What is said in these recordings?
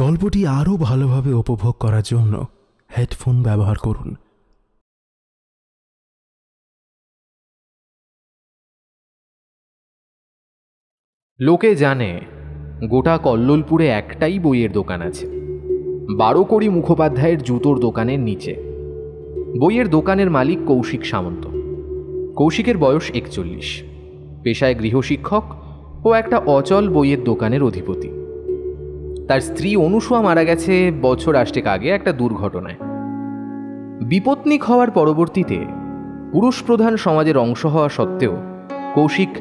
গল্পটি আরও ভালোভাবে উপভোগ করার জন্য হেডফোন ব্যবহার করুন। লোকে জানে গোটা কল্লোলপুরে একটাই বইয়ের দোকান আছে, 12 মুখোপাধ্যায়ের জুতোর দোকানের নিচে। বইয়ের দোকানের মালিক কৌশিক সামন্ত। কৌশিকের বয়স 41, পেশায় গৃহশিক্ষক ও একটা অচল বইয়ের দোকানের অধিপতি। তার স্ত্রী অনুসুয়া মারা গেছে বছর 8 আগে একটা দুর্ঘটনায়। বিপত্নিক হওয়ার পরবর্তীতে পুরুষ প্রধান সমাজের অংশ হওয়া সত্ত্বেও কৌশিক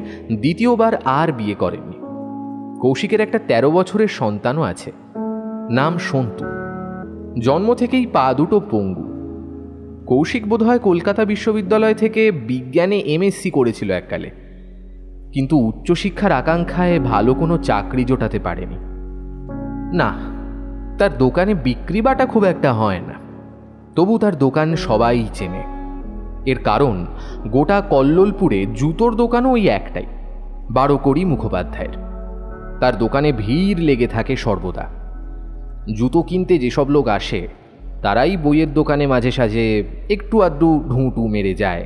দ্বিতীয়বার আর বিয়ে করেননি। কৌশিকের একটা 13 বছরের সন্তানও আছে, নাম সন্তু। জন্ম থেকেই পা দুটো পঙ্গু। কৌশিক বোধহয় কলকাতা বিশ্ববিদ্যালয় থেকে বিজ্ঞানে এমএসসি করেছিল এককালে, কিন্তু উচ্চশিক্ষার আকাঙ্ক্ষায় ভালো কোনো চাকরি জোটাতে পারেনি। না, তার দোকানে বিক্রি বাটা খুব একটা হয় না, তবু তার দোকান সবাই চেনে। এর কারণ গোটা কল্লোলপুরে জুতোর দোকানও ওই একটাই, 12 মুখোপাধ্যায়ের। তার দোকানে ভিড় লেগে থাকে সর্বদা। জুতো কিনতে যেসব লোক আসে তারাই বইয়ের দোকানে মাঝে সাঝে একটু আধটু ঢুঁটু মেরে যায়।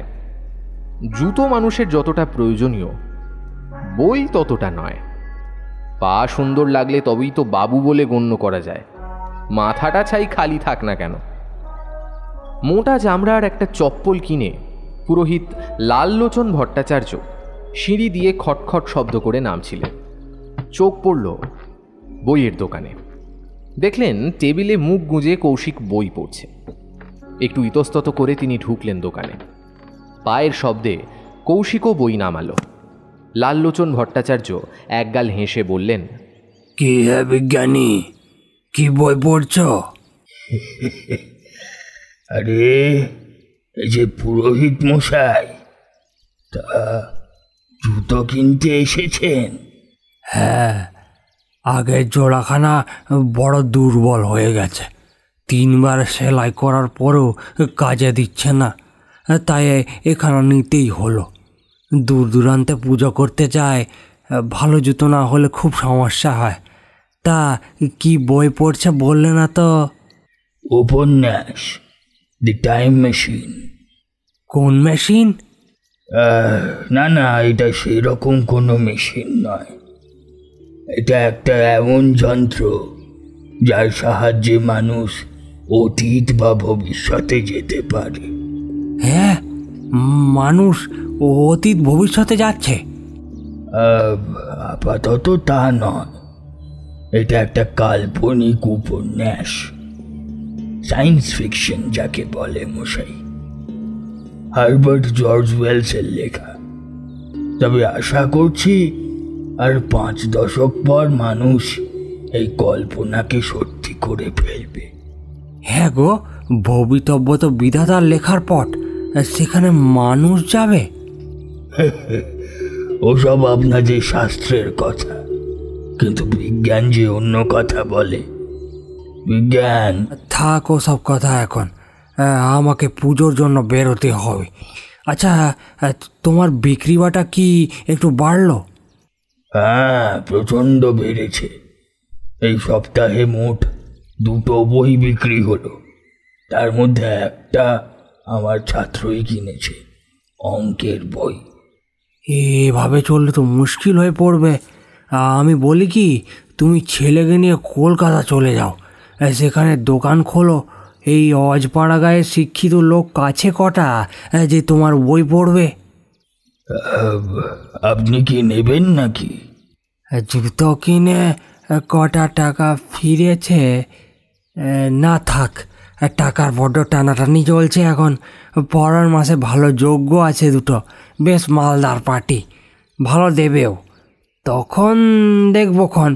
জুতো মানুষের যতটা প্রয়োজনীয়, বই ততটা নয়। পা সুন্দর লাগলে তবেই তো বাবু বলে গণ্য করা যায়, মাথাটা ছাই খালি থাক না কেন। মোটা চামড়ার একটা চপ্পল কিনে পুরোহিত লাললোচন ভট্টাচার্য সিঁড়ি দিয়ে খটখট শব্দ করে নামছিলেন। চোখ পড়ল বইয়ের দোকানে। দেখলেন টেবিলে মুখ গুঁজে কৌশিক বই পড়ছে। একটু ইতস্তত করে তিনি ঢুকলেন দোকানে। পায়ের শব্দে কৌশিকও বই নামালো। লাললোচন ভট্টাচার্য একগাল হেসে বললেন, কি হে বিজ্ঞানী, কি বই পড়ছ? আরে এই যে পুরোহিত মশাই, তা জুতো কিনতে এসেছেন? হ্যাঁ, আগের জোড়াখানা বড় দুর্বল হয়ে গেছে। 3বার সেলাই করার পরও কাজে দিচ্ছে না, তাই এখানে নিতেই হলো। দূর দূরান্তে পুজো করতে চায়, ভালো জুতো না হলে খুব সমস্যা হয়। তা কি বই পড়ছে বললে না তো? উপন্যাস, দি টাইম মেশিন। কোন মেশিন? না না, এটা সেরকম কোনো মেশিন নয়। এটা একটা এমন যন্ত্র যার সাহায্যে মানুষ অতীত বা ভবিষ্যতে যেতে পারে। হ্যাঁ, মানুষ অতীত ভবিষ্যতে যাচ্ছে? আপাতত তা নয়, এটা একটা কাল্পনিক উপন্যাস, সায়েন্স ফিকশন যাকে বলে মশাই। হার্বার্ট জর্জ ওয়েলসের লেখা। তবে আশা করছি আর 5 দশক পর মানুষ এই কল্পনাকে সত্যি করে ফেলবে। হ্যাঁ গো, ভবিতব্য তো বিধাতার লেখার পট, সেখানে মানুষ যাবে? ওসব আপনাদের শাস্ত্রের কথা, কিন্তু বিজ্ঞান যে অন্য কথা বলে। বিজ্ঞান। থাক ওসব কথা এখন, আমাকে পুজোর জন্য বেরোতে হবে। আচ্ছা, তোমার বিক্রি বাটা কি একটু বাড়লো? হ্যাঁ, প্রচণ্ড বেড়েছে। এই সপ্তাহে মোট 2 বই বিক্রি হলো। তার মধ্যে একটা আমার ছাত্রই কিনেছে, অঙ্কের বই। এভাবে চললে তো মুশকিল হয়ে পড়বে। আমি বলি কি, তুমি ছেলেকে নিয়ে কলকাতা চলে যাও, সেখানে দোকান খোলো। এই অজপাড়া গায়ে শিক্ষিত লোক কাছে কটা যে তোমার বই পড়বে? আপনি কি নেবেন নাকি? জুতো কিনে কটা টাকা ফিরেছে? না থাক, টাকার বড্ড টানাটানি চলছে এখন। পরের মাসে ভালো যোগ্য আছে দুটো, বেশ মালদার পার্টি, ভালো দেবেও, তখন দেখবো ক্ষণ।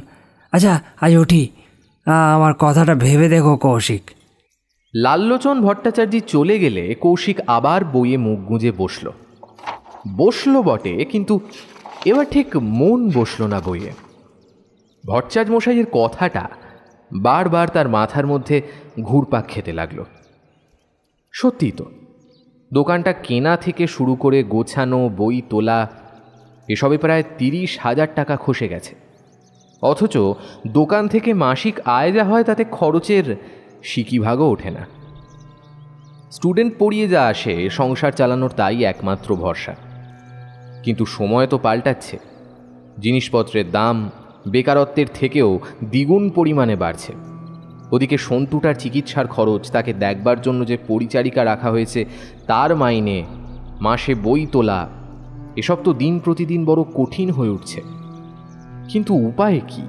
আচ্ছা, আজ উঠি, আমার কথাটা ভেবে দেখো কৌশিক। লাললোচন ভট্টাচার্য চলে গেলে কৌশিক আবার বইয়ে মুখ গুঁজে বসল বটে, কিন্তু এবার ঠিক মন বসল না বইয়ে। ভট্টাচার্য মশাইয়ের কথাটা বারবার তার মাথার মধ্যে ঘুরপাক খেতে লাগলো। সত্যি তো, দোকানটা কেনা থেকে শুরু করে গোছানো, বই তোলা, এসবে প্রায় 30,000 টাকা খসে গেছে। অথচ দোকান থেকে মাসিক আয় যা হয় তাতে খরচের সিকিভাগও ওঠে না। স্টুডেন্ট পড়িয়ে যা আসে, সংসার চালানোর তাই একমাত্র ভরসা। কিন্তু সময় তো পাল্টাচ্ছে, জিনিসপত্রের দাম বেকারত্বের থেকেও দ্বিগুণ পরিমাণে বাড়ছে। ওদিকে সন্তুটার চিকিৎসার খরচ, তাকে দেখবার জন্য যে পরিচারিকা রাখা হয়েছে তার মাইনে, মাসে বই তোলা, এসব তো দিন প্রতিদিন বড় কঠিন হয়ে উঠছে। কিন্তু উপায় কি?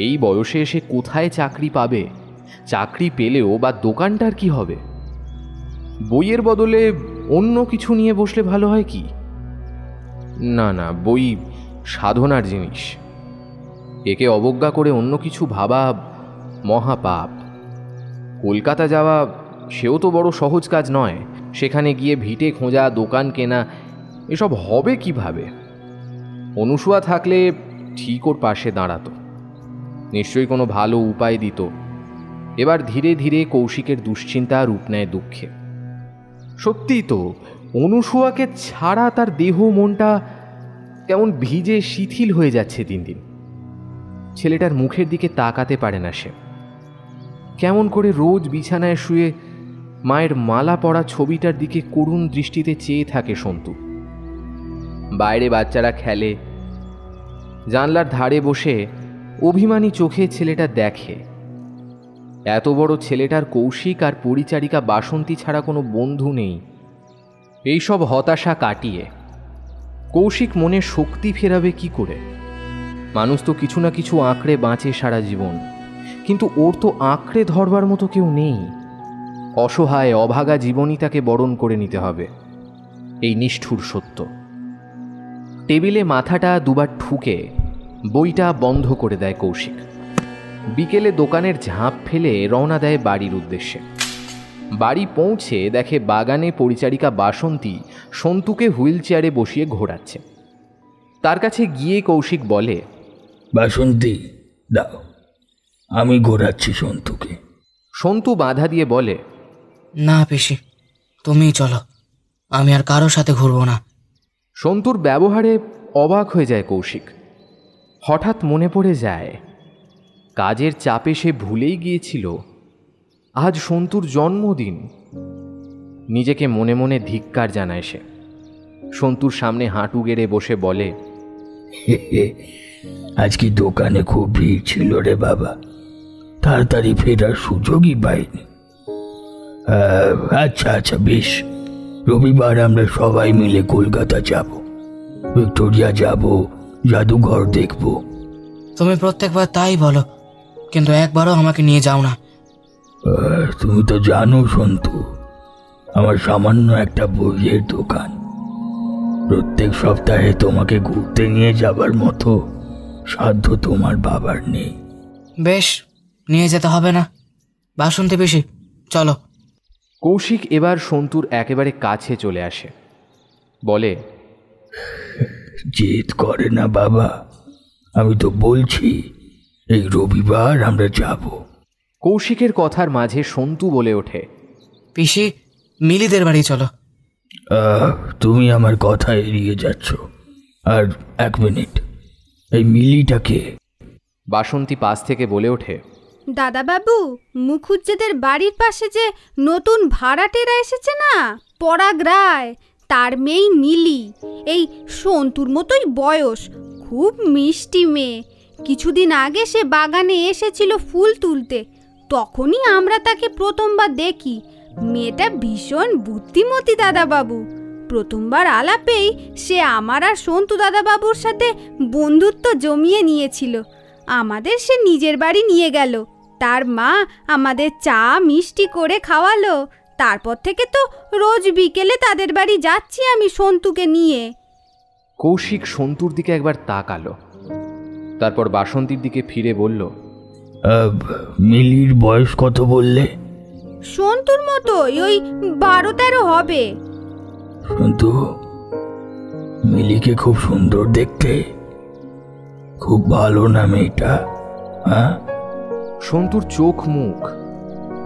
এই বয়সে এসে কোথায় চাকরি পাবে? চাকরি পেলেও বা দোকানটার কি হবে? বইয়ের বদলে অন্য কিছু নিয়ে বসলে ভালো হয় কি? না না, বই সাধনার জিনিস, একে অবজ্ঞা করে অন্য কিছু ভাবা মহাপাপ। কলকাতা যাওয়া সেও তো বড় সহজ কাজ নয়। সেখানে গিয়ে ভিটে খোঁজা, দোকান কেনা, এসব হবে কিভাবে? অনুসুয়া থাকলে ঠিক ওর পাশে দাঁড়াতো, নিশ্চয়ই কোনো ভালো উপায় দিত। এবার ধীরে ধীরে কৌশিকের দুশ্চিন্তা রূপ নেয় দুঃখে। সত্যিই তো, অনুসুয়াকে ছাড়া তার দেহ মনটা কেমন ভিজে শিথিল হয়ে যাচ্ছে দিন দিন। ছেলেটার মুখের দিকে তাকাতে পারে না সে। কেমন করে রোজ বিছানায় শুয়ে মায়ের মালা পরা ছবিটার দিকে করুণ দৃষ্টিতে চেয়ে থাকে সন্তু। বাইরে বাচ্চারা খেলে, জানলার ধারে বসে অভিমানী চোখে ছেলেটা দেখে। এত বড় ছেলেটার কৌশিক আর পরিচারিকা বাসন্তী ছাড়া কোনো বন্ধু নেই। এইসব হতাশা কাটিয়ে কৌশিক মনে শক্তি ফেরাবে কি করে? মানুষ তো কিছু না কিছু আঁকড়ে বাঁচে সারা জীবন, কিন্তু ওর তো আঁকড়ে ধরবার মতো কেউ নেই। অসহায় অভাগা জীবনই তাকে বরণ করে নিতে হবে, এই নিষ্ঠুর সত্য। টেবিলে মাথাটা দুবার ঠুকে বইটা বন্ধ করে দেয় কৌশিক। বিকেলে দোকানের ঝাঁপ ফেলে রওনা দেয় বাড়ির উদ্দেশ্যে। বাড়ি পৌঁছে দেখে বাগানে পরিচারিকা বাসন্তী সন্তুকে হুইল চেয়ারে বসিয়ে ঘোরাচ্ছে। তার কাছে গিয়ে কৌশিক বলে, বাসন্তী দাও, আমি ঘোরাচ্ছি সন্তুকে। সন্তু বাধা দিয়ে বলে, না পিসি, তুমিই চলো, আমি আর কারো সাথে ঘুরবো না। সন্তুর ব্যবহারে অবাক হয়ে যায় কৌশিক। হঠাৎ মনে পড়ে যায় কাজের চাপে সে ভুলেই গিয়েছিল আজ সন্তুর জন্মদিন। নিজেকে মনে মনে ধিক্কার জানায় সে। সন্তুর সামনে হাঁটু গেড়ে বসে বলে, আজকে দোকানে খুব ভিড় ছিল রে বাবা, তাড়াতাড়ি ফেরার সুযোগই পাইনি। আচ্ছা আচ্ছা বেশ, রবিবার আমরা সবাই মিলে কলকাতা যাব, ভিক্টোরিয়া যাব, জাদুঘর দেখব। তুমি প্রত্যেকবার তাই বলো, কিন্তু একবারও আমাকে নিয়ে যাও না। তুমি তো জানো সন্তু, আমার সামান্য একটা বইয়ের দোকান। প্রত্যেক সপ্তাহে তোমাকে ঘুরতে নিয়ে যাবার মতো সাধ্য তোমার বাবার নেই। বেশ, নিয়ে যেতে হবে না। বাসন্তী পিসি চলো। কৌশিক এবার সন্তুর একেবারে কাছে চলে আসে, বলে, জেদ করে না বাবা, আমি তো বলছি এই রবিবার আমরা যাব। কৌশিকের কথার মাঝে সন্তু বলে ওঠে, পিসি মিলিদের বাড়ি চলো। তুমি আমার কথা এড়িয়ে যাচ্ছ। আর এক মিনিট, এই মিলিটাকে? বাসন্তী পাশ থেকে বলে ওঠে, দাদাবাবু, মুখুজ্জেদের বাড়ির পাশে যে নতুন ভাড়াটেরা এসেছে না, পরাগ রায়, তার মেয়ে মিলি। এই সন্তুর মতোই বয়স, খুব মিষ্টি মেয়ে। কিছুদিন আগে সে বাগানে এসেছিল ফুল তুলতে, তখনই আমরা তাকে প্রথমবার দেখি। মেয়েটা ভীষণ বুদ্ধিমতী দাদাবাবু। প্রথমবার আলাপেই সে আমার আর সন্তু দাদাবাবুর সাথে বন্ধুত্ব জমিয়ে নিয়েছিল। আমাদের সে নিজের বাড়ি নিয়ে গেল, তার মা আমাদের চা মিষ্টি করে খাওয়ালো। তারপর থেকে তো রোজ বিকেলে তাদের বাড়ি যাচ্ছি আমি সন্তুকে নিয়ে। কৌশিক সন্তুর দিকে একবার তাকালো, তারপর বাসন্তীর দিকে ফিরে বলল, মিলির বয়স কত বললে? সন্তুর মতোই, ওই 12-13 হবে। সন্তু, মিলিকে খুব সুন্দর দেখতে, খুব ভালো না মেয়েটা? হ্যাঁ? সন্তুর চোখ মুখ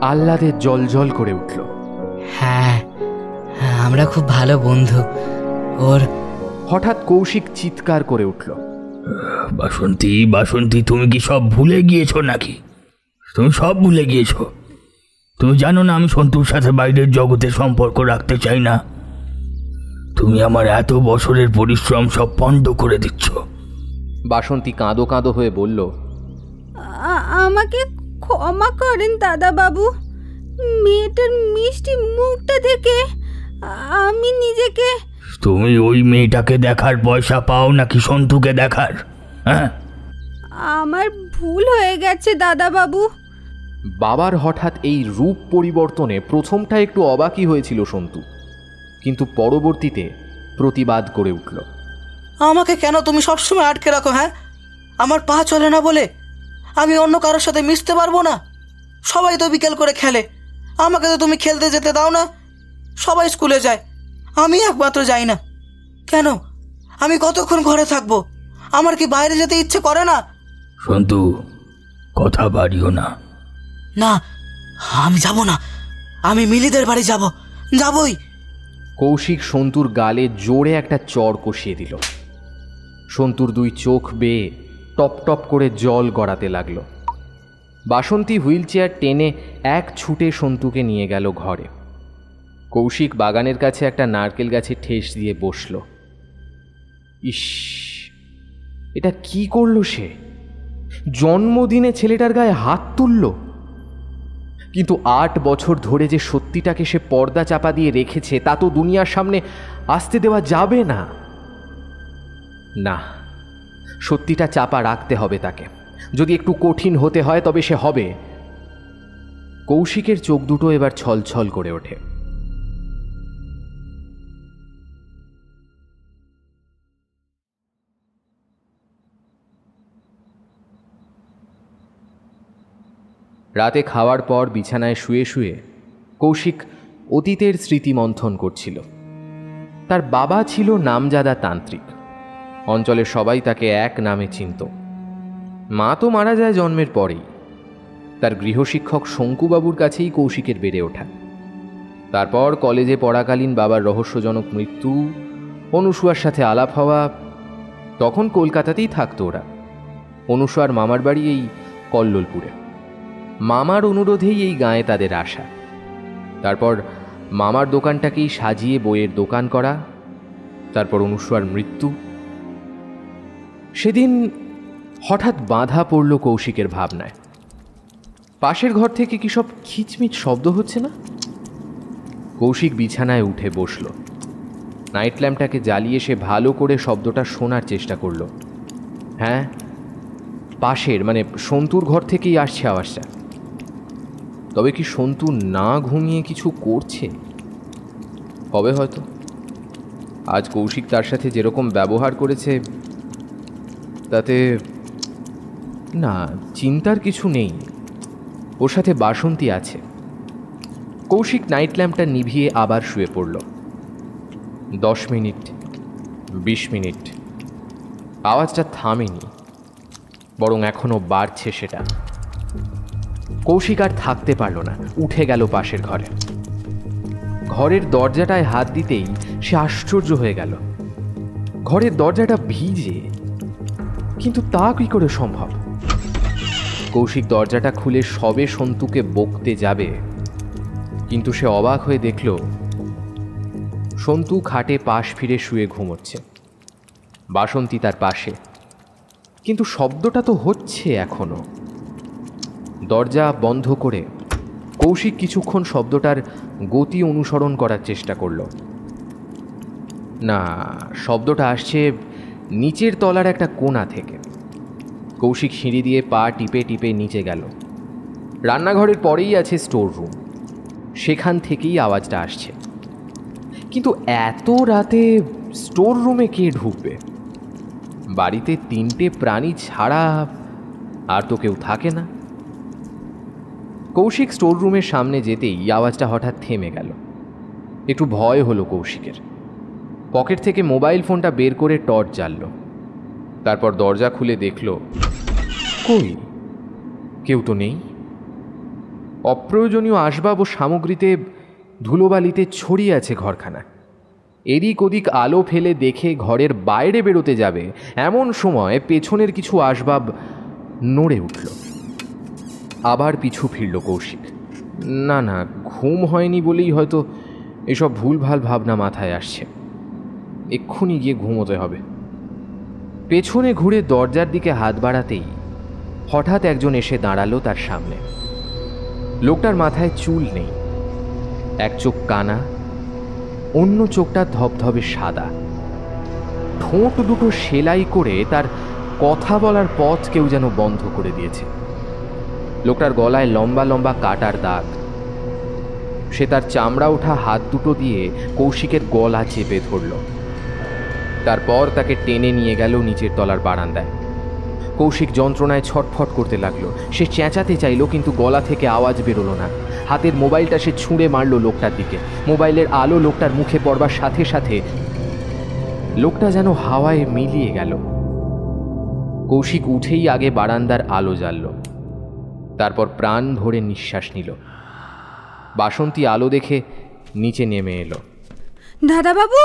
আহ্লাদে জলজল করে উঠল। হ্যাঁ, আমরা খুব ভালো বন্ধু। ওর হঠাৎ কৌশিক চিৎকার করে উঠল, বাসন্তী, বাসন্তী, তুমি কি সব ভুলে গিয়েছো নাকি? তুমি সব ভুলে গিয়েছো? তুমি জানো না আমি সন্তুর সাথে বাইরের জগতে সম্পর্ক রাখতে চাই না? তুমি আমার এত বছরের পরিশ্রম সব পণ্ড করে দিচ্ছ। বাসন্তী কাঁদো কাঁদো হয়ে বলল, আমাকে ক্ষমা করেন দাদাবাবু। মেয়েটার মিষ্টি মুখটা দেখে আমি নিজেকে... তুমি ওই মেয়েটাকে দেখার পয়সা পাও নাকি সন্তুকে দেখার? হ্যাঁ, আমার ভুল হয়ে গেছে দাদাবাবু। বাবার হঠাৎ এই রূপ পরিবর্তনে প্রথমটা একটু অবাকই হয়েছিল সন্তু, কিন্তু পরবর্তীতে প্রতিবাদ করে উঠল। আমাকে কেন তুমি সবসময় আটকে রাখো? হ্যাঁ, আমার পা চলে না বলে আমি অন্য কারোর সাথে মিশতে পারবো না? সবাই তো বিকেল করে খেলে, আমাকে তো তুমি খেলতে যেতে দাও না। সবাই স্কুলে যায়, আমি একমাত্র যাই না। কেন? আমি কতক্ষণ ঘরে থাকবো? আমার কি বাইরে যেতে ইচ্ছে করে না? সন্তু, কথা বাড়িও না। না, আমি যাব না। আমি মিলিদের বাড়ি যাবই। কৌশিক সন্তুর গালে জোরে একটা চড় কষিয়ে দিল। সন্তুর দুই চোখ বেয়ে টপ টপ করে জল গড়াতে লাগলো। বাসন্তী হুইল চেয়ার টেনে এক ছুটে সন্তুকে নিয়ে গেল ঘরে। কৌশিক বাগানের কাছে একটা নারকেল গাছে ঠেস দিয়ে বসল। ইস, এটা কি করলো সে? জন্মদিনে ছেলেটার গায়ে হাত তুলল। কিন্তু 8 বছর ধরে যে সত্যিটাকে সে পর্দা চাপা দিয়ে রেখেছে তা তো দুনিয়ার সামনে আসতে দেওয়া যাবে না। না, সত্যিটা চাপা রাখতে হবে তাকে। যদি একটু কঠিন হতে হয় তবে সে হবে। কৌশিকের চোখ দুটো এবার ছলছল করে ওঠে। রাতে খাওয়ার পর বিছানায় শুয়ে শুয়ে কৌশিক অতীতের স্মৃতি মন্থন করছিল। তার বাবা ছিল নামজাদা তান্ত্রিক। অঞ্চলের সবাই তাকে এক নামে চিনত। মা তো মারা যায় জন্মের পরেই। তার গৃহশিক্ষক শঙ্কুবাবুর কাছেই কৌশিকের বেড়ে ওঠা। তারপর কলেজে পড়াকালীন বাবার রহস্যজনক মৃত্যু, অনুসুয়ার সাথে আলাপ হওয়া। তখন কলকাতাতেই থাকতো ওরা। অনুসুয়ার মামার বাড়ি এই কল্লোলপুরে। মামার অনুরোধেই এই গাঁয়ে তাদের আসা। তারপর মামার দোকানটাকেই সাজিয়ে বইয়ের দোকান করা। তারপর অনুসুয়ার মৃত্যু। সেদিন হঠাৎ বাধা পড়ল কৌশিকের ভাবনায়। পাশের ঘর থেকে কি সব খিচমিচ শব্দ হচ্ছে না? কৌশিক বিছানায় উঠে বসল। নাইট ল্যাম্পটাকে জ্বালিয়ে সে ভালো করে শব্দটা শোনার চেষ্টা করল। হ্যাঁ, পাশের মানে সন্তুর ঘর থেকেই আসছে আওয়াজটা। তবে কি সন্তু না ঘুমিয়ে কিছু করছে? হবে হয়তো। আজ কৌশিক তার সাথে যেরকম ব্যবহার করেছে তাতে না, চিন্তার কিছু নেই। ওর সাথে বাসন্তী আছে। কৌশিক নাইট ল্যাম্পটা নিভিয়ে আবার শুয়ে পড়ল। 10 মিনিট, 20 মিনিট, আওয়াজটা থামেনি, বরং এখনো বাড়ছে সেটা। কৌশিক আর থাকতে পারল না, উঠে গেল পাশের ঘরে। ঘরের দরজাটায় হাত দিতেই সে আশ্চর্য হয়ে গেল। ঘরের দরজাটা ভিজে, কিন্তু তা কি করে সম্ভব? কৌশিক দরজাটা খুলে সবে সন্তুকে বকতে যাবে, কিন্তু সে অবাক হয়ে দেখল সন্তু খাটে পাশ ফিরে শুয়ে ঘুমোচ্ছে। বাসন্তী তার পাশে, কিন্তু শব্দটা তো হচ্ছে এখনো। দরজা বন্ধ করে কৌশিক কিছুক্ষণ শব্দটার গতি অনুসরণ করার চেষ্টা করল। না, শব্দটা আসছে নিচের তলার একটা কোণা থেকে। কৌশিক সিঁড়ি দিয়ে পা টিপে টিপে নিচে গেল। রান্নাঘরের পরেই আছে স্টোর রুম, সেখান থেকেই আওয়াজটা আসছে। কিন্তু এত রাতে স্টোর রুমে কে ঢুকবে? বাড়িতে 3টে প্রাণী ছাড়া আর তো কেউ থাকে না। কৌশিক স্টোর রুমের সামনে যেতেই আওয়াজটা হঠাৎ থেমে গেল। একটু ভয় হলো কৌশিকের। পকেট থেকে মোবাইল ফোনটা বের করে টর্চ জ্বালল। তারপর দরজা খুলে দেখল, কই, কেউ তো নেই। অপ্রয়োজনীয় আসবাব ও সামগ্রীতে ধুলোবালিতে ছড়িয়ে আছে ঘরখানা। এদিক ওদিক আলো ফেলে দেখে ঘরের বাইরে বেরোতে যাবে এমন সময় পেছনের কিছু আসবাব নড়ে উঠল। আবার পিছু ফিরল কৌশিক। না না, ঘুম হয়নি বলেই হয়তো এসব ভুলভাল ভাবনা মাথায় আসছে, এক্ষুনি গিয়ে ঘুমোতে হবে। পেছনে ঘুরে দরজার দিকে হাত বাড়াতেই হঠাৎ একজন এসে দাঁড়ালো তার সামনে। লোকটার মাথায় চুল নেই, এক চোখ কানা, অন্য চোখটা ধবধবে সাদা, ঠোঁট দুটো সেলাই করে তার কথা বলার পথ কেউ যেন বন্ধ করে দিয়েছে। লোকটার গলায় লম্বা লম্বা কাটার দাগ। সে তার চামড়া ওঠা হাত দুটো দিয়ে কৌশিকের গলা চেপে ধরল। তারপর তাকে টেনে নিয়ে গেল নিচের তলার বারান্দায়। কৌশিক যন্ত্রণায় ছটফট করতে লাগলো। সে চেঁচাতে চাইল, কিন্তু গলা থেকে আওয়াজ বেরোলো না। হাতের মোবাইলটা সে ছুঁড়ে মারল লোকটার দিকে। মোবাইলের আলো লোকটার মুখে পড়বার সাথে সাথে লোকটা যেন হাওয়ায় মিলিয়ে গেল। কৌশিক উঠেই আগে বারান্দার আলো জ্বালল, তারপর প্রাণ ভরে নিঃশ্বাস নিল। বাসন্তী আলো দেখে নিচে নেমে এলো। দাদাবাবু,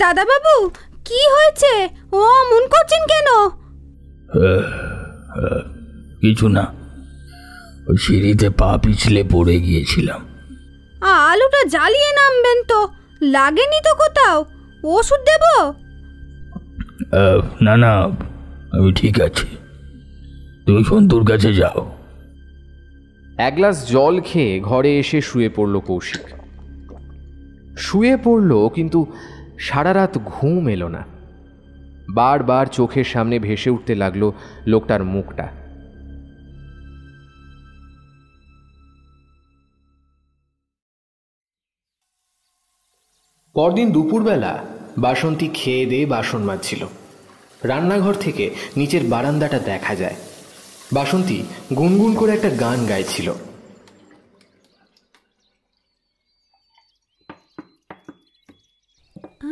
দাদাবাবু, কি হয়েছে? ও মন করছেন কেন? কিছু না, ওই সিঁড়িতে পা পিছলে পড়ে গিয়েছিলাম। আলোটা জ্বালিয়ে নামবেন তো, লাগেনি তো কোথাও? ওষুধ দেব? না না, আমি ঠিক আছি, তুমি সন্তুর কাছে যাও। এক গ্লাস জল খেয়ে ঘরে এসে শুয়ে পড়ল কৌশিক। শুয়ে পড়ল, কিন্তু সারা রাত ঘুম এলো না। বারবার চোখের সামনে ভেসে উঠতে লাগলো লোকটার মুখটা। পরদিন দুপুরবেলা বাসন্তী খেয়ে দিয়ে বাসন মাজছিল। রান্নাঘর থেকে নিচের বারান্দাটা দেখা যায়। বাসন্তী গুনগুন করে একটা গান গাইছিল।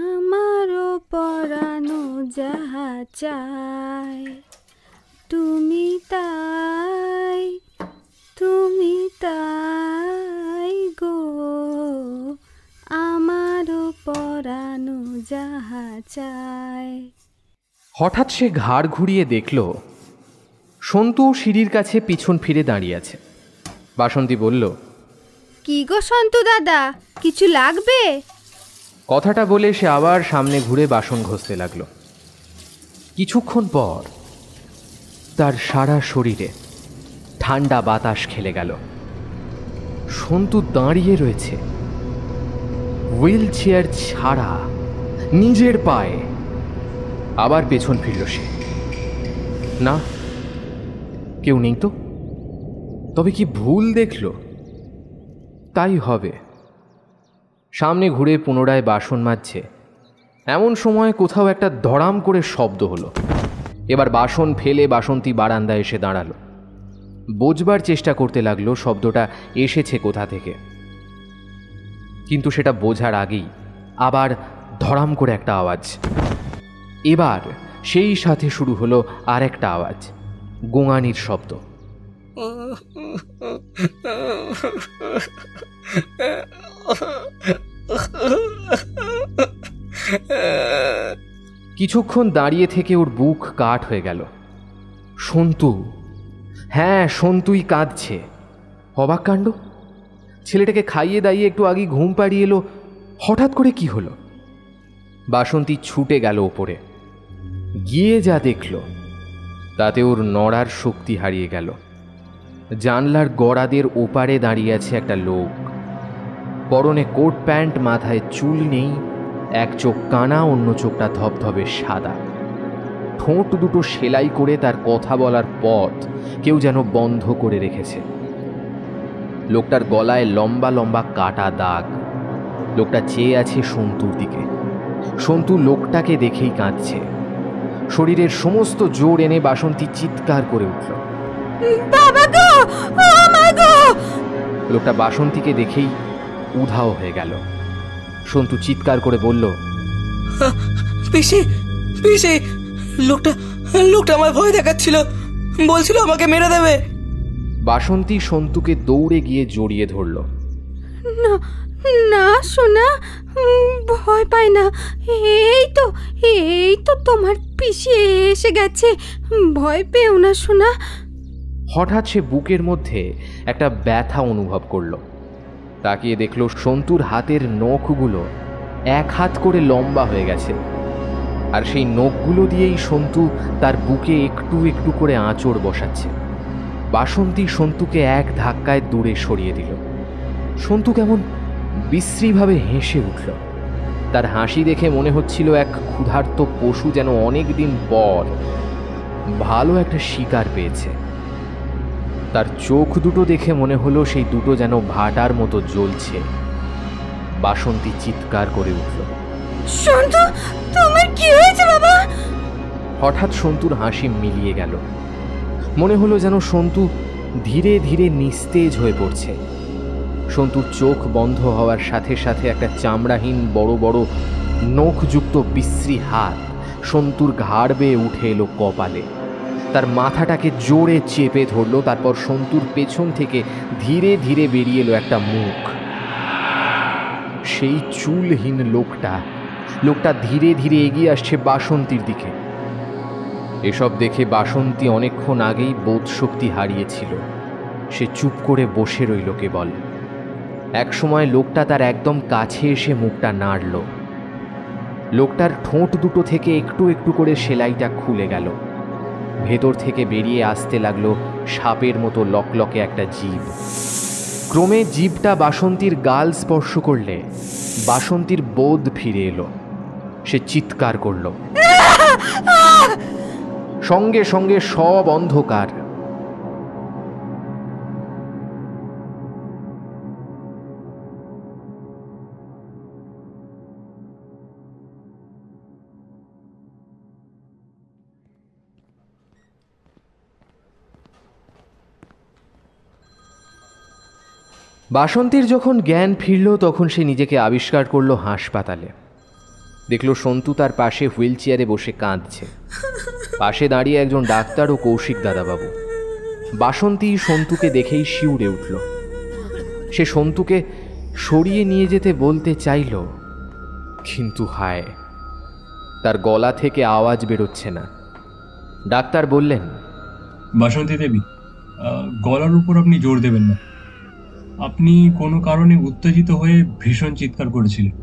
আমারও পরানো যাহা চাই, তুমি তাই, তুমি তাই গো, আমারও পরানো যাহা চাই। হঠাৎ সে ঘাড় ঘুরিয়ে দেখল সন্তু সিঁড়ির কাছে পিছন ফিরে দাঁড়িয়ে আছে। বাসন্তী বলল, কি গো সন্তু দাদা, কিছু লাগবে? কথাটা বলে সে আবার সামনে ঘুরে বাসন ঘষতে লাগলো। কিছুক্ষণ পর তার সারা শরীরে ঠান্ডা বাতাস খেলে গেল। সন্তু দাঁড়িয়ে রয়েছে, হুইল চেয়ার ছাড়া, নিজের পায়ে। আবার পেছন ফিরল সে। না, কেউ নেই তো। তবে কি ভুল দেখল? তাই হবে। সামনে ঘুরে পুনরায় বাসন মাজছে এমন সময় কোথাও একটা ধড়াম করে শব্দ হলো। এবার বাসন ফেলে বাসন্তী বারান্দায় এসে দাঁড়ালো। বোঝবার চেষ্টা করতে লাগলো শব্দটা এসেছে কোথা থেকে, কিন্তু সেটা বোঝার আগেই আবার ধড়াম করে একটা আওয়াজ। এবার সেই সাথে শুরু হলো আর একটা আওয়াজ, গোঙানির শব্দ। কিছুক্ষণ দাঁড়িয়ে থেকে ওর বুক কাঠ হয়ে গেল। সন্তু, হ্যাঁ সন্তুই কাঁদছে। অবাক কাণ্ড, ছেলেটাকে খাইয়ে দাইয়ে একটু আগে ঘুম পাড়িয়ে এলো, হঠাৎ করে কি হলো? বাসন্তী ছুটে গেল ওপরে, গিয়ে যা দেখল তাতে ওর নড়ার শক্তি হারিয়ে গেল। জানলার গড়াদের ওপারে দাঁড়িয়ে আছে একটা লোক। পরনে কোট প্যান্ট, মাথায় চুল নেই, এক চোখ কানা, অন্য চোখটা ধবধবে সাদা। ঠোঁট দুটো সেলাই করে তার কথা বলার পথ কেউ যেন বন্ধ করে রেখেছে। লোকটার গলায় লম্বা লম্বা কাটা দাগ। লোকটা চেয়ে আছে সন্তুর দিকে। সন্তু লোকটাকে দেখেই কাঁদছে। শরীরের সমস্ত জোর এনে বাসন্তী চিৎকার করে উঠল, বাবা গো, ও মা গো! লোকটা বাসন্তীকে দেখেই উধাও হয়ে গেল। সন্তু চিৎকার করে বলল, পিসি, পিসি, লোকটা লোকটা আমায় ভয় দেখাচ্ছিল, বলছিল আমাকে মেরে দেবে। বাসন্তী সন্তুকে দৌড়ে গিয়ে জড়িয়ে ধরল। না না সোনা, ভয় পায় না। এই তো তোমার পিসি এসে গেছে, ভয় পেও না সোনা। হঠাৎ সে বুকের মধ্যে একটা ব্যথা অনুভব করলো। তাকিয়ে দেখলো সন্তুর হাতের নখগুলো এক হাত করে লম্বা হয়ে গেছে, আর সেই নখগুলো দিয়েই সন্তু তার বুকে একটু একটু করে আঁচড় বসাচ্ছে। বাসন্তী সন্তুকে এক ধাক্কায় দূরে সরিয়ে দিল। সন্তু কেমন বিশ্রীভাবে হেসে উঠল। তার হাসি দেখে মনে হচ্ছিল এক ক্ষুধার্ত পশু যেন অনেক দিন পর ভালো একটা শিকার পেয়েছে। তার চোখ দুটো দেখে মনে হলো সেই দুটো যেন ভাটার মতো জ্বলছে। বাসন্তী চিৎকার করে উঠল, সন্তু, তোমার কি হয়েছে বাবা? হঠাৎ সন্তুর হাসি মিলিয়ে গেল। মনে হলো যেন সন্তু ধীরে ধীরে নিস্তেজ হয়ে পড়ছে। সন্তুর চোখ বন্ধ হওয়ার সাথে সাথে একটা চামড়াহীন বড় বড় নখযুক্ত বিশ্রী হাত সন্তুর ঘাড় বেয়ে উঠে এলো কপালে। তার মাথাটাকে জোরে চেপে ধরলো। তারপর সন্তুর পেছন থেকে ধীরে ধীরে বেরিয়ে এলো একটা মুখ। সেই চুলহীন লোকটা ধীরে ধীরে এগিয়ে আসছে বাসন্তীর দিকে। এসব দেখে বাসন্তী অনেকক্ষণ আগেই বোধশক্তি হারিয়েছিল। সে চুপ করে বসে রইল কেবল। একসময় লোকটা তার একদম কাছে এসে মুখটা নাড়ল। লোকটার ঠোঁট দুটো থেকে একটু একটু করে সেলাইটা খুলে গেল। ভেতর থেকে বেরিয়ে আসতে লাগলো সাপের মতো লকলকে একটা জীব। ক্রমে জীবটা বাসন্তীর গাল স্পর্শ করলে বাসন্তীর বোধ ফিরে এলো। সে চিৎকার করল। সঙ্গে সঙ্গে সব অন্ধকার। বাসন্তীর যখন জ্ঞান ফিরল তখন সে নিজেকে আবিষ্কার করলো হাসপাতালে। দেখল সন্তু তার পাশে হুইল চেয়ারে বসে কাঁদছে। পাশে দাঁড়িয়ে একজন ডাক্তার ও কৌশিক দাদাবাবু। বাসন্তী সন্তুকে দেখেই শিউরে উঠল। সে সন্তুকে সরিয়ে নিয়ে যেতে বলতে চাইল, কিন্তু হায়, তার গলা থেকে আওয়াজ বেরোচ্ছে না। ডাক্তার বললেন, বাসন্তী দেবী, গলার উপর আপনি জোর দেবেন না। আপনি কোনো কারণে উত্তেজিত হয়ে ভীষণ চিৎকার করেছিলেন,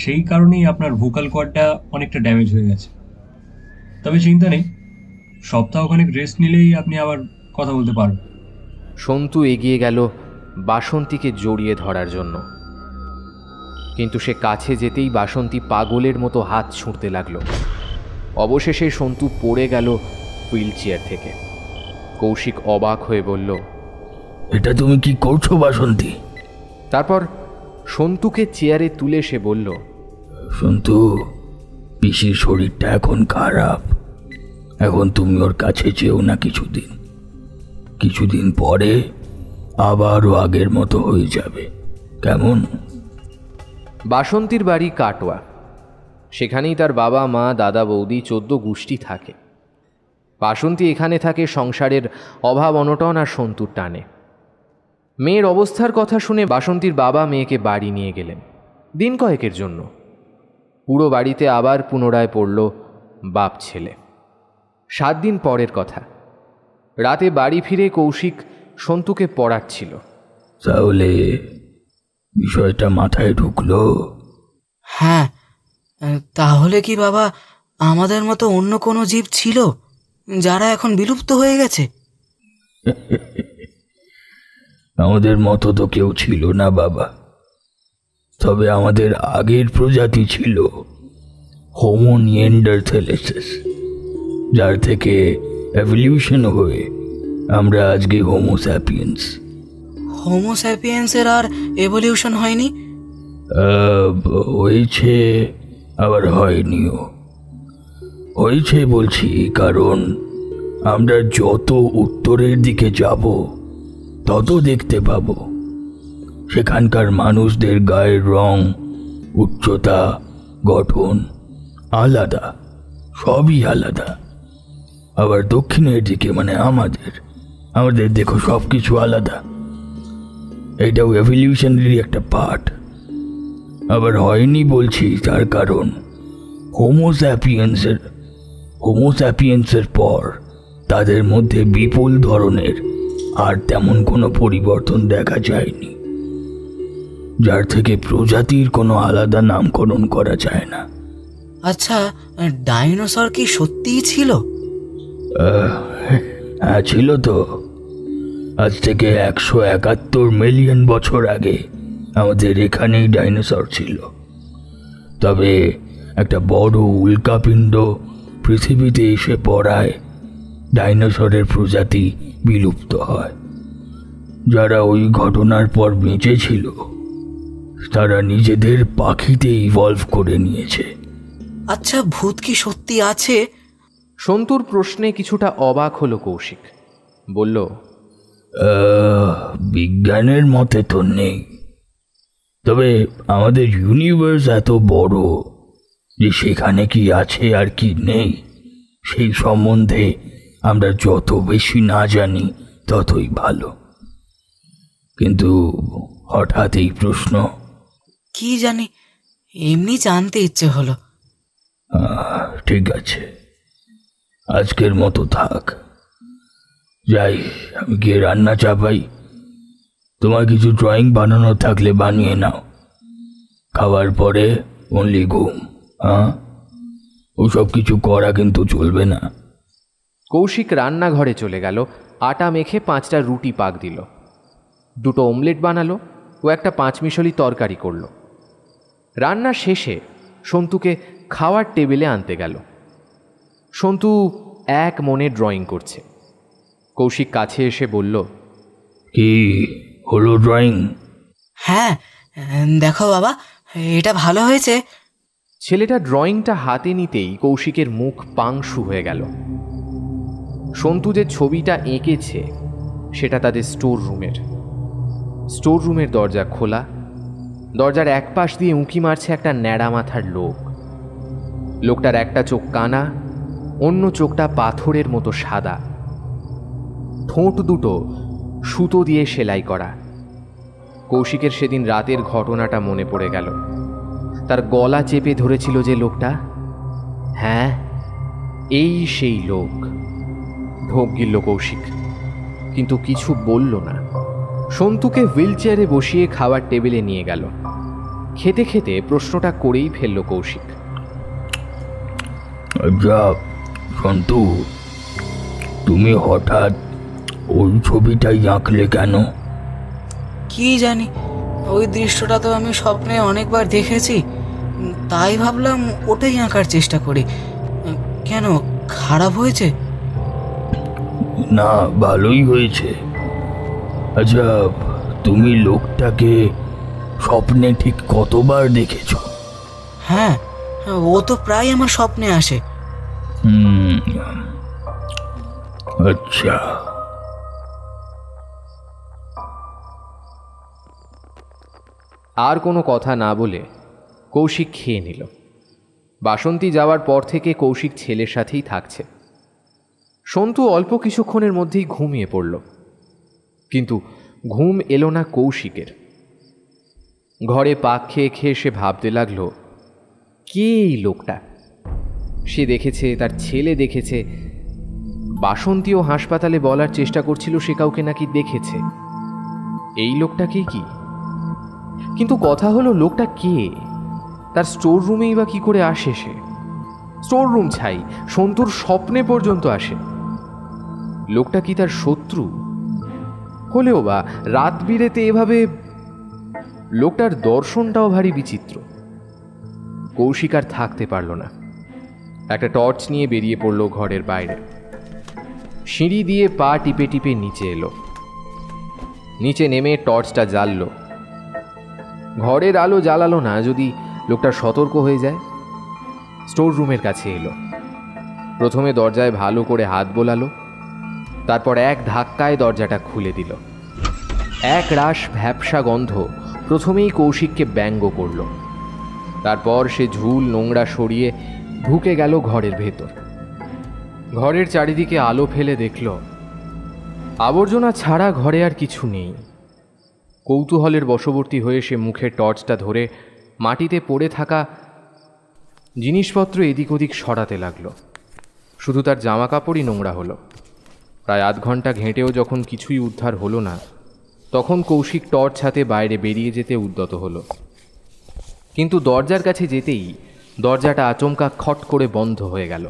সেই কারণেই আপনার ভোকাল কর্ডটা অনেকটা ড্যামেজ হয়ে গেছে। তবে চিন্তা নেই, সপ্তাহখানেক রেস্ট নিলেই আপনি আবার কথা বলতে পারবেন। সন্তু এগিয়ে গেল বাসন্তীকে জড়িয়ে ধরার জন্য, কিন্তু সে কাছে যেতেই বাসন্তী পাগলের মতো হাত ছুঁড়তে লাগলো। অবশেষে সন্তু পড়ে গেল হুইল চেয়ার থেকে। কৌশিক অবাক হয়ে বলল, এটা তুমি কি করছো বাসন্তী? তারপর সন্তুকে চেয়ারে তুলে সে বলল, সন্তু, পিসির শরীরটা এখন খারাপ। এখন তুমি ওর কাছে যেও না কিছুদিন পরে আবারও আগের মতো হয়ে যাবে, কেমন? বাসন্তীর বাড়ি কাটোয়া। সেখানেই তার বাবা মা দাদা বৌদি 14 গোষ্ঠী থাকে। বাসন্তী এখানে থাকে সংসারের অভাব অনটন আর সন্তুর টানে। মেয়ের অবস্থার কথা শুনে বাসন্তীর বাবা মেয়েকে বাড়ি নিয়ে গেলেন দিন কয়েকের জন্য। পুরো বাড়িতে আবার পুনরায় পড়ল বাপ ছেলে। 7 দিন পরের কথা, রাতে বাড়ি ফিরে কৌশিক সন্তুকে পড়াচ্ছিল। তাহলে বিষয়টা মাথায় ঢুকলো? হ্যাঁ, তাহলে কি বাবা আমাদের মতো অন্য কোনো জীব ছিল যারা এখন বিলুপ্ত হয়ে গেছে? আমাদের মতো তো কেউ ছিল না বাবা, তবে আমাদের আগের প্রজাতি ছিল হোমো নিয়ান্ডারথ্যালেসিস, যার থেকে এভলিউশন হয়ে আমরা আজকে হোমো স্যাপিয়েন্স। হোমো স্যাপিয়েন্সের আর এভলিউশন হয়নি? হয়েছে, আবার হয়নিও। হয়েছে বলছি কারণ আমরা যত উত্তরের দিকে যাব তত দেখতে পাবো সেখানকার মানুষদের গায়ের রং, উচ্চতা, গঠন আলাদা, সবই আলাদা। আবার দক্ষিণের দিকে মানে আমাদের দেখো সব কিছু আলাদা। এটাও এভলিউশনারি একটা পার্ট। আবার হয়নি বলছি তার কারণ হোমোস্যাপিয়েন্সের পর তাদের মধ্যে বিপুল ধরনের আর তেমন কোনো পরিবর্তন দেখা যায়নি, যার থেকে প্রজাতির কোনো আলাদা নামকরণ করা যায় না। আচ্ছা, ডাইনোসর কি সত্যিই ছিল? হ্যাঁ, ছিল তো। আজ থেকে 171 মিলিয়ন বছর আগে আমাদের এখানেই ডাইনোসর ছিল। তবে একটা বড় উল্কাপিণ্ড পৃথিবীতে এসে পড়ায় ডাইনোসরের প্রজাতি বিলুপ্ত হয়। যারা ওই ঘটনার পর বেঁচে ছিল তারা নিজেদের পাখিতে ইভলভ করে নিয়েছে। আচ্ছা, ভূত কি সত্যি আছে? সন্তুর প্রশ্নে কিছুটা অবাক হলো কৌশিক। বলল, বিজ্ঞানের মতে তো নেই, তবে আমাদের ইউনিভার্স এত বড় যে সেখানে কি আছে আর কি নেই সেই সম্বন্ধে আমরা যত বেশি না জানি ততই ভালো। কিন্তু হঠাৎ এই প্রশ্ন। কি জানি, এমনি জানতে ইচ্ছে হলো। ঠিক আছে, আজকের মতো থাক। যাই, আমি গিয়ে রান্না চাপাই। তোমার কিছু ড্রয়িং বানানো থাকলে বানিয়ে নাও। খাওয়ার পরে অনলি ঘুম। ওসব কিছু করা কিন্তু চলবে না। কৌশিক রান্নাঘরে চলে গেল। আটা মেখে 5টা রুটি পাক দিল, 2টো অমলেট বানালো ও একটা 5 মিশালি তরকারি করল। রান্না শেষে সন্তুকে খাওয়ার টেবিলে আনতে গেল। সন্তু এক মনে ড্রয়িং করছে। কৌশিক কাছে এসে বলল, কি হলো ড্রয়িং? হ্যাঁ, দেখো বাবা, এটা ভালো হয়েছে। ছেলেটা ড্রয়িংটা হাতে নিতেই কৌশিকের মুখ পাংশু হয়ে গেল। সন্তু যে ছবিটা এঁকেছে সেটা তাদের স্টোর রুমের দরজা খোলা। দরজার এক পাশ দিয়ে উঁকি মারছে একটা ন্যাড়া মাথার লোক। লোকটার একটা চোখ কানা, অন্য চোখটা পাথরের মতো সাদা। ঠোঁট দুটো সুতো দিয়ে সেলাই করা। কৌশিকের সেদিন রাতের ঘটনাটা মনে পড়ে গেল। তার গলা চেপে ধরেছিল যে লোকটা, হ্যাঁ, এই সেই লোক। ঢোক গিলল কৌশিক, কিন্তু কিছু বলল না। সন্তুকে হুইল চেয়ারে বসিয়ে খাওয়ার টেবিলে নিয়ে গেল। খেতে খেতে প্রশ্নটা করেই ফেলল কৌশিক, আচ্ছা সন্তু, তুমি হঠাৎ ওই ছবিটাই আঁকলে কেন? কি জানি, ওই দৃশ্যটা তো আমি স্বপ্নে অনেকবার দেখেছি, তাই ভাবলাম ওটাই আঁকার চেষ্টা করি। কেন, খারাপ হয়েছে? না, ভালোই হয়েছে। আচ্ছা, তুমি লোকটাকে স্বপ্নে ঠিক কতবার দেখেছ? হ্যাঁ, ও তো প্রায় আমার স্বপ্নে আসে। আচ্ছা। আর কোনো কথা না বলে কৌশিক খেয়ে নিল। বাসন্তী যাওয়ার পর থেকে কৌশিক ছেলের সাথেই থাকছে। সন্তু অল্প কিছুক্ষণের মধ্যেই ঘুমিয়ে পড়ল, কিন্তু ঘুম এলো না কৌশিকের। ঘরে পাক খেয়ে খেয়ে সে ভাবতে লাগলো, কে এই লোকটা? সে দেখেছে, তার ছেলে দেখেছে, বাসন্তীও হাসপাতালে বলার চেষ্টা করছিল সে কাউকে নাকি দেখেছে। এই লোকটাকে কি? কিন্তু কথা হলো, লোকটা কে? তার স্টোর রুমেই বা কি করে আসে সে? স্টোর রুম ছাই, সন্তুর স্বপ্নে পর্যন্ত আসে। লোকটা কি তার শত্রু? হলেও বা রাত বিরেতে এভাবে? লোকটার দর্শনটাও ভারী বিচিত্র। কৌশিক আর থাকতে পারল না। একটা টর্চ নিয়ে বেরিয়ে পড়ল ঘরের বাইরে। সিঁড়ি দিয়ে পা টিপে টিপে নিচে এলো। নিচে নেমে টর্চটা জ্বালল। ঘরের আলো জ্বালালো না, যদি লোকটা সতর্ক হয়ে যায়। স্টোর রুমের কাছে এলো। প্রথমে দরজায় ভালো করে হাত বোলালো, তারপর এক ধাক্কায় দরজাটা খুলে দিল। এক রাশ ভ্যাপসা গন্ধ প্রথমেই কৌশিককে ব্যঙ্গ করল। তারপর সে ঝুল নোংরা সরিয়ে ঢুকে গেল ঘরের ভেতর। ঘরের চারিদিকে আলো ফেলে দেখল আবর্জনা ছাড়া ঘরে আর কিছু নেই। কৌতূহলের বশবর্তী হয়ে সে মুখের টর্চটা ধরে মাটিতে পড়ে থাকা জিনিসপত্র এদিক ওদিক সরাতে লাগলো। শুধু তার জামা কাপড়ই নোংরা হলো। প্রায় আধ ঘন্টা ঘেঁটেও যখন কিছুই উদ্ধার হলো না, তখন কৌশিক টর্চ হাতে বাইরে বেরিয়ে যেতে উদ্যত হলো। কিন্তু দরজার কাছে যেতেই দরজাটা আচমকা খট করে বন্ধ হয়ে গেল।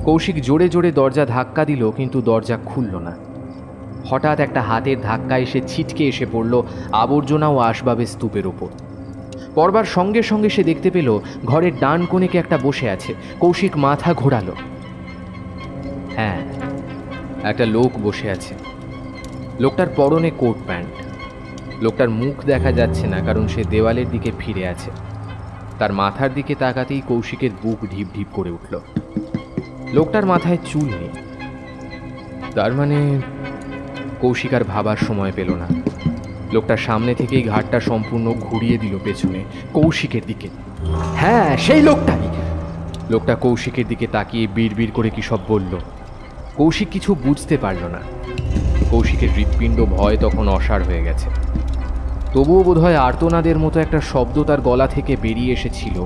কৌশিক জোরে জোরে দরজা ধাক্কা দিল, কিন্তু দরজা খুলল না। হঠাৎ একটা হাতের ধাক্কা এসে ছিটকে এসে পড়ল আবর্জনা ও আসবাবের স্তূপের ওপর। পড়বার সঙ্গে সঙ্গে সে দেখতে পেল ঘরের ডান কোণে কে একটা বসে আছে। কৌশিক মাথা ঘোরালো। হ্যাঁ, একটা লোক বসে আছে। লোকটার পরনে কোট প্যান্ট। লোকটার মুখ দেখা যাচ্ছে না, কারণ সে দেওয়ালের দিকে ফিরে আছে। তার মাথার দিকে তাকাতেই কৌশিকের বুক ঢিপ ঢিপ করে উঠল। লোকটার মাথায় চুল নেই। তার মানে কৌশিক আর ভাবার সময় পেল না। লোকটার সামনে থেকেই ঘাটটা সম্পূর্ণ ঘুরিয়ে দিল পেছনে কৌশিকের দিকে। হ্যাঁ, সেই লোকটাই। লোকটা কৌশিকের দিকে তাকিয়ে বিড়বিড় করে কি সব বলল। কৌশিক কিছু বুঝতে পারল না। কৌশিকের হৃৎপিণ্ড ভয় তখন অসাড় হয়ে গেছে। তবুও বোধহয় আর্তনাদের মতো একটা শব্দ তার গলা থেকে বেরিয়ে এসেছিল।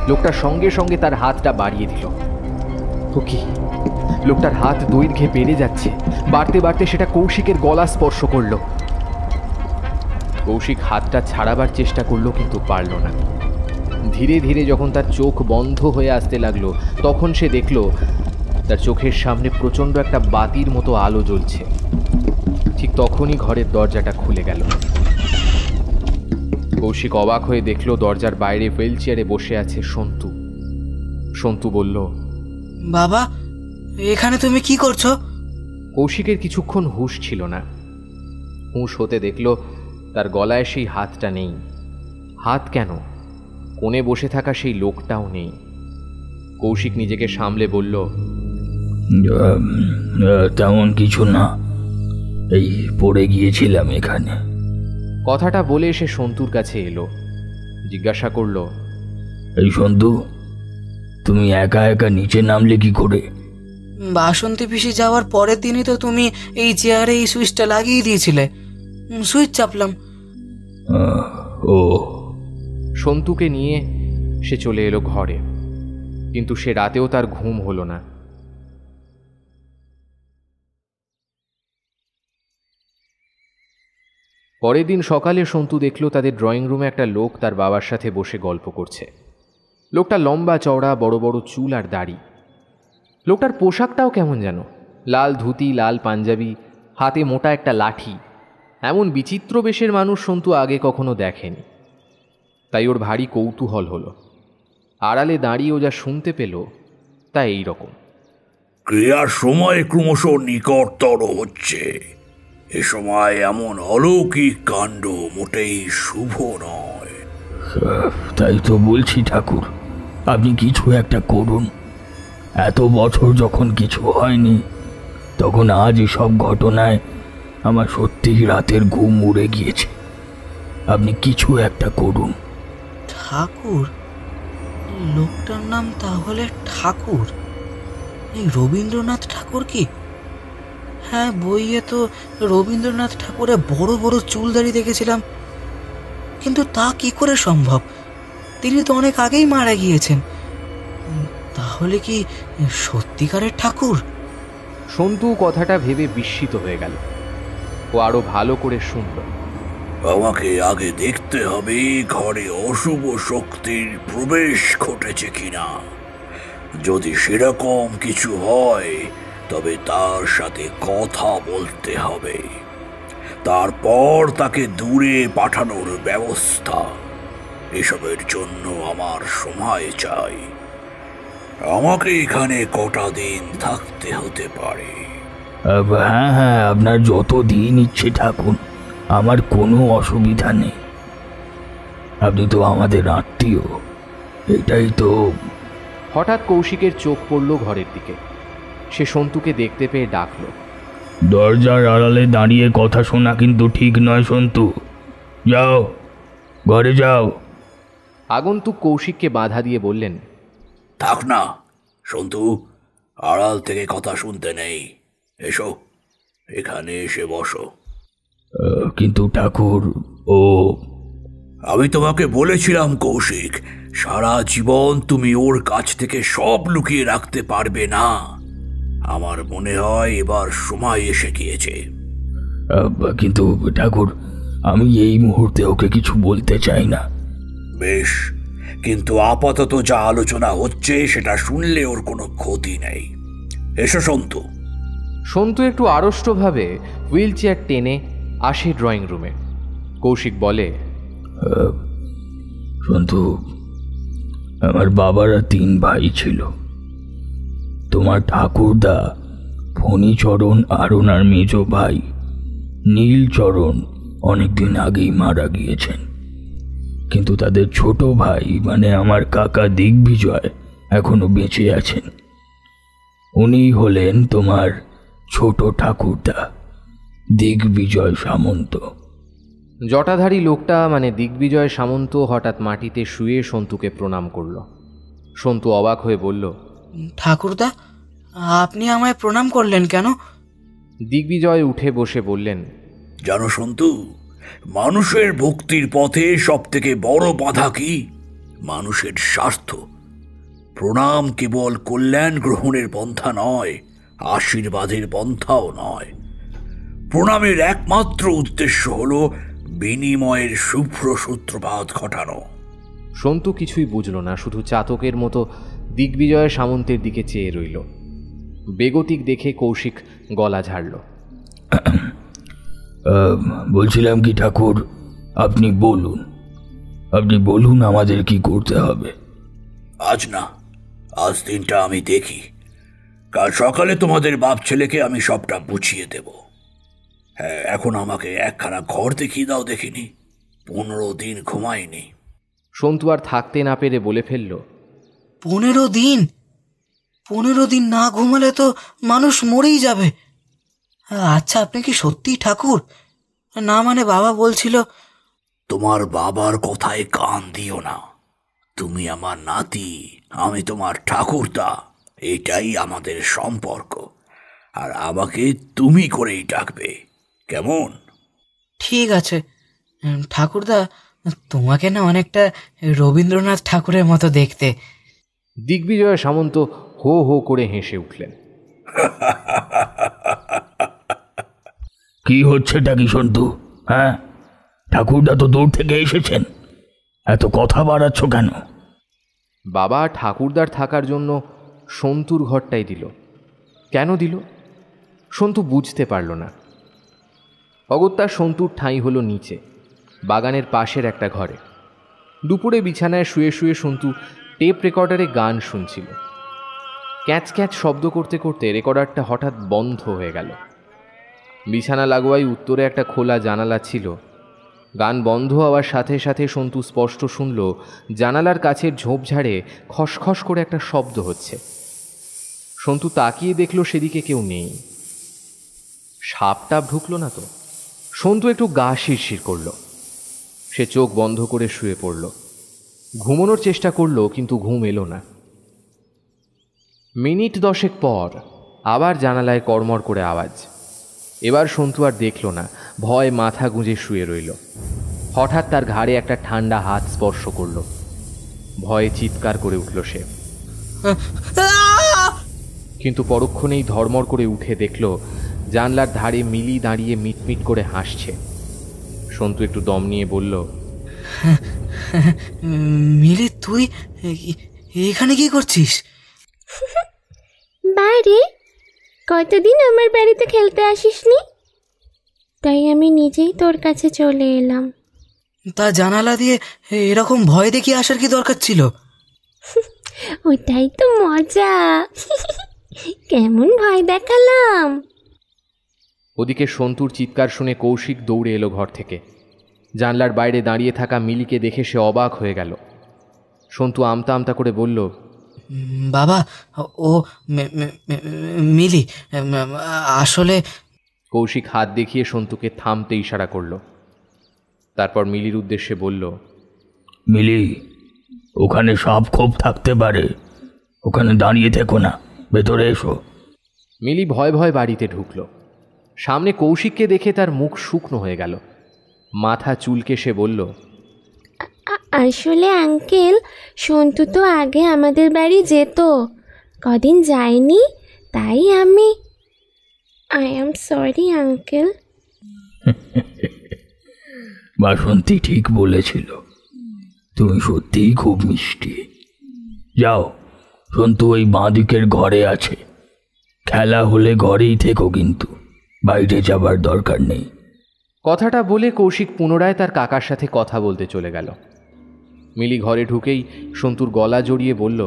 লোকটা সঙ্গে সঙ্গে তার হাতটা বাড়িয়ে দিল। তো কি, লোকটার হাত দৈর্ঘ্যে বেড়ে যাচ্ছে। বাড়তে বাড়তে সেটা কৌশিকের গলা স্পর্শ করল। কৌশিক হাতটা ছাড়াবার চেষ্টা করলো, কিন্তু পারল না। ধীরে ধীরে যখন তার চোখ বন্ধ হয়ে আসতে লাগলো, তখন সে দেখল তার চোখের সামনে প্রচণ্ড একটা বাতির মতো আলো জ্বলছে। ঠিক তখনই ঘরের দরজাটা খুলে গেল। কৌশিক অবাক হয়ে দেখল দরজার বাইরে হুইল চেয়ারে বসে আছে সন্তু। সন্তু বলল, বাবা, এখানে তুমি কি করছো? কৌশিকের কিছুক্ষণ হুঁশ ছিল না। হুঁশ হতে দেখল তার গলায় সেই হাতটা নেই। হাত কেন? কোণে বসে থাকা সেই লোকটাও নেই। কৌশিক নিজেকে সামলে বলল, তেমন কিছু না, এই পড়ে গিয়েছিলাম এখানে। কথাটা বলে সে সন্তুর কাছে এলো। জিজ্ঞাসা করল, এই সন্তু, তুমি একা একা নিচে নামলে কি করে? বাসন্তী পিসি যাওয়ার পরের দিনই তো তুমি এই চেয়ারে এই সুইচটা লাগিয়ে দিয়েছিলে। সুইচ চাপলাম। ও। সন্তুকে নিয়ে সে চলে এলো ঘরে, কিন্তু সে রাতেও তার ঘুম হলো না। পরের দিন সকালে সন্তু দেখল তাদের ড্রয়িং রুমে একটা লোক তার বাবার সাথে বসে গল্প করছে। লোকটা লম্বা চওড়া, বড় বড় চুল আর দাড়ি। লোকটার পোশাকটাও কেমন যেন, লাল ধুতি, লাল পাঞ্জাবি, হাতে মোটা একটা লাঠি। এমন বিচিত্র বেশের মানুষ সন্তু আগে কখনো দেখেনি। তাই ওর ভারী কৌতূহল হলো। আড়ালে দাঁড়িয়ে ও যা শুনতে পেল তা এই রকম। ক্রিয়ার সময় ক্রমশ নিকটতর হচ্ছে। এ সময় এমন অলৌকিক কাণ্ড মোটেই শুভ নয়। তাই তো বলছি ঠাকুর, আপনি কিছু একটা করুন। এত বছর যখন কিছু হয়নি, তখন আজ এসব ঘটনায় আমার সত্যিই রাতের ঘুম উড়ে গিয়েছে। আপনি কিছু একটা করুন। ঠাকুর? লোকটার নাম তাহলে ঠাকুর? এই রবীন্দ্রনাথ ঠাকুর কি? হ্যাঁ, বইয়ে তো রবীন্দ্রনাথ ঠাকুরের বড় বড় চুল দাড়ি দেখেছিলাম। কিন্তু তা কি করে সম্ভব? তিনি তো অনেক আগেই মারা গিয়েছেন। তাহলে কি সত্যিকারের ঠাকুর? সন্তু কথাটা ভেবে বিস্মিত হয়ে গেল। ও আরো ভালো করে শুনল। আমাকে আগে দেখতে হবে ঘরে অশুভ শক্তির প্রবেশ ঘটেছে কিনা। যদি সেরকম কিছু হয় তবে তার সাথে কথা বলতে হবে। তারপর তাকে দূরে পাঠানোর ব্যবস্থা। এসবের জন্য আমার সময় চাই। আমাকে এখানে কটা দিন থাকতে হতে পারে। হ্যাঁ হ্যাঁ, আপনার যত দিন ইচ্ছে থাকুন, আমার কোনো অসুবিধা নেই। আপনি তো আমাদের আত্মীয়, এটাই তো। হঠাৎ কৌশিকের চোখ পড়ল ঘরের দিকে। সে সন্তুকে দেখতে পেয়ে ডাকল, দরজার আড়ালে দাঁড়িয়ে কথা শোনা কিন্তু ঠিক নয় সন্তু। যাও, ঘরে যাও। আগন্তুক কৌশিককে বাধা দিয়ে বললেন, থাক না সন্তু, আড়াল থেকে কথা শুনতে নেই। এসো, এখানে এসে বসো। কিন্তু ঠাকুর, ও আমি তোমাকে বলেছিলাম কৌশিক, সারা জীবন তুমি ওর কাছ থেকে সব লুকিয়ে রাখতে পারবে না। আমার মনে হয় এবার সময় এসে গিয়েছে। কিন্তু ঠাকুর, আমি এই মুহূর্তে ওকে কিছু বলতে চাই না। বেশ, কিন্তু আপাতত যা আলোচনা হচ্ছে সেটা শুনলে ওর কোনো ক্ষতি নেই। এসো সন্তু। সন্তু একটু আড়ষ্টভাবে হুইল চেয়ার টেনে আসে ড্রয়িং রুমে। কৌশিক বলে, সন্তু, আমার বাবারা 3 ভাই ছিল। তোমার ঠাকুরদা ফণীচরণ আর ওনার মেজ ভাই নীলচরণ অনেকদিন আগেই মারা গিয়েছেন। কিন্তু তাদের ছোট ভাই মানে আমার কাকা দিগ্বিজয় এখনো বেঁচে আছেন। উনি হলেন তোমার ছোট ঠাকুরদা দিগ্বিজয় সামন্ত। জটাধারী লোকটা মানে দিগ্বিজয় সামন্ত হঠাৎ মাটিতে শুয়ে সন্তুকে প্রণাম করল। সন্তু অবাক হয়ে বলল, ঠাকুরদা, আপনি আমায় প্রণাম করলেন কেন? দিগ্বিজয় উঠে বসে বললেন, জানো সন্তু, মানুষের ভক্তির পথে সব থেকে বড় বাধা কি? মানুষের স্বার্থ। প্রণাম কেবল কল্যাণ গ্রহণের পন্থা নয়, আশীর্বাদের পন্থাও নয়। প্রণামের একমাত্র উদ্দেশ্য হল বিনিময়ের শুভ্র সূত্রপাত ঘটানো। সন্তু কিছুই বুঝল না, শুধু চাতকের মতো দিগ্বিজয় সামন্তের দিকে চেয়ে রইল। বেগতিক দেখে কৌশিক গলা ঝাড়ল। বলছিলাম কি ঠাকুর, আপনি বলুন আমাদের কি করতে হবে। আজ না, আজ দিনটা আমি দেখি। কাল সকালে তোমাদের বাপ ছেলেকে আমি সবটা বুঝিয়ে দেব। হ্যাঁ, এখন আমাকে একখানা ঘর দেখিয়ে দাও দেখিনি। 15 দিন ঘুমাইনি। সন্তু আর থাকতে না পেরে বলে ফেলল, 15 দিন? 15 দিন না ঘুমালে তো মানুষ মরেই যাবে। আচ্ছা, আপনি কি সত্যি ঠাকুর? না মানে বাবা বলছিল। তোমার বাবার কথায় কান দিও না। তুমি আমার নাতি, আমি তোমার ঠাকুরদা। এটাই আমাদের সম্পর্ক, আর আমাকে তুমি করেই ডাকবে, কেমন? ঠিক আছে ঠাকুরদা, তোমাকে না অনেকটা রবীন্দ্রনাথ ঠাকুরের মতো দেখতে। দিগ্বিজয় সামন্ত হো হো করে হেসে উঠলেন। কি হচ্ছেটা কি সন্তু? হ্যাঁ, ঠাকুরদা তো দূর থেকে এসেছেন, এত কথা বাড়াচ্ছ কেন? বাবা ঠাকুরদার থাকার জন্য সন্তুর ঘরটাই দিল। কেন দিল সন্তু বুঝতে পারল না। অগত্যা সন্তুর ঠাঁই হলো নিচে, বাগানের পাশের একটা ঘরে। দুপুরে বিছানায় শুয়ে শুয়ে সন্তু টেপ রেকর্ডারে গান শুনছিল। ক্যাচ ক্যাচ শব্দ করতে করতে রেকর্ডারটা হঠাৎ বন্ধ হয়ে গেল। বিছানা লাগোয়াই উত্তরে একটা খোলা জানালা ছিল। গান বন্ধ হওয়ার সাথে সাথে সন্তু স্পষ্ট শুনল জানালার কাছের ঝোপঝাড়ে খসখস করে একটা শব্দ হচ্ছে। সন্তু তাকিয়ে দেখল সেদিকে কেউ নেই। সাপটাপ ঢুকলো না তো? সন্তু একটু গা শিরশির করল। সে চোখ বন্ধ করে শুয়ে পড়ল। ঘুমানোর চেষ্টা করল, কিন্তু ঘুম এলো না। মিনিট 10 পর আবার জানালায় কড়মড় করে আওয়াজ। এবার সন্তু আর দেখল না, ভয় মাথা গুঁজে শুয়ে রইল। হঠাৎ তার ঘাড়ে একটা ঠান্ডা হাত স্পর্শ করল। ভয়ে চিৎকার করে উঠল সে, কিন্তু পরক্ষণেই ধড়মড় করে উঠে দেখল জানলার ধারে মিলি দাঁড়িয়ে মিটমিট করে হাসছে। সন্তু একটু দম নিয়ে বলল, মিলি, তুই এখানে কি করছিস? বাইরে কতদিন আমার বাড়িতে খেলতে আসিসনি, তাই আমি নিজেই তোর কাছে চলে এলাম। তা জানালা দিয়ে এরকম ভয় দেখিয়ে আসার কি দরকার ছিল? ওটাই তো মজা। কেমন ভয় দেখালাম। ওদিকে সন্তুর চিৎকার শুনে কৌশিক দৌড়ে এলো ঘর থেকে। জানলার বাইরে দাঁড়িয়ে থাকা মিলিকে দেখে সে অবাক হয়ে গেল। সন্তু আমতা আমতা করে বলল, বাবা, ও মিলি আসলে। কৌশিক হাত দেখিয়ে সন্তুকে থামতে ইশারা করল। তারপর মিলির উদ্দেশ্যে বলল, মিলি, ওখানে সাপ খোপ থাকতে পারে, ওখানে দাঁড়িয়ে থেকো না, ভেতরে এসো। মিলি ভয় ভয় বাড়িতে ঢুকল। সামনে কৌশিককে দেখে তার মুখ শুকনো হয়ে গেল। মাথা চুলকে সে বলল, আসলে আঙ্কেল, সন্তু তো আগে আমাদের বাড়ি যেত, কদিন যায়নি, তাই আমি আই এম সরি আঙ্কেল। বাসন্তী ঠিক বলেছিল, তুমি সত্যিই খুব মিষ্টি। যাও, সন্তু ওই বাঁ দিকের ঘরে আছে। খেলা হলে ঘরেই থেকো, কিন্তু বাইরে যাবার দরকার নেই। কথাটা বলে কৌশিক পুনরায় তার কাকার সাথে কথা বলতে চলে গেল। মিলি ঘরে ঢুকেই সন্তুর গলা জড়িয়ে বলল,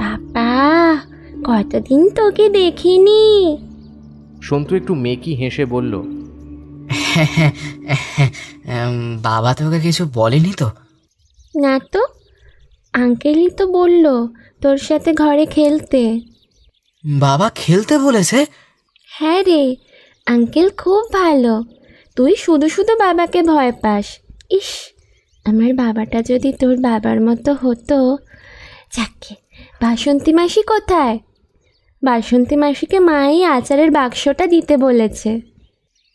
বাবা, কতদিন তোকে দেখিনি। সন্তু একটু মেকি হেসে বলল, বাবা তোকে কিছু বলেনি তো? না তো, আঙ্কেলই তো বলল তোর সাথে ঘরে খেলতে। বাবা খেলতে বলেছে? হ্যাঁ রে, আঙ্কেল খুব ভালো। তুই শুধু শুধু বাবাকে ভয় পাস। ইস, আমার বাবাটা যদি তোর বাবার মতো হতো। যাকে, বাসন্তী মাসি কোথায়? বাসন্তী মাসিকে মাই আচারের বাক্সটা দিতে বলেছে।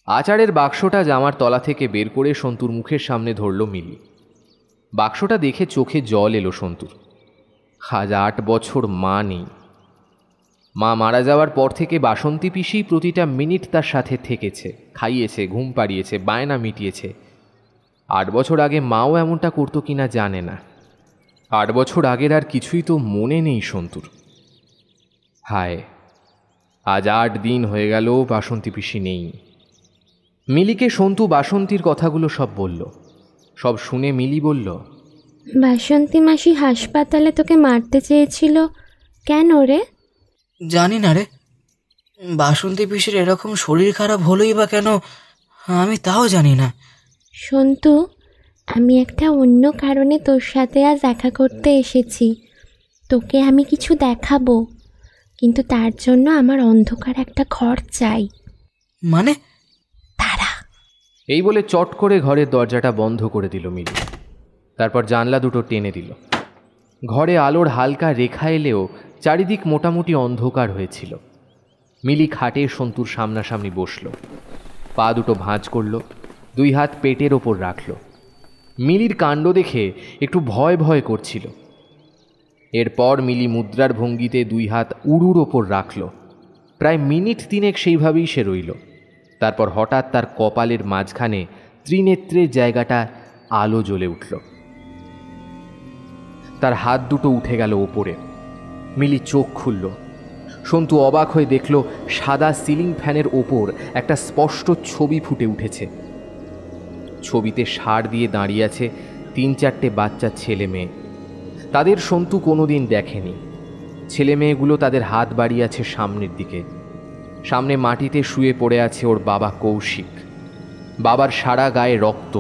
আচারের বাক্সটা জামার তলা থেকে বের করে সন্তুর মুখের সামনে ধরল মিলি। বাক্সটা দেখে চোখে জল এলো সন্তুর। আজ 8 বছর মা নেই। মা মারা যাওয়ার পর থেকে বাসন্তী পিসি প্রতিটা মিনিট তার সাথে থেকেছে, খাইয়েছে, ঘুম পাড়িয়েছে, বায়না মিটিয়েছে। 8 বছর আগে মাও এমনটা করতো কিনা জানে না। 8 বছর আগের আর কিছুই তো মনে নেই সন্তুর। হায়, আজ 8 দিন হয়ে গেল বাসন্তী পিসি নেই। মিলিকে সন্তু বাসন্তীর কথাগুলো সব বলল। সব শুনে মিলি বলল, বাসন্তী মাসি হাসপাতালে তোকে মারতে চেয়েছিল কেন রে? জানি না রে, বাসন্তী পিসির এরকম শরীর খারাপ হলোই বা কেন আমি তাও জানি না। সন্তু, আমি একটা অন্য কারণে তোর সাথে আজ দেখা করতে এসেছি। তোকে আমি কিছু দেখাবো, কিন্তু তার জন্য আমার অন্ধকার একটা ঘর চাই। মানে? তারা এই বলে চট করে ঘরের দরজাটা বন্ধ করে দিল মিলি। তারপর জানলা দুটো টেনে দিল। ঘরে আলোর হালকা রেখা এলেও চারিদিক মোটামুটি অন্ধকার হয়েছিল। মিলি খাটে সন্তুর সামনাসামনি বসল, পা দুটো ভাঁজ করল, 2 হাত পেটের ওপর রাখল। মিলির কাণ্ড দেখে একটু ভয় ভয় করছিল। এরপর মিলি মুদ্রার ভঙ্গিতে 2 হাত উড়ুর ওপর রাখল। প্রায় মিনিট 3 সেইভাবেই সে রইল। তারপর হঠাৎ তার কপালের মাঝখানে ত্রিনেত্রের জায়গাটা আলো জ্বলে উঠল। তার হাত দুটো উঠে গেল ওপরে। মিলি চোখ খুলল। সন্তু অবাক হয়ে দেখল সাদা সিলিং ফ্যানের ওপর একটা স্পষ্ট ছবি ফুটে উঠেছে। ছবিতে ষাঁড় দিয়ে দাঁড়িয়ে আছে 3-4টে বাচ্চা ছেলে মেয়ে। তাদের সন্তু কোনোদিন দেখেনি। ছেলে মেয়েগুলো তাদের হাত বাড়িয়ে আছে সামনের দিকে। সামনে মাটিতে শুয়ে পড়ে আছে ওর বাবা কৌশিক। বাবার সারা গায়ে রক্ত।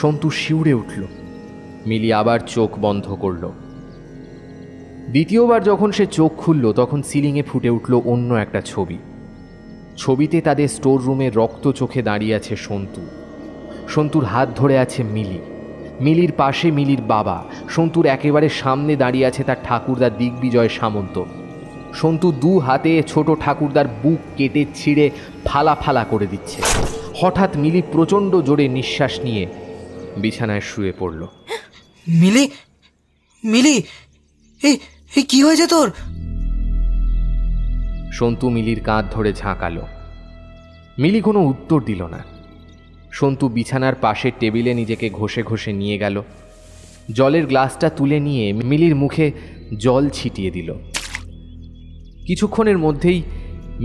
সন্তু শিউরে উঠল। মিলি আবার চোখ বন্ধ করল। দ্বিতীয়বার যখন সে চোখ খুলল তখন সিলিংয়ে ফুটে উঠল অন্য একটা ছবি। ছবিতে তাদের স্টোর রুমে রক্ত চোখে দাঁড়িয়ে আছে সন্তু। সন্তুর হাত ধরে আছে মিলি। মিলির পাশে মিলির বাবা। সন্তুর একেবারে সামনে দাঁড়িয়ে আছে তার ঠাকুরদা দিগ্বিজয় সামন্ত। সন্তু 2 হাতে ছোট ঠাকুরদার বুক কেটে ছিঁড়ে ফালা ফালা করে দিচ্ছে। হঠাৎ মিলি প্রচণ্ড জোরে নিঃশ্বাস নিয়ে বিছানায় শুয়ে পড়ল। মিলি, মিলি, এই কি হয়েছে তোর? সন্তু মিলির কাঁধ ধরে ঝাঁকালো। মিলি কোনো উত্তর দিল না। সন্তু বিছানার পাশের টেবিলে নিজেকে ঘষে ঘষে নিয়ে গেল। জলের গ্লাসটা তুলে নিয়ে মিলির মুখে জল ছিটিয়ে দিল। কিছুক্ষণের মধ্যেই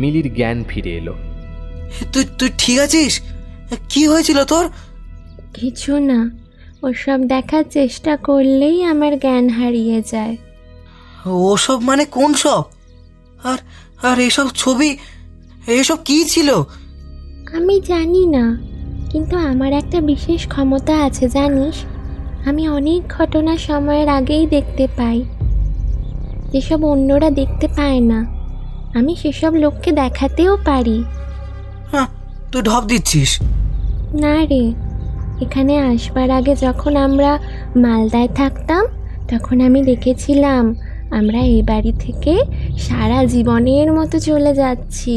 মিলির জ্ঞান ফিরে এলো। তুই ঠিক আছিস? কি হয়েছিল তোর? কিছু না, ওসব দেখার চেষ্টা করলেই আমার জ্ঞান হারিয়ে যায়। ওসব মানে কোন সব? আর আর এসব ছবি, এসব কি ছিল? আমি জানি না, কিন্তু আমার একটা বিশেষ ক্ষমতা আছে জানিস। আমি অনেক ঘটনা সময়ের আগেই দেখতে পাই, যেসব অন্যরা দেখতে পায় না। আমি সেসব লোককে দেখাতেও পারি। হ্যাঁ, তুই ঢপ দিচ্ছিস। না রে, এখানে আসবার আগে যখন আমরা মালদায় থাকতাম তখন আমি দেখেছিলাম আমরা এই বাড়ি থেকে সারা জীবনের মতো চলে যাচ্ছি।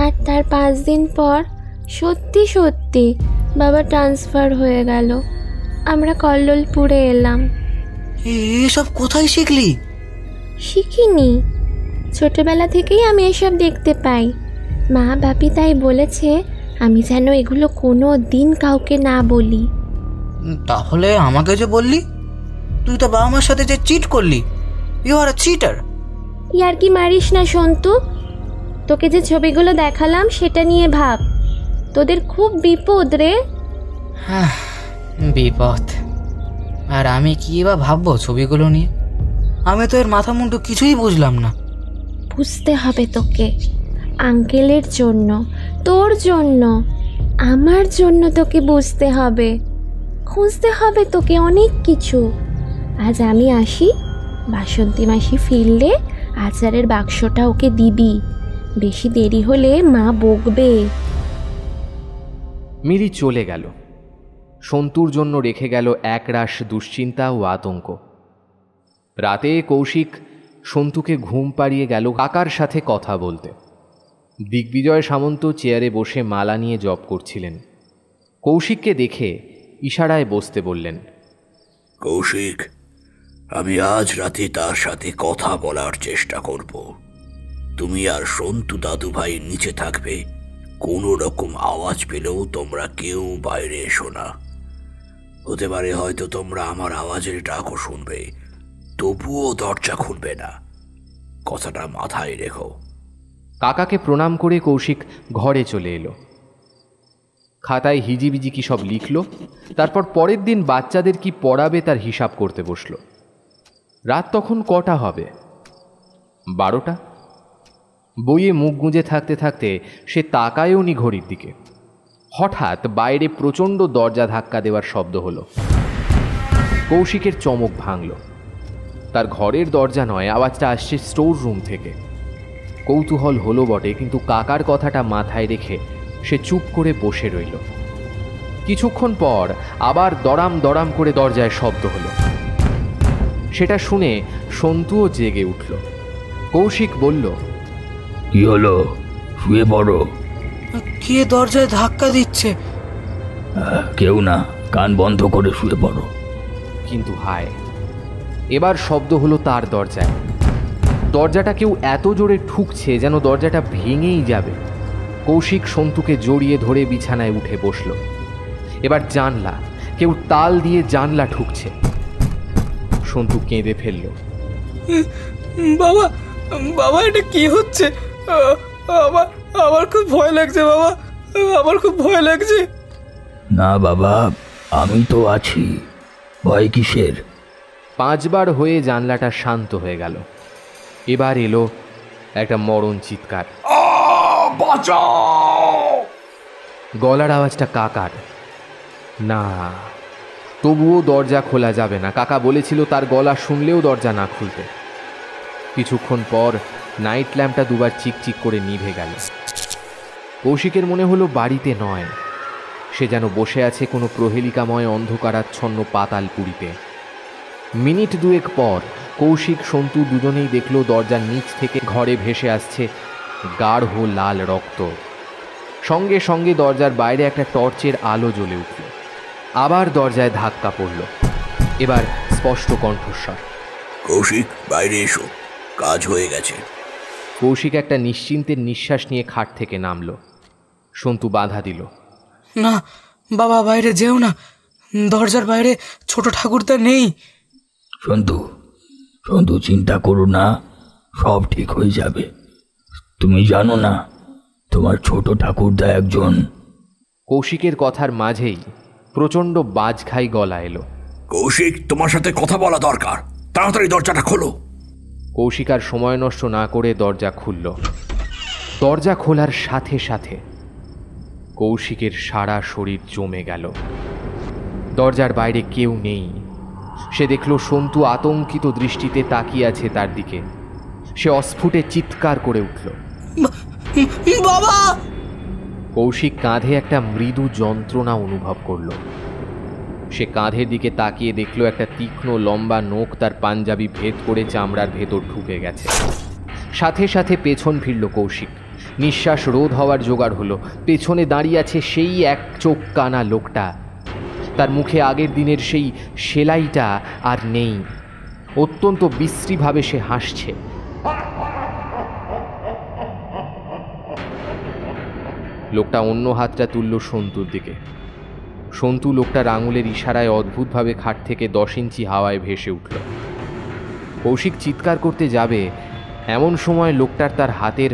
আর তার 5 দিন পর সত্যি সত্যি বাবা ট্রান্সফার হয়ে গেল। আমরা কল্লোলপুরে এলাম। এসব কোথায় শিখলি? শিখিনি, ছোটবেলা থেকেই আমি এসব দেখতে পাই। মা বাপি তাই বলেছে আমি যেন এগুলো কোনো দিন কাউকে না বলি। তাহলে আমাকে যে বললি, তুই তো বাবা মার সাথে যে চিট করলি, ইউ আর আ চিটার। ইয়ার কি মারিস না সন্তু, তোকে যে ছবিগুলো দেখালাম সেটা নিয়ে ভাব। তোদের খুব বিপদ রে। হ্যাঁ, বিপদ। আর আমি কি বা ভাববো ছবিগুলো নিয়ে? আমি তো এর মাথা মুন্ডু কিছুই বুঝলাম না। বুঝতে হবে তোকে, আঙ্কেলের জন্য, তোর জন্য, আমার জন্য তোকে বুঝতে হবে, খুঁজতে হবে তোকে অনেক কিছু। আজ আমি আসি, বাসন্তী মাসি ফিরলে আচারের বাক্সটা ওকে দিবি। বেশি দেরি হলে মা বকবে। মিলি চলে গেল। সন্তুর জন্য রেখে গেল একরাশ দুশ্চিন্তা ও আতঙ্ক। রাতে কৌশিক সন্তুকে ঘুম পাড়িয়ে গেল কাকার সাথে কথা বলতে। দিগ্বিজয় সামন্ত চেয়ারে বসে মালা নিয়ে জপ করছিলেন। কৌশিককে দেখে ইশারায় বসতে বললেন। কৌশিক, আমি আজ রাতে তার সাথে কথা বলার চেষ্টা করব। তুমি আর সন্তু দাদু ভাই নিচে থাকবে। কোনো রকম আওয়াজ পেলেও তোমরা কেউ বাইরে এসো না। হতে পারে হয়তো তোমরা আমার আওয়াজের ডাকও শুনবে, তবুও দরজা খুলবে না। কথাটা মাথায় রেখো। কাকাকে প্রণাম করে কৌশিক ঘরে চলে এলো। খাতায় হিজিবিজি কি সব লিখল। তারপর পরের দিন বাচ্চাদের কি পড়াবে তার হিসাব করতে বসল। রাত তখন কটা হবে? 12টা। বইয়ে মুখ গুঁজে থাকতে থাকতে সে তাকায়ও নি ঘড়ির দিকে। হঠাৎ বাইরে প্রচণ্ড দরজা ধাক্কা দেওয়ার শব্দ হলো। কৌশিকের চমক ভাঙল। তার ঘরের দরজা নয়, আওয়াজটা আসছে স্টোর রুম থেকে। কৌতূহল হলো বটে, কিন্তু কাকার কথাটা মাথায় রেখে সে চুপ করে বসে রইল। কিছুক্ষণ পর আবার দড়াম দড়াম করে দরজায় শব্দ হলো। সেটা শুনে সন্তুও জেগে উঠল। কৌশিক বলল, কি হলো? শুয়ে পড়ো। কে দরজায় ধাক্কা দিচ্ছে? কেউ না, কান বন্ধ করে শুয়ে পড়ো। কিন্তু হায়, এবার শব্দ হলো তার দরজায়। দরজাটা কেউ এত জোরে ঠুকছে যেন দরজাটা ভেঙেই যাবে। কৌশিক সন্তুকে জড়িয়ে ধরে বিছানায় উঠে বসল। এবার জানলা, কেউ তাল দিয়ে জানলা ঠুকছে। সন্তু কেঁদে ফেলল। বাবা, বাবা, এটা কি হচ্ছে? আমার খুব ভয় লাগছে বাবা, আমার খুব ভয় লাগছে। না বাবা, আমি তো আছি, ভয় কিসের? 5 বার হয়ে জানলাটা শান্ত হয়ে গেল। এবার এলো একটা মরণ চিৎকার। গলার আওয়াজটা কাকার। না, তবুও দরজা খোলা যাবে না। কাকা বলেছিল তার গলা শুনলেও দরজা না খুলতে। কিছুক্ষণ পর নাইট ল্যাম্পটা 2 বার চিকচিক করে নিভে গেল। কৌশিকের মনে হলো বাড়িতে নয়, সে যেন বসে আছে কোনো প্রহেলিকাময় অন্ধকারাচ্ছন্ন পাতালপুরীতে। মিনিট 2 পর কৌশিক সন্তু দুজনেই দেখল দরজার নিচ থেকে ঘরে ভেসে আসছে গাঢ় লাল রক্ত। সঙ্গে সঙ্গে দরজার বাইরে একটা টর্চের আলো জ্বলে উঠল। আবার দরজায় ধাক্কা পড়ল। এবার স্পষ্ট কণ্ঠস্বর, কৌশিক, বাইরে এসো, কাজ হয়ে গেছে। কৌশিক একটা নিশ্চিন্তের নিঃশ্বাস নিয়ে খাট থেকে নামল। সন্তু বাধা দিল। না বাবা, বাইরে যেও না, দরজার বাইরে ছোট ঠাকুরদা নেই। সন্তু, সন্তু, চিন্তা করো না, সব ঠিক হয়ে যাবে। তুমি জানো না তোমার ছোট ঠাকুরদা একজন। কৌশিকের কথার মাঝেই প্রচণ্ড বাজখাই গলা এলো। কৌশিক, তোমার সাথে কথা বলা দরকার, তাড়াতাড়ি দরজাটা খোলো। কৌশিক আর সময় নষ্ট না করে দরজা খুলল। দরজা খোলার সাথে সাথে কৌশিকের সারা শরীর জমে গেল। দরজার বাইরে কেউ নেই। সে দেখল সন্তু আতঙ্কিত দৃষ্টিতে তাকিয়ে আছে তার দিকে। সে অস্ফুটে চিৎকার করে উঠল, বাবা! কৌশিক কাঁধে একটা মৃদু যন্ত্রণা অনুভব করল। সে কাঁধের দিকে তাকিয়ে দেখলো একটা তীক্ষ্ণ লম্বা নখ তার পাঞ্জাবি ভেদ করে চামড়ার ভেতর ঢুকে গেছে। সাথে সাথে পেছন ফিরল কৌশিক। নিঃশ্বাস রোধ হওয়ার জোগাড় হলো। পেছনে দাঁড়িয়ে আছে সেই এক চোখ কানা লোকটা। তার মুখে আগের দিনের সেই সেলাইটা আর নেই। অত্যন্ত বিশ্রীভাবে সে হাসছে। লোকটা অন্য হাতটা তুলল সন্তুর দিকে। সন্তু লোকটার আঙুলের ইশারায় অদ্ভুতভাবে খাট থেকে 10 ইঞ্চি হাওয়ায় ভেসে উঠল। কৌশিক চিৎকার করতে যাবে, এমন সময় লোকটার তার হাতের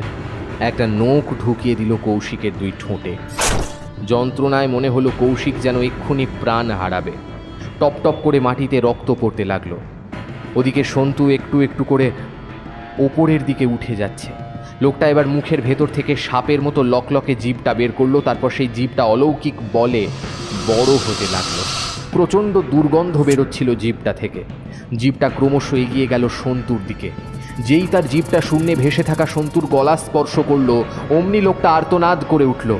একটা নখ ঢুকিয়ে দিল কৌশিকের 2 ঠোঁটে। যন্ত্রণায় মনে হলো কৌশিক যেন এক্ষুনি প্রাণ হারাবে। টপ টপ করে মাটিতে রক্ত পড়তে লাগলো। ওদিকে সন্তু একটু একটু করে ওপরের দিকে উঠে যাচ্ছে। লোকটা এবার মুখের ভেতর থেকে সাপের মতো লকলকে জিভটা বের করলো। তারপর সেই জিভটা অলৌকিক বলে বড় হতে লাগলো। প্রচণ্ড দুর্গন্ধ বেরোচ্ছিল জিভটা থেকে। জিভটা ক্রমশ এগিয়ে গেল সন্তুর দিকে। যেই তার জিভটা শূন্যে ভেসে থাকা সন্তুর গলা স্পর্শ করলো, অমনি লোকটা আর্তনাদ করে উঠল।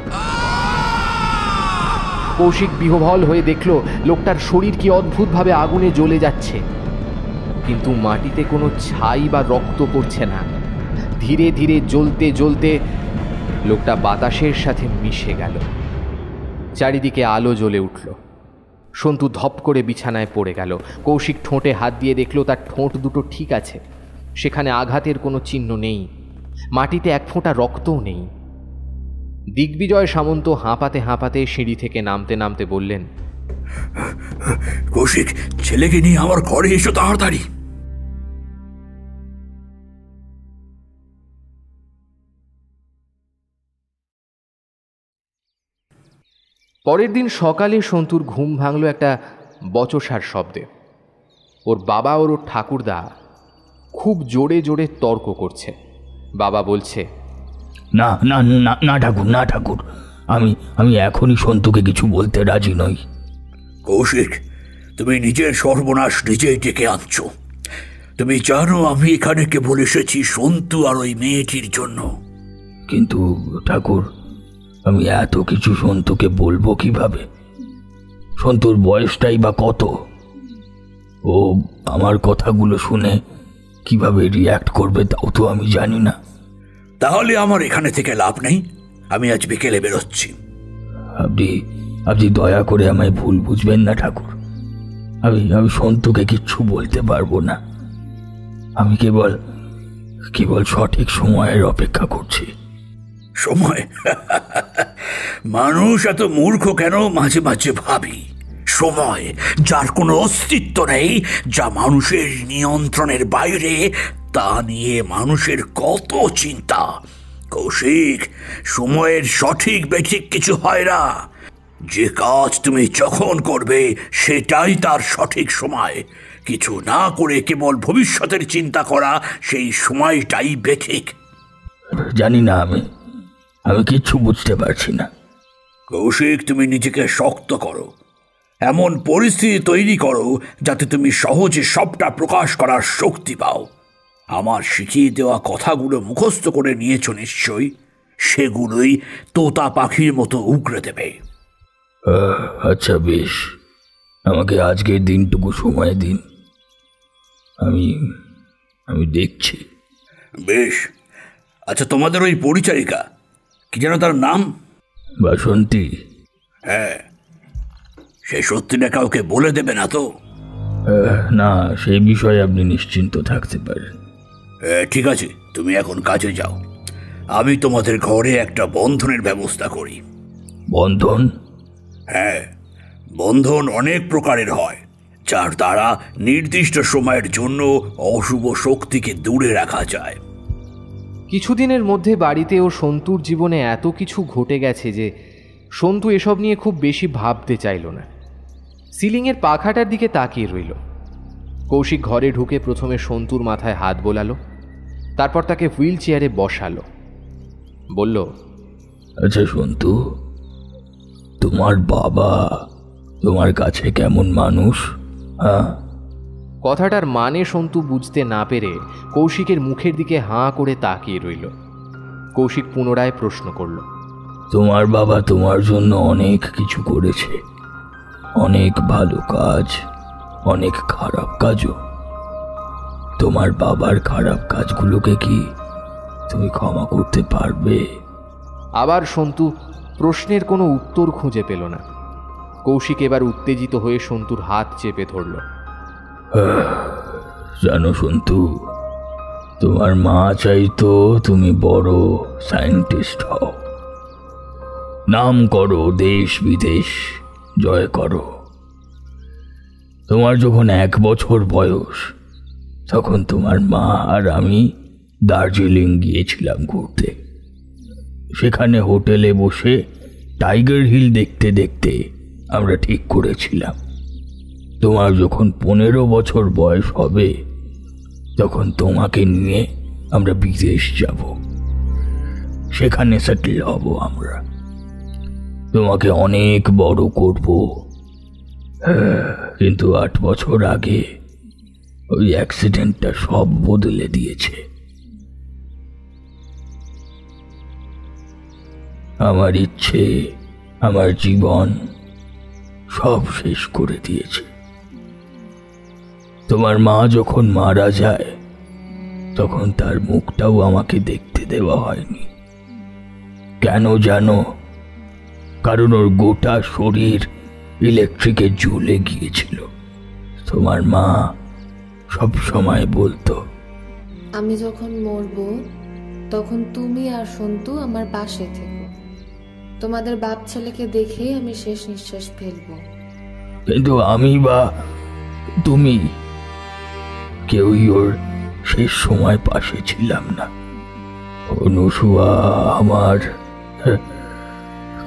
কৌশিক বিহ্বল হয়ে দেখল লোকটার শরীর কি অদ্ভুতভাবে আগুনে জ্বলে যাচ্ছে, কিন্তু মাটিতে কোনো ছাই বা রক্ত পড়ছে না। ধীরে ধীরে জ্বলতে জ্বলতে লোকটা বাতাসের সাথে মিশে গেল। চারিদিকে আলো জ্বলে উঠল। সন্তু ধপ করে বিছানায় পড়ে গেল। কৌশিক ঠোঁটে হাত দিয়ে দেখল তার ঠোঁট দুটো ঠিক আছে, সেখানে আঘাতের কোনো চিহ্ন নেই, মাটিতে এক ফোঁটা রক্তও নেই। দিগ্বিজয় সামন্ত হাঁপাতে হাঁপাতে সিঁড়ি থেকে নামতে নামতে বললেন, কৌশিক, ছেলেকে নিয়ে আমার ঘরে এসো তাড়াতাড়ি। পরের দিন সকালে সন্তুর ঘুম ভাঙল একটা বচসার শব্দে। ওর বাবা ওর ঠাকুরদা খুব জোরে জোরে তর্ক করছে। বাবা বলছে, না না না না ঠাকুর, না ঠাকুর, আমি এখনই সন্তুকে কিছু বলতে রাজি নই। কৌশিক, তুমি নিজের সর্বনাশ নিজেই ডেকে আনছো। তুমি জানো আমি এখানে কেবল এসেছি সন্তু আর ওই মেয়েটির জন্য। কিন্তু ঠাকুর, আমি এত কিছু সন্তুকে বলবো কিভাবে? সন্তুর বয়সটাই বা কত? ও আমার কথাগুলো শুনে কিভাবে রিয়্যাক্ট করবে তাও তো আমি জানি না। তাহলে আমার এখানে থেকে লাভ নেই, আমি আজ বিকেলে বেরোচ্ছি। আপনি দয়া করে আমায় ভুল বুঝবেন না ঠাকুর। আমি সন্তুকে কিচ্ছু বলতে পারবো না। আমি কেবল সঠিক সময়ের অপেক্ষা করছি। সময়? মানুষ এত মূর্খ কেন মাঝে মাঝে ভাবি? সময় যার কোনো অস্তিত্ব নেই, যা মানুষের নিয়ন্ত্রণের বাইরে, তা নিয়ে মানুষের কত চিন্তা। কৌশিক, সময়ের সঠিক বেঠিক কিছু হয় না। যে কাজ তুমি যখন করবে সেটাই তার সঠিক সময়। কিছু না করে কেবল ভবিষ্যতের চিন্তা করা, সেই সময়টাই বেঠিক। জানি না, আমি কিচ্ছু বুঝতে পারছি না। কৌশিক, তুমি নিজেকে শক্ত করো, এমন পরিস্থিতি তৈরি করো যাতে তুমি সহজে সবটা প্রকাশ করার শক্তি পাও। আমার শিখিয়ে দেওয়া কথাগুলো মুখস্থ করে নিয়েছো নিশ্চয়ই, সেগুলোই তোতা পাখির মতো উগরে দেবে। আচ্ছা বেশ, আমাকে আজকের দিনটুকু সময় দিন, আমি দেখছি। বেশ। আচ্ছা, তোমাদের ওই পরিচারিকা কি যেন তার নাম? বাসন্তী? হ্যাঁ, সে সত্যিটা কাউকে বলে দেবে না তো? না, সেই বিষয়ে আপনি নিশ্চিন্ত থাকতে পারেন। ঠিক আছে, তুমি এখন কাজে যাও। আমি তোমাদের ঘরে একটা বন্ধনের ব্যবস্থা করি। বন্ধন? হ্যাঁ, বন্ধন অনেক প্রকারের হয়, যার দ্বারা নির্দিষ্ট সময়ের জন্য অশুভ শক্তিকে দূরে রাখা যায়। কিছুদিনের মধ্যে বাড়িতে ও সন্তুর জীবনে এত কিছু ঘটে গেছে যে সন্তু এসব নিয়ে খুব বেশি ভাবতে চাইল না। সিলিংয়ের পাখাটার দিকে তাকিয়ে রইল। কৌশিক ঘরে ঢুকে প্রথমে সন্তুর মাথায় হাত বোলালো, তারপর তাকে হুইল চেয়ারে বসালো। বলল, আচ্ছা সন্তু, তোমার বাবা তোমার কাছে কেমন মানুষ? কথাটার মানে সন্তু বুঝতে না পেরে কৌশিকের মুখের দিকে হাঁ করে তাকিয়ে রইল। কৌশিক পুনরায় প্রশ্ন করল, তোমার বাবা তোমার জন্য অনেক কিছু করেছে, অনেক ভালো কাজ, অনেক খারাপ কাজও। তোমার বাবার খারাপ কাজগুলোকে কি তুমি ক্ষমা করতে পারবে? আবার সন্তু প্রশ্নের কোনো উত্তর খুঁজে পেল না। কৌশিক এবার উত্তেজিত হয়ে সন্তুর হাত চেপে ধরল। জানো সন্তু, তোমার মা চাইতো তুমি বড় সায়েন্টিস্ট হও, নাম করো, দেশ বিদেশ জয় করো। তোমার যখন 1 বছর বয়স, তখন তোমার মা আর আমি দার্জিলিং গিয়েছিলাম ঘুরতে। সেখানে হোটেলে বসে টাইগার হিল দেখতে দেখতে আমরা ঠিক করেছিলাম তোমার যখন 15 বছর বয়স হবে, তখন তোমাকে নিয়ে আমরা বিদেশ যাব, সেখানে সেটেল হব আমরা, তোমাকে অনেক বড় করব। কিন্তু 8 বছর আগে ওই অ্যাক্সিডেন্টটা সব বদলে দিয়েছে। আমার ইচ্ছে, আমার জীবন সব শেষ করে দিয়েছে। তোমার মা যখন মারা যায়, তখন তার মুখটাও আমাকে দেখতে দেওয়া হয়নি। কেন জানো? কারণ ওর গোটা শরীর ইলেকট্রিকে জ্বলে গিয়েছিল। তোমার মা সব সময় বলতো, আমি যখন মরবো তখন তুমি আর সন্তু আমার পাশে থেকো, তোমাদের বাপ ছেলেকে দেখে আমি শেষ নিঃশ্বাস ফেলবো। কিন্তু আমি বা তুমি কেউই ওর শেষ সময় পাশে ছিলাম না। অনুসুয়া, আমার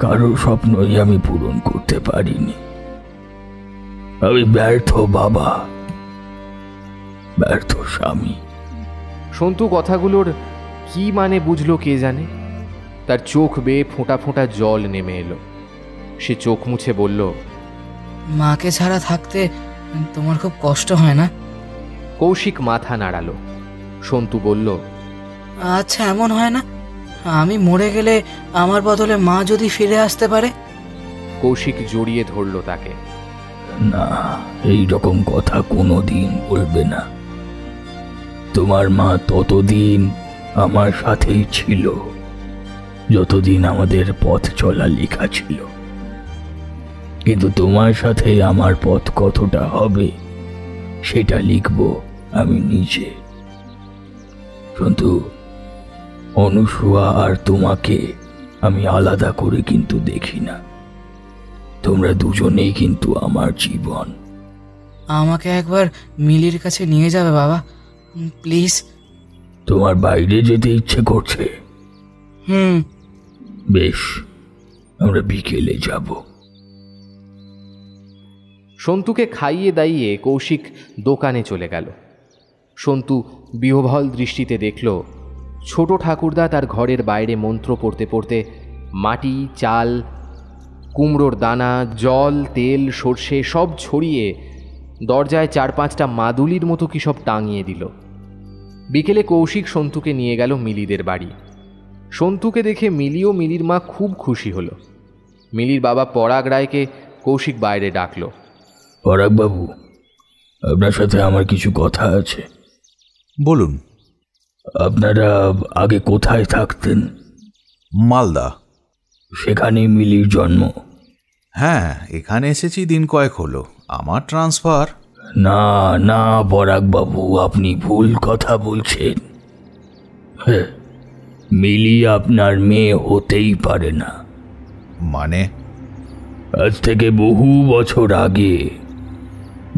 কারো স্বপ্নই আমি পূরণ করতে পারিনি। আমি ব্যর্থ বাবা, ব্যর্থ স্বামী। সন্তু কথাগুলোর কি মানে বুঝলো কে জানে। তার চোখ বেয়ে ফোঁটা ফোঁটা জল নেমে এলো। সে চোখ মুছে বলল, মাকে ছাড়া থাকতে তোমার খুব কষ্ট হয় না? কৌশিক মাথা নাড়ালো। সন্তু বলল, আচ্ছা, এমন হয় না আমি মরে গেলে আমার বদলে মা যদি ফিরে আসতে পারে? কৌশিক জড়িয়ে ধরল তাকে। না, এই রকম কথা কোনোদিন বলবে না। তোমার মা ততদিন আমার সাথেই ছিল যতদিন আমাদের পথ চলা লেখা ছিল, কিন্তু তোমার সাথে আমার পথ কতটা হবে সেটা লিখব আমি নিজে। কিন্তু অনুসুয়া আর তোমাকে আমি আলাদা করে কিন্তু দেখি না। তোমরা দুজনেই কিন্তু আমার জীবন। আমাকে একবার মিলির কাছে নিয়ে যাবে বাবা, প্লিজ? তোমার বাইরে যেতে ইচ্ছে করছে? বেশ, আমরা বিকেলে যাব। সন্তুকে খাইয়ে দাইয়ে কৌশিক দোকানে চলে গেল। সন্তু বিহ্বল দৃষ্টিতে দেখল ছোট ঠাকুরদা তার ঘরের বাইরে মন্ত্র পড়তে পড়তে মাটি, চাল, কুমড়োর দানা, জল, তেল, সর্ষে সব ছড়িয়ে দরজায় 4-5টা মাদুলির মতো কি সব টাঙিয়ে দিল। বিকেলে কৌশিক সন্তুকে নিয়ে গেল মিলিদের বাড়ি। সন্তুকে দেখে মিলি ও মিলির মা খুব খুশি হলো। মিলির বাবা পরাগ রায়কে কৌশিক বাইরে ডাকল। পরাগবাবু, আপনার সাথে আমার কিছু কথা আছে। বলুন। আপনারা আগে কোথায় থাকতেন? মালদা। সেখানেই মিলির জন্ম? হ্যাঁ, এখানে এসেছি দিন কয়েক হলো। আমার ট্রান্সফার। না না পরাগবাবু, আপনি ভুল কথা বলছেন। মিলি আপনার মেয়ে হতেই পারে না। মানে? আজ থেকে বহু বছর আগে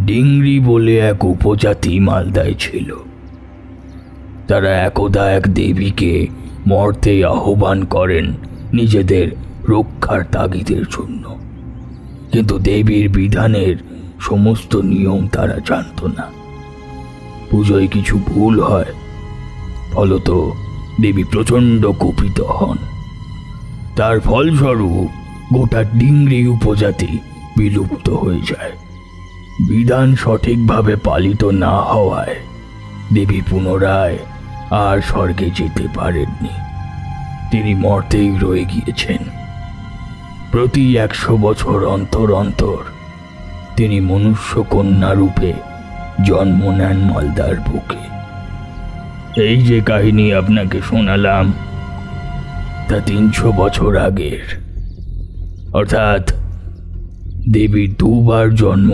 ডিংরি বলে এক উপজাতি মালদায় ছিল। তারা একদা এক দেবীকে মর্তে আহ্বান করেন নিজেদের রক্ষার তাগিদের জন্য, কিন্তু দেবীর বিধানের সমস্ত নিয়ম তারা জানত না। পুজোয় কিছু ভুল হয়, ফলত দেবী প্রচণ্ড কুপিত হন। তার ফলস্বরূপ গোটা ডিংরি উপজাতি বিলুপ্ত হয়ে যায়। বিধান সঠিকভাবে পালিত না হওয়ায় দেবী পুনরায় আর স্বর্গে যেতে পারেননি। তিনি মর্তেই রয়ে গিয়েছেন। প্রতি 100 বছর অন্তর অন্তর তিনি মনুষ্য কন্যা রূপে জন্ম নেন মালদার বুকে। এই যে কাহিনী আপনাকে শোনালাম তা 300 বছর আগের, অর্থাৎ দেবীর 2 বার জন্ম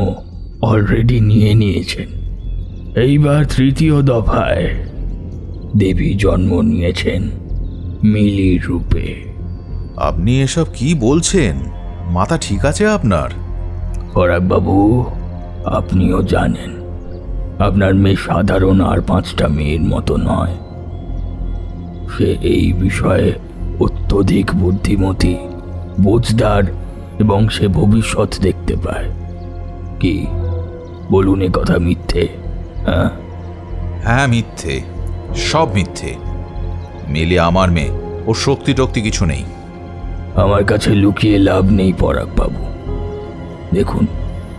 অলরেডি নিয়েছেন। এইবার 3য় দফায় দেবী জন্ম নিয়েছেন মিলির রূপে। আপনি এসব কি বলছেন? মাথা ঠিক আছে আপনার? পরাগবাবু, আপনিও জানেন আপনার মেয়ে সাধারণ আর 5টা মেয়ের মতো নয়। সে এই বিষয়ে অত্যধিক বুদ্ধিমতী, বুঝদার এবং সে ভবিষ্যৎ দেখতে পায়। কি বলুন, এ কথা মিথ্যে? হ্যাঁ মিথ্যে, সব মিথ্যে। মিলি আমার মেয়ে, ওর শক্তি টক্তি কিছু নেই। আমার কাছে লুকিয়ে লাভ নেই পরাগবাবু। দেখুন,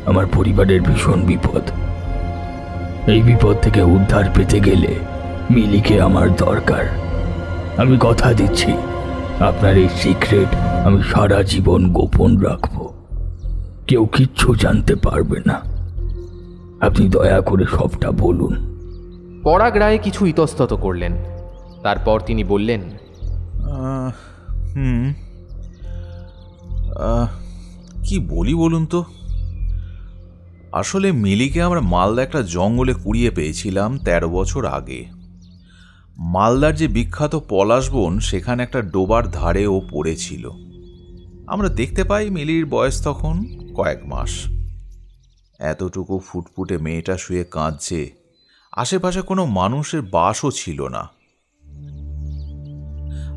আমার পরিবারের ভীষণ বিপদ। এই বিপদ থেকে উদ্ধার পেতে গেলে মিলিকে আমার দরকার। আমি কথা দিচ্ছি, আপনার এই সিক্রেট আমি সারা জীবন গোপন রাখব। কেউ কিচ্ছু জানতে পারবে না। আপনি দয়া করে সবটা বলুন। পরাগ রায় কিছু ইতস্তত করলেন। তারপর তিনি বললেন, কি বলি বলুন তো। আসলে মিলিকে আমরা মালদা একটা জঙ্গলে কুড়িয়ে পেয়েছিলাম 13 বছর আগে। মালদার যে বিখ্যাত পলাশবন, সেখানে একটা ডোবার ধারে ও পড়েছিল। আমরা দেখতে পাই মিলির বয়স তখন কয়েক মাস। এতটুকু ফুটফুটে মেয়েটা শুয়ে কাঁদছে, আশেপাশে কোনো মানুষের বাসও ছিল না।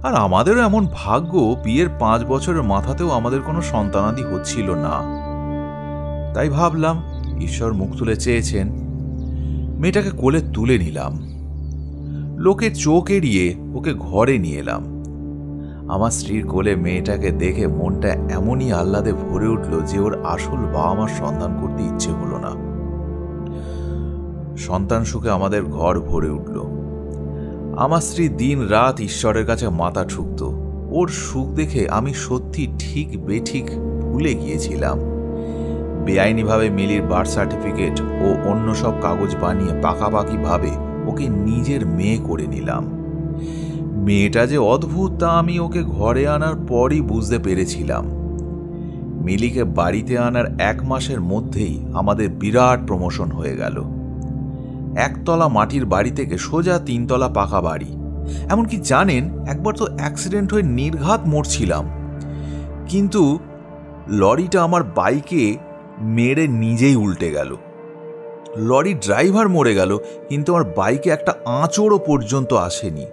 আর আমাদেরও এমন ভাগ্য, বিয়ের 5 বছরের মাথাতেও আমাদের কোনো সন্তানাদি হচ্ছিল না। তাই ভাবলাম ঈশ্বর মুখ তুলে চেয়েছেন, মেয়েটাকে কোলে তুলে নিলাম। লোকের চোখ এড়িয়ে ওকে ঘরে নিয়ে এলাম। আমার স্ত্রীর কোলে মেয়েটাকে দেখে মনটা এমনই আহ্লাদে ভরে উঠল যে ওর আসল বাবা মার সন্ধান করতে ইচ্ছে হলো না। সন্তান সুখে আমাদের ঘর ভরে উঠল। আমার স্ত্রী দিন রাত ঈশ্বরের কাছে মাথা ঠুকত। ওর সুখ দেখে আমি সত্যি ঠিক বেঠিক ভুলে গিয়েছিলাম। বেআইনিভাবে মিলির বার্থ সার্টিফিকেট ও অন্য সব কাগজ বানিয়ে পাকাপাকিভাবে ওকে নিজের মেয়ে করে নিলাম। মেয়েটা যে অদ্ভুত তা আমি ওকে ঘরে আনার পরই বুঝতে পেরেছিলাম। মিলিকে বাড়িতে আনার 1 মাসের মধ্যেই আমাদের বিরাট প্রমোশন হয়ে গেল। 1 তলা মাটির বাড়ি থেকে সোজা 3 তলা পাকা বাড়ি। এমনকি জানেন, একবার তো অ্যাক্সিডেন্ট হয়ে নির্ঘাত মরছিলাম, কিন্তু লরিটা আমার বাইকে মেরে নিজেই উল্টে গেল। লরির ড্রাইভার মরে গেল, কিন্তু আমার বাইকে একটা আঁচড়ও পর্যন্ত আসেনি।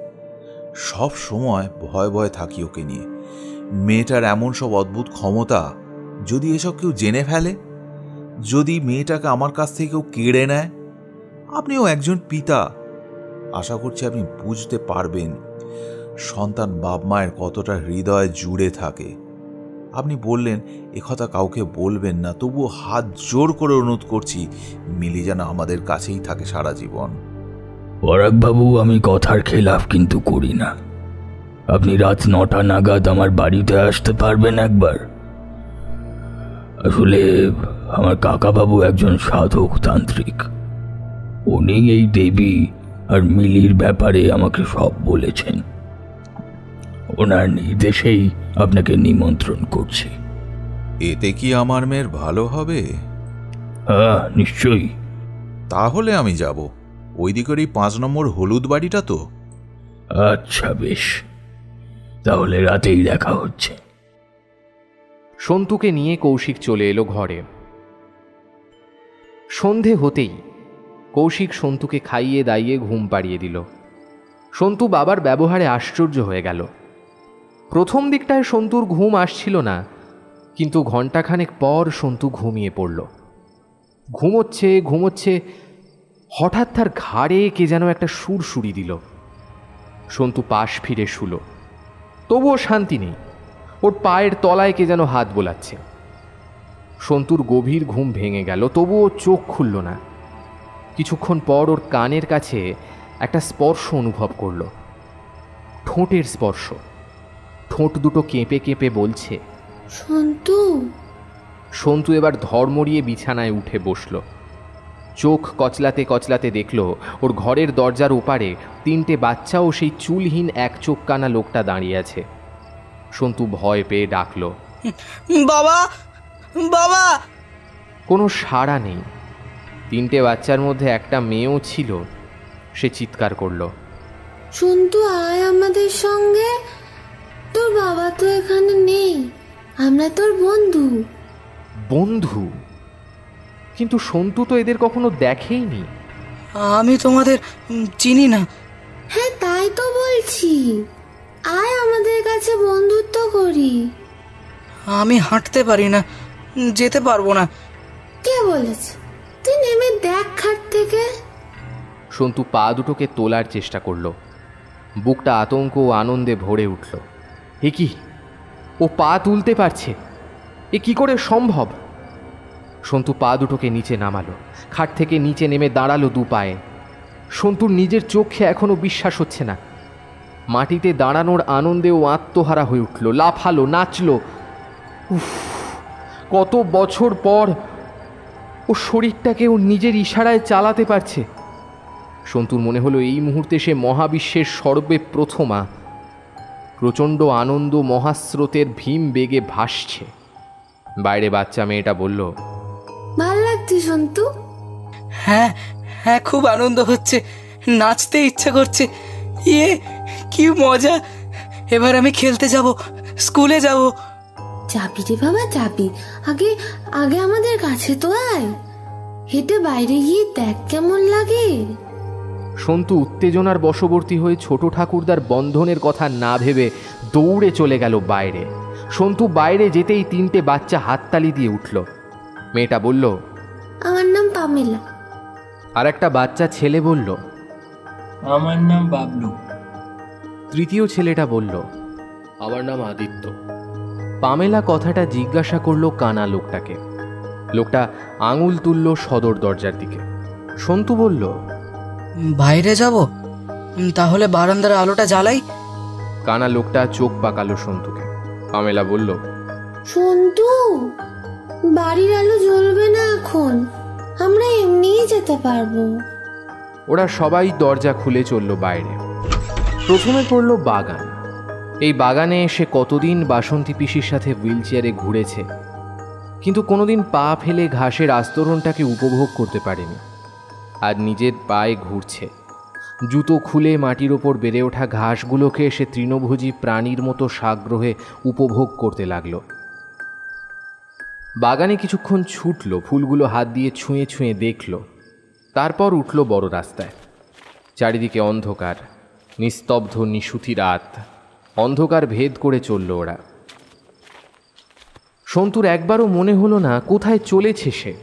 সব সময় ভয় ভয় থাকি ওকে নিয়ে। মেয়েটার এমন সব অদ্ভুত ক্ষমতা, যদি এসব কেউ জেনে ফেলে, যদি মেয়েটাকে আমার কাছ থেকে কেউ কেড়ে নেয়। আপনিও একজন পিতা, আশা করছি আপনি বুঝতে পারবেন সন্তান বাপ মায়ের কতটা হৃদয় জুড়ে থাকে। আপনি বললেন একথা কাউকে বলবেন না, তবুও হাত জোর করে অনুরোধ করছি, মিলি যেন আমাদের কাছেই থাকে সারা জীবন। পরাগবাবু, আমি কথার খেলাফ কিন্তু করি না। আপনি রাত 9টা নাগাদ আমার বাড়িতে আসতে পারবেন একবার? আসলে আমার কাকাবাবু একজন সাধক তান্ত্রিক। উনি এই দেবী আর মিলির ব্যাপারে আমাকে সব বলেছেন। ওনার নির্দেশেই আপনাকে নিমন্ত্রণ করছি। এতে কি আমার মেয়ের ভালো হবে? হ্যাঁ, নিশ্চয়ই। তাহলে আমি যাব। ওই দিকের এই 5 নম্বর হলুদ বাড়িটা তো। আচ্ছা বেশ, তাহলে রাতেই দেখা হচ্ছে। সন্তুকে নিয়ে কৌশিক চলে এলো ঘরে। সন্ধে হতেই কৌশিক সন্তুকে খাইয়ে দাইয়ে ঘুম পাড়িয়ে দিল। সন্তু বাবার ব্যবহারে আশ্চর্য হয়ে গেল। প্রথম দিকটায় সন্তুর ঘুম আসছিল না, কিন্তু ঘণ্টাখানেক পর সন্তু ঘুমিয়ে পড়ল। ঘুমোচ্ছে ঘুমোচ্ছে হঠাৎ তার ঘাড়ে কে যেন একটা সুরসুরি দিল। সন্তু পাশ ফিরে শুলো, তবুও শান্তি নেই। ওর পায়ের তলায় কে যেন হাত বোলাচ্ছে। সন্তুর গভীর ঘুম ভেঙে গেল, তবুও চোখ খুলল না। কিছুক্ষণ পর ওর কানের কাছে একটা স্পর্শ অনুভব করল, ঠোঁটের স্পর্শ। ঠোঁট দুটো কেঁপে কেঁপে বলছে, সন্তু। সন্তু এবার ধর্মড়িয়ে বিছানায় উঠে বসল। চোখ কচলাতে কচলাতে দেখল ওর ঘরের দরজার ওপারে 3টে বাচ্চা ও সেই চুলহীন এক চোখ কানা লোকটা দাঁড়িয়ে আছে। সন্তু ভয় পেয়ে ডাকল, বাবা বাবা। কোনো সাড়া নেই। 3টে বাচ্চার মধ্যে একটা মেয়েও ছিল। সে চিৎকার করল, সন্তু আয় আমাদের সঙ্গে, তোর বাবা তো এখানে নেই, আমরা তোর বন্ধু। বন্ধু? কিন্তু সন্তু তো এদের কখনো দেখেইনি। আমি তোমাদের চিনি না। হ্যাঁ তাই তো বলছি, আয় আমাদের কাছে বন্ধুত্ব করি। আমি হাঁটতে পারি না, যেতে পারবো না। কে বলেছে? তুই নেমে দেখ খাট থেকে। সন্তু পা দুটোকে তোলার চেষ্টা করল। বুকটা আতঙ্ক ও আনন্দে ভরে উঠল। এ কি, ও পা তুলতে পারছে? এ কি করে সম্ভব? সন্তু পা দুটোকে নিচে নামালো, খাট থেকে নিচে নেমে দাঁড়ালো 2 পায়ে। সন্তুর নিজের চোখে এখনো বিশ্বাস হচ্ছে না। মাটিতে দাঁড়ানোর আনন্দে ও আত্মহারা হয়ে উঠল, লাফালো, নাচলো। উফ, কত বছর পর ও শরীরটাকে ও নিজের ইশারায় চালাতে পারছে। সন্তুর মনে হলো এই মুহূর্তে সে মহাবিশ্বের সর্বে প্রথমা। প্রচণ্ড আনন্দ মহাস্রোতের ভীম বেগে ভাসছে। বাইরে বাচ্চা মেয়েটা বলল, ভাল লাগছে সন্তু? হ্যাঁ হ্যাঁ, খুব আনন্দ হচ্ছে, নাচতে ইচ্ছা করছে। ইয়ে কি মজা! এবার আমি খেলতে যাব, স্কুলে যাব। যাবি রে বাবা যাবি, আগে আগে আমাদের কাছে তো আয়, হেঁটে বাইরে গিয়ে দেখ কেমন লাগে। সন্তু উত্তেজনার বশবর্তী হয়ে ছোট ঠাকুরদার বন্ধনের কথা না ভেবে দৌড়ে চলে গেল বাইরে। সন্তু বাইরে যেতেই 3টে বাচ্চা হাততালি দিয়ে উঠল। মেয়েটা বলল, আমার নাম পামেলা। আর একটা বাচ্চা ছেলে বলল, আমার নাম বাবলু। তৃতীয় ছেলেটা বলল, আমার নাম আদিত্য। পামেলা কথাটা জিজ্ঞাসা করলো কানা লোকটাকে। লোকটা আঙুল তুলল সদর দরজার দিকে। সন্তু বলল, বাইরে যাব, তাহলে বারান্দার আলোটা জ্বালাই। কানা লোকটা চোখ পাকালো সন্তুকে। পামেলা বলল, সন্তু বাড়ির আলো জ্বলবে না এখন, আমরা এমনিই যেতে পারবো। ওরা সবাই দরজা খুলে চলল বাইরে। প্রথমে পড়ল বাগান। এই বাগানে এসে কতদিন বাসন্তী পিসির সাথে হুইল চেয়ারে ঘুরেছে, কিন্তু কোনোদিন পা ফেলে ঘাসের আস্তরণটাকে উপভোগ করতে পারেনি। আর নিজের পায়ে ঘুরছে। জুতো খুলে মাটির ওপর বেড়ে ওঠা ঘাসগুলোকে সে তৃণভোজী প্রাণীর মতো সাগ্রহে উপভোগ করতে লাগলো। বাগানে কিছুক্ষণ ছুটল, ফুলগুলো হাত দিয়ে ছুঁয়ে ছুঁয়ে দেখল। তারপর উঠল বড় রাস্তায়। চারিদিকে অন্ধকার, নিস্তব্ধ নিশুতি রাত। অন্ধকার ভেদ করে চলল ওরা। সন্তুর একবারও মনে হলো না কোথায় চলেছে সে।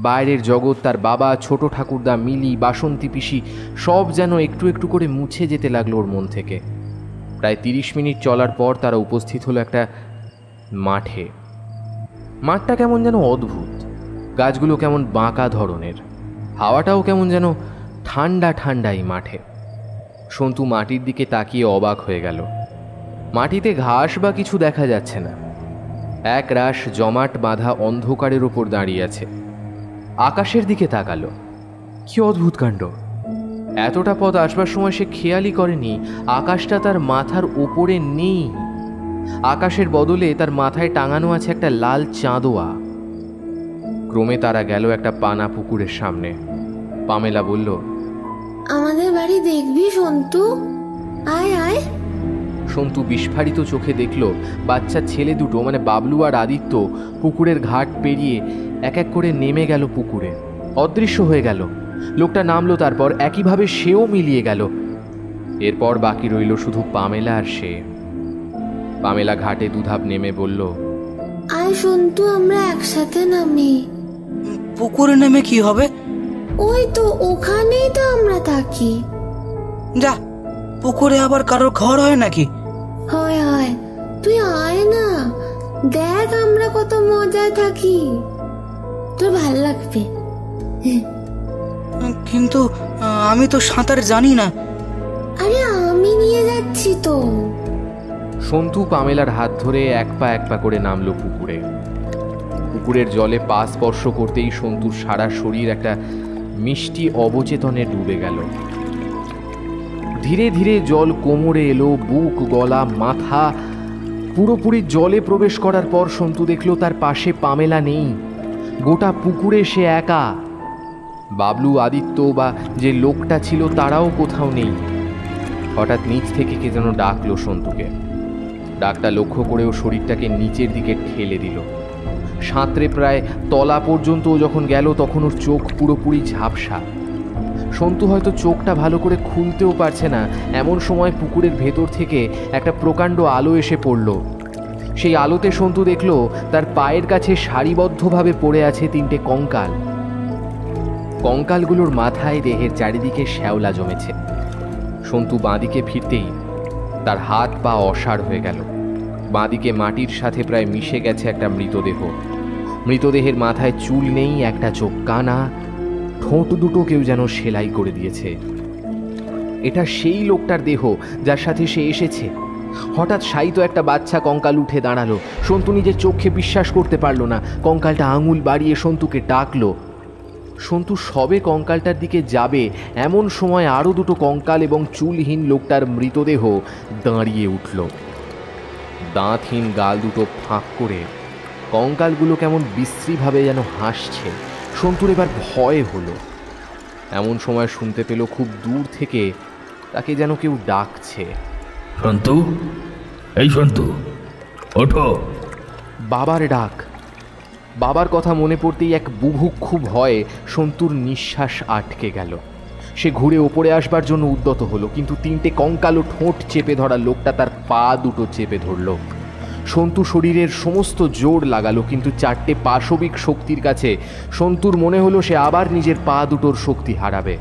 বাইরের জগৎ, তার বাবা, ছোট ঠাকুরদা, মিলি, বাসন্তী পিসি সব যেন একটু একটু করে মুছে যেতে লাগলো ওর মন থেকে। প্রায় 30 মিনিট চলার পর তারা উপস্থিত হলো একটা মাঠে। মাঠটা কেমন যেন অদ্ভুত, গাছগুলো কেমন বাঁকা ধরনের, হাওয়াটাও কেমন যেন ঠান্ডা ঠান্ডা এই মাঠে। সন্তু মাটির দিকে তাকিয়ে অবাক হয়ে গেল। মাটিতে ঘাস বা কিছু দেখা যাচ্ছে না। এক রাশ জমাট বাঁধা অন্ধকারের ওপর দাঁড়িয়ে আছে। আকাশের দিকে তাকালো। কি অদ্ভুত কাণ্ড! এতটা পথ আসবার সময় সে খেয়ালই করেনি আকাশটা তার মাথার ওপরে নেই। আকাশের বদলে তার মাথায় টাঙানো আছে একটা লাল চাঁদোয়া। ক্রমে তারা গেল একটা পানা পুকুরের সামনে। পামেলা বলল, আমাদের বাড়ি দেখবি সন্তু? আয় আয়। সন্তু বিস্ফারিত চোখে দেখল বাচ্চা ছেলে দুটো, মানে বাবলু আর আদিত্য, পুকুরের ঘাট পেরিয়ে এক এক করে নেমে গেল পুকুরে, অদৃশ্য হয়ে গেল। লোকটা নামলো, তারপর একইভাবে সেও মিলিয়ে গেল। এরপর বাকি রইল শুধু পামেলা আর সে। পামেলা ঘাটে দুধাপ নেমে বলল, আয় সন্তু, আমরা একসাথে নামি। পুকুরে নেমে কি হবে? ওই তো ওখানেই তো আমরা থাকি। যা, পুকুরে আবার কারোর ঘর হয় নাকি? হয় হয়, তুই আয় না, দেখ আমরা কত মজায় থাকি, তোর ভাল লাগবে। কিন্তু আমি তো সাঁতার জানি না। আরে আমি নিয়ে যাচ্ছি তো। সন্তু পামেলার হাত ধরে এক পা করে নামলো পুকুরে। পুকুরের জলে পা স্পর্শ করতেই সন্তুর সারা শরীর একটা মিষ্টি অবচেতনে ডুবে গেল। ধীরে ধীরে জল কোমরে এলো, বুক, গলা, মাথা পুরোপুরি জলে প্রবেশ করার পর সন্তু দেখল তার পাশে পামেলা নেই। গোটা পুকুরে সে একা। বাবলু, আদিত্য বা যে লোকটা ছিল তারাও কোথাও নেই। হঠাৎ নিচ থেকে কে যেন ডাকলো সন্তুকে। ডাকটা লক্ষ্য করেও শরীরটাকে নিচের দিকে ঠেলে দিল। সাঁতরে প্রায় তলা পর্যন্ত যখন গেল তখন ওর চোখ পুরোপুরি ঝাপসা। সন্তু হয়তো চোখটা ভালো করে খুলতেও পারছে না, এমন সময় পুকুরের ভেতর থেকে একটা প্রকাণ্ড আলো এসে পড়ল। সেই আলোতে সন্তু দেখল তার পায়ের কাছে সারিবদ্ধভাবে পড়ে আছে 3টে কঙ্কাল। কঙ্কালগুলোর মাথায় দেহের চারিদিকে শ্যাওলা জমেছে। সন্তু বাঁদিকে ফিরতেই তার হাত পা অসাড় হয়ে গেল। বাঁদিকে মাটির সাথে প্রায় মিশে গেছে একটা মৃতদেহ। মৃতদেহের মাথায় চুল নেই, একটা চোখ কানা, ঠোঁট দুটো কেউ যেন সেলাই করে দিয়েছে। এটা সেই লোকটার দেহ যার সাথে সে এসেছে। হঠাৎ শায়িত একটা বাচ্চা কঙ্কাল উঠে দাঁড়ালো। সন্তু নিজের চোখে বিশ্বাস করতে পারল না। কঙ্কালটা আঙুল বাড়িয়ে সন্তুকে ডাকলো। সন্তু সবে কঙ্কালটার দিকে যাবে এমন সময় আরও 2টো কঙ্কাল এবং চুলহীন লোকটার মৃতদেহ দাঁড়িয়ে উঠল। দাঁতহীন গাল দুটো ফাঁক করে কঙ্কালগুলো কেমন বিশ্রীভাবে যেন হাসছে। সন্তুর এবার ভয় হলো। এমন সময় শুনতে পেল খুব দূর থেকে তাকে যেন কেউ ডাকছে। সন্তু, এই সন্তু, ওঠো। বাবার ডাক। বাবার কথা মনে পড়তেই এক বুভুক্ষু ভয়ে সন্তুর নিঃশ্বাস আটকে গেল। সে ঘুরে ওপরে আসবার জন্য উদ্যত হলো, কিন্তু 3টে কঙ্কালো ঠোঁট চেপে ধরা লোকটা তার পা দুটো চেপে ধরল। সন্তু শরীরের সমস্ত জোর লাগালো, কিন্তু 4টে পাশবিক শক্তির কাছে সন্তুর মনে হলো সে আবার নিজের পা দুটোর শক্তি হারাবে।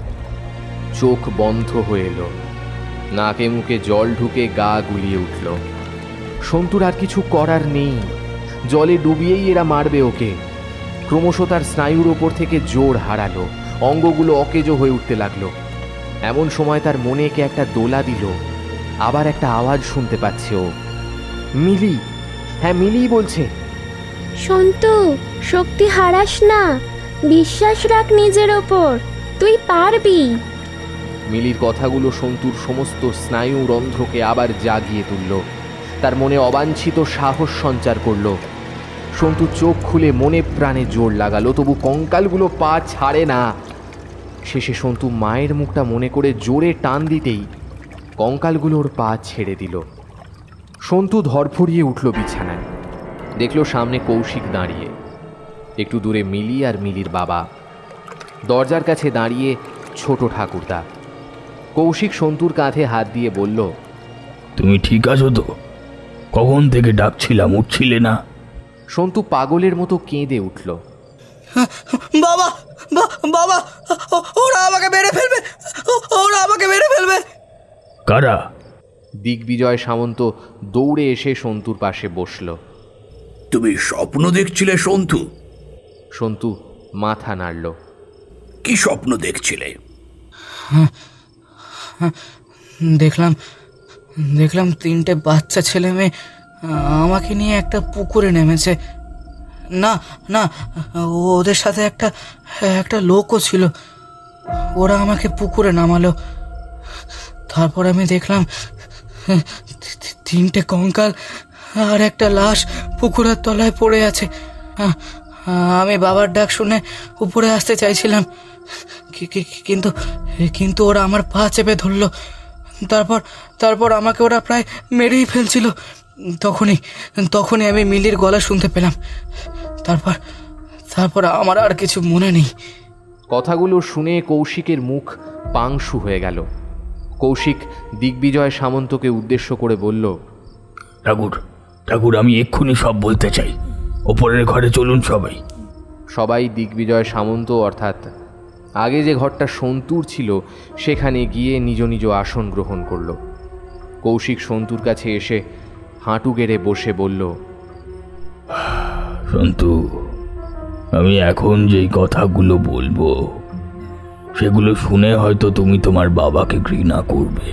চোখ বন্ধ হয়ে এলো, নাকে মুখে জল ঢুকে গা গুলিয়ে উঠল। সন্তুর আর কিছু করার নেই, জলে ডুবিয়েই এরা মারবে ওকে। ক্রমশ তার স্নায়ুর ওপর থেকে জোর হারালো, অঙ্গগুলো অকেজো হয়ে উঠতে লাগলো। এমন সময় তার মনে কে একটা দোলা দিল। আবার একটা আওয়াজ শুনতে পাচ্ছে ও। মিলি, হ্যাঁ মিলিই বলছে। সন্তু, শক্তি হারাস না, বিশ্বাস রাখ নিজের ওপর, তুই পারবি। মিলির কথাগুলো সন্তুর সমস্ত স্নায়ু রন্ধ্রকে আবার জাগিয়ে তুলল। তার মনে অবাঞ্ছিত সাহস সঞ্চার করল। সন্তু চোখ খুলে মনে প্রাণে জোর লাগালো, তবু কঙ্কালগুলো পা ছাড়ে না। শেষে সন্তু মায়ের মুখটা মনে করে জোরে টান দিতেই কঙ্কালগুলোর পা ছেড়ে দিল। সন্তু ধরফড়িয়ে উঠল বিছানায়। দেখল সামনে কৌশিক দাঁড়িয়ে, একটু দূরে মিলি আর মিলির বাবা। দরজার কাছে দাঁড়িয়ে ছোট ঠাকুরদা। কৌশিক সন্তুর কাঁধে হাত দিয়ে বলল, তুমি ঠিক আছো তো? কখন থেকে ডাকছিলাম, উঠছিলে না। সন্তু পাগলের মতো কেঁদে উঠল। বাবা, বাবা, ওরা আমাকে মেরে ফেলবে, ওরা আমাকে মেরে ফেলবে। কারা? দিগ্বিজয় সামন্ত দৌড়ে এসে সন্তুর পাশে বসল। তুমি স্বপ্ন দেখছিলে সন্তু? সন্তু মাথা নাড়ল। কি স্বপ্ন দেখছিলে? দেখলাম 3টে বাচ্চা ছেলে মেয়ে আমাকে নিয়ে একটা পুকুরে নেমেছে। না না, ওদের সাথে একটা লোকও ছিল। ওরা আমাকে পুকুরে নামালো। তারপর আমি দেখলাম 3টে কঙ্কাল আর একটা লাশ পুকুরের তলায় পড়ে আছে। আমি বাবার ডাক শুনে উপরে আসতে চাইছিলাম, কিন্তু ওরা আমার পা চেপে ধরলো। তারপর আমাকে ওরা প্রায় মেরেই ফেলছিল। তখনই আমি মিলির গলা শুনতে পেলাম। তারপর আমার আর কিছু মনে নেই। কথাগুলো শুনে কৌশিকের মুখ পাংশু হয়ে গেল। কৌশিক দিগ্বিজয় সামন্তকে উদ্দেশ্য করে বলল, ঠাকুর, আমি এক্ষুনি সব বলতে চাই। ওপরের ঘরে চলুন সবাই। সবাই দিগ্বিজয় সামন্ত অর্থাৎ আগে যে ঘরটা সন্তুর ছিল সেখানে গিয়ে নিজ নিজ আসন গ্রহণ করল। কৌশিক সন্তুর কাছে এসে হাঁটু গেড়ে বসে বলল, সন্তু, আমি এখন যেই কথাগুলো বলবো সেগুলো শুনে হয়তো তুমি তোমার বাবাকে ঘৃণা করবে।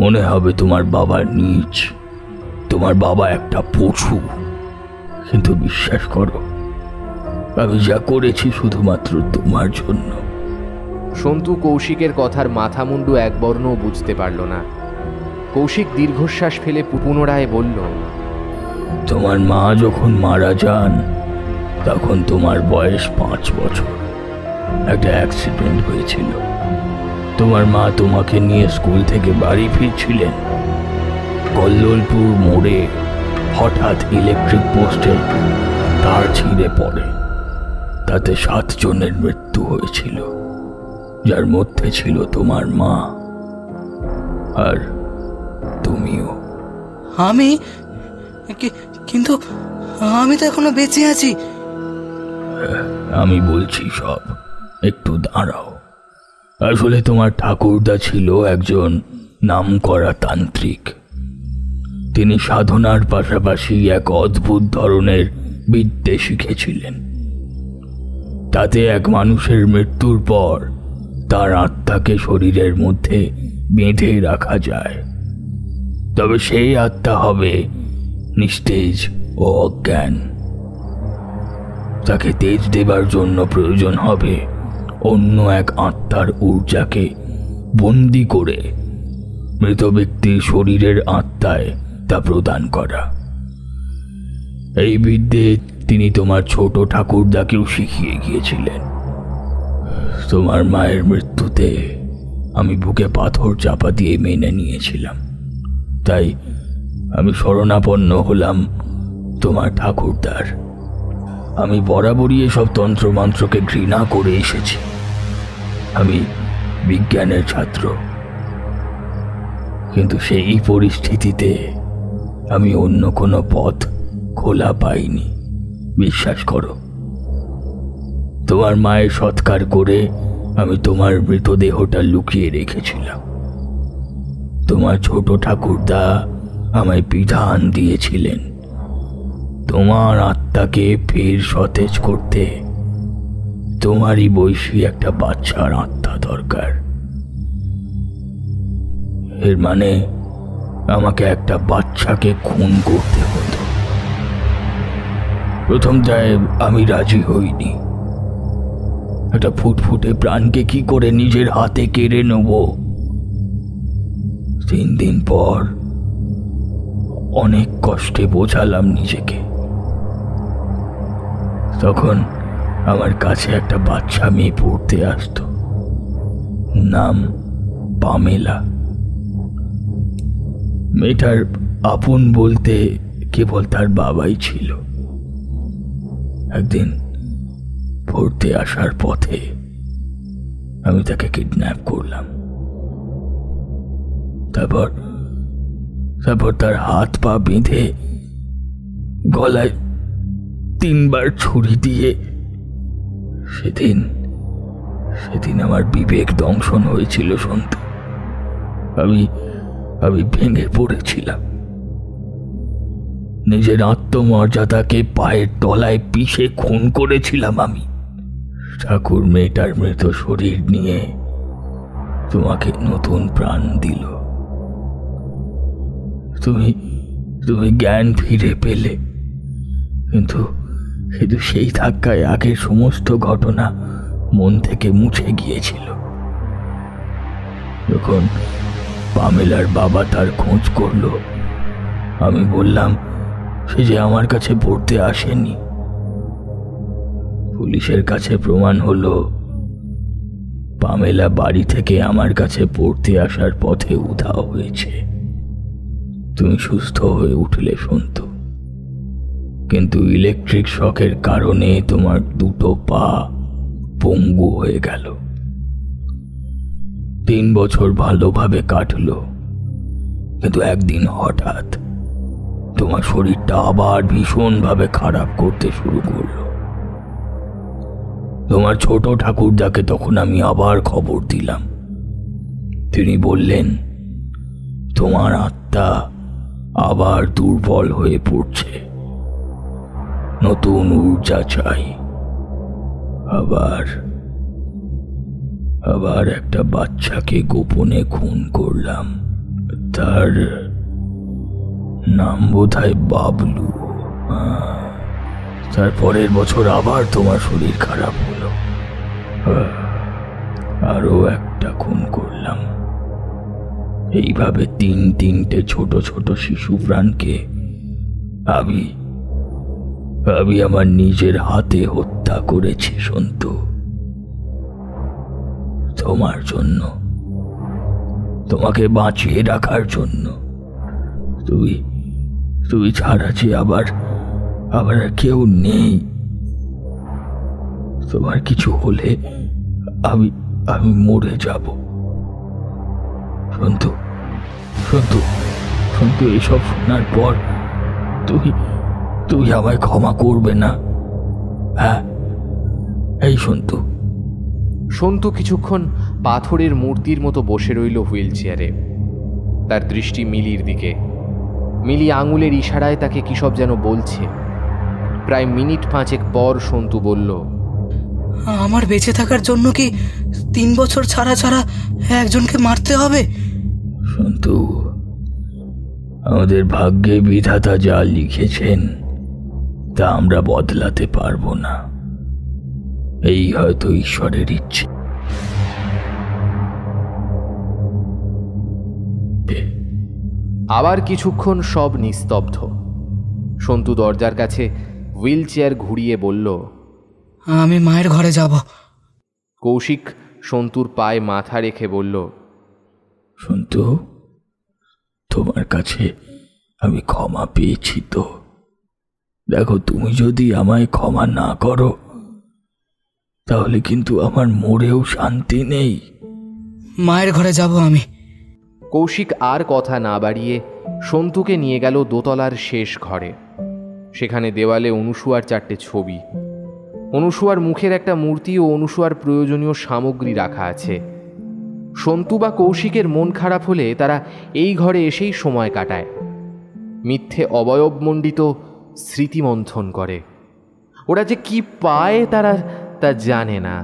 মনে হবে তোমার বাবা নীচ, তোমার বাবা একটা পশু। কিন্তু বিশ্বাস করো, আমি যা করেছি শুধুমাত্র তোমার জন্য। সন্তু কৌশিকের কথার মাথা মুন্ডু একবর্ণও বুঝতে পারল না। কৌশিক দীর্ঘশ্বাস ফেলে পুনরায় বলল, তোমার মা যখন মারা যান তখন তোমার বয়স 5 বছর। একটা অ্যাক্সিডেন্ট হয়েছিল। তোমার মা তোমাকে নিয়ে স্কুল থেকে বাড়ি ফিরছিলেন। কল্লোলপুর মোড়ে হঠাৎ ইলেকট্রিক পোস্টে তার ছিঁড়ে পড়ে। তাতে 7 জনের মৃত্যু হয়েছিল, যার মধ্যে ছিল তোমার মা আর তুমিও। আমি কিন্তু আমি তো এখনো বেঁচে আছি। আমি বলছি সব, একটু দাঁড়াও। আসলে তোমার ঠাকুরদা ছিল একজন নামকরা তান্ত্রিক। তিনি সাধনার পাশাপাশি এক অদ্ভুত ধরনের বিদ্যে শিখেছিলেন। তাতে এক মানুষের মৃত্যুর পর তার আত্মাকে শরীরের মধ্যে বেঁধে রাখা যায়। তবে সেই আত্মা হবে নিস্তেজ ও অজ্ঞান। তাকে তেজ দেবার জন্য প্রয়োজন হবে অন্য এক আত্মার ঊর্জাকে বন্দি করে মৃত ব্যক্তির শরীরের আত্মায় তা প্রদান করা। এই বিদ্যে তিনি তোমার ছোট ঠাকুরদাকেও শিখিয়ে গিয়েছিলেন। তোমার মায়ের মৃত্যুতে আমি বুকে পাথর চাপা দিয়ে মেনে নিয়েছিলাম। তাই আমি শরণাপন্ন হলাম তোমার ঠাকুরদার। আমি বরাবরই এসব তন্ত্রমন্ত্রকে ঘৃণা করে এসেছি। আমি বিজ্ঞানের ছাত্র, কিন্তু সেই পরিস্থিতিতে আমি অন্য কোনো পথ খোলা পাইনি। বিশ্বাস করো, তোমার মায়ের সৎকার করে আমি তোমার মৃতদেহটা লুকিয়ে রেখেছিলাম। তোমার ছোট ঠাকুরদা আমায় বিধান দিয়েছিলেন, তোমার আত্মাকে ফের সতেজ করতে তোমারই বয়সী একটা বাচ্চার আত্মা দরকার। এর মানে আমাকে একটা বাচ্চাকে খুন করতে হতো। প্রথমটায় আমি রাজি হইনি। একটা ফুটফুটে প্রাণকে কি করে নিজের হাতে কেড়ে নেব। 3 দিন পর অনেক কষ্টে বোঝালাম নিজেকে। তখন আমার কাছে একটা বাচ্চা মেয়ে পড়তে আসতো, নাম পামেলা। মেয়েটার আপন বলতে কেবল তার বাবাই ছিল। একদিন পড়তে আসার পথে আমি তাকে কিডন্যাপ করলাম। তারপর তার হাত পা বেঁধে গলায় 3 বার ছুরি দিয়ে সেদিন আমার বিবেক দংশন হয়েছিল সন্তু। আমি ভেঙে পড়েছিলাম। নিজের আত্মমর্যাদাকে পায়ের তলায় পিষে খুন করেছিলাম আমি। ঠাকুর মেয়েটার মৃত শরীর নিয়ে তোমাকে নতুন প্রাণ দিল। তুমি জ্ঞান ফিরে পেলে, কিন্তু সেই ধাক্কায় আগের সমস্ত ঘটনা মন থেকে মুছে গিয়েছিল। যখন পামেলার বাবা তার খোঁজ করলো, আমি বললাম সে যে আমার কাছে পড়তে আসেনি। পুলিশের কাছে প্রমাণ হলো পামেলা বাড়ি থেকে আমার কাছে পড়তে আসার পথে উধাও হয়েছে। তুমি সুস্থ হয়ে উঠলে সন্তু, কিন্তু ইলেকট্রিক শকের কারণে তোমার 2টো পা পঙ্গু হয়ে গেল। 3 বছর ভালোভাবে কাটলো, কিন্তু একদিন হঠাৎ তোমার শরীরটা আবার ভীষণভাবে খারাপ করতে শুরু করলো। তোমার ছোট ঠাকুরদাকে তখন আমি আবার খবর দিলাম। তিনি বললেন তোমার আত্মা আবার দুর্বল হয়ে পড়ছে, নতুন ঊর্জা চাই। আবার একটা বাচ্চাকে গোপনে খুন করলাম। তার নাম বোধহয় বাবলু। তারপরের বছর আবার তোমার শরীর খারাপ হলো, আরো একটা খুন করলাম। এইভাবে তিনটে ছোট ছোট শিশু প্রাণকে আমি আমার নিজের হাতে হত্যা করেছি সন্তু, তোমার জন্য, তোমাকে বাঁচিয়ে রাখার জন্য। তুই ছাড়া যে আবার আর কেউ নেই। তোমার কিছু হলে আমি মরে যাব। সন্তু সন্তু সন্তু এসব শোনার পর তুই আমায় ক্ষমা করবে না? হ্যাঁ, এই সন্তু। সন্তু কিছুক্ষণ পাথরের মূর্তির মতো বসে রইল হুইল চেয়ারে। তার দৃষ্টি মিলির দিকে। মিলি আঙুলের ইশারায় তাকে কী সব যেন বলছে। প্রায় মিনিট 5 পর সন্তু বলল, আমার বেঁচে থাকার জন্য কি 3 বছর ছাড়া ছাড়া একজনকে মারতে হবে? সন্তু, আমাদের ভাগ্যে বিধাতা যা লিখেছেন তা আমরা বদলাতে পারবো না। এই হয়তো ঈশ্বরের ইচ্ছে। আবার কিছুক্ষণ সব নিস্তব্ধ। সন্তু দরজার কাছে হুইল চেয়ার ঘুরিয়ে বলল, আমি মায়ের ঘরে যাব। কৌশিক সন্তুর পায়ে মাথা রেখে বলল, সন্তু, তোমার কাছে আমি ক্ষমা পেয়েছি তো। দেখো, তুমি যদি আমায় ক্ষমা না করো তাহলে কিন্তু আমার মরেও শান্তি নেই। মায়ের ঘরে যাব আমি। কৌশিক আর কথা না বাড়িয়ে সন্তুকে নিয়ে গেল দোতলার শেষ ঘরে। সেখানে দেওয়ালে অনুসুয়ার 4টে ছবি, অনুসুয়ার মুখের একটা মূর্তি ও অনুসুয়ার প্রয়োজনীয় সামগ্রী রাখা আছে। সন্তু বা কৌশিকের মন খারাপ হলে তারা এই ঘরে এসেই সময় কাটায়, মিথ্যে অবয়বমণ্ডিত স্মৃতিমন্থন করে। ওরা যে কি পায় তারা তা জানে না।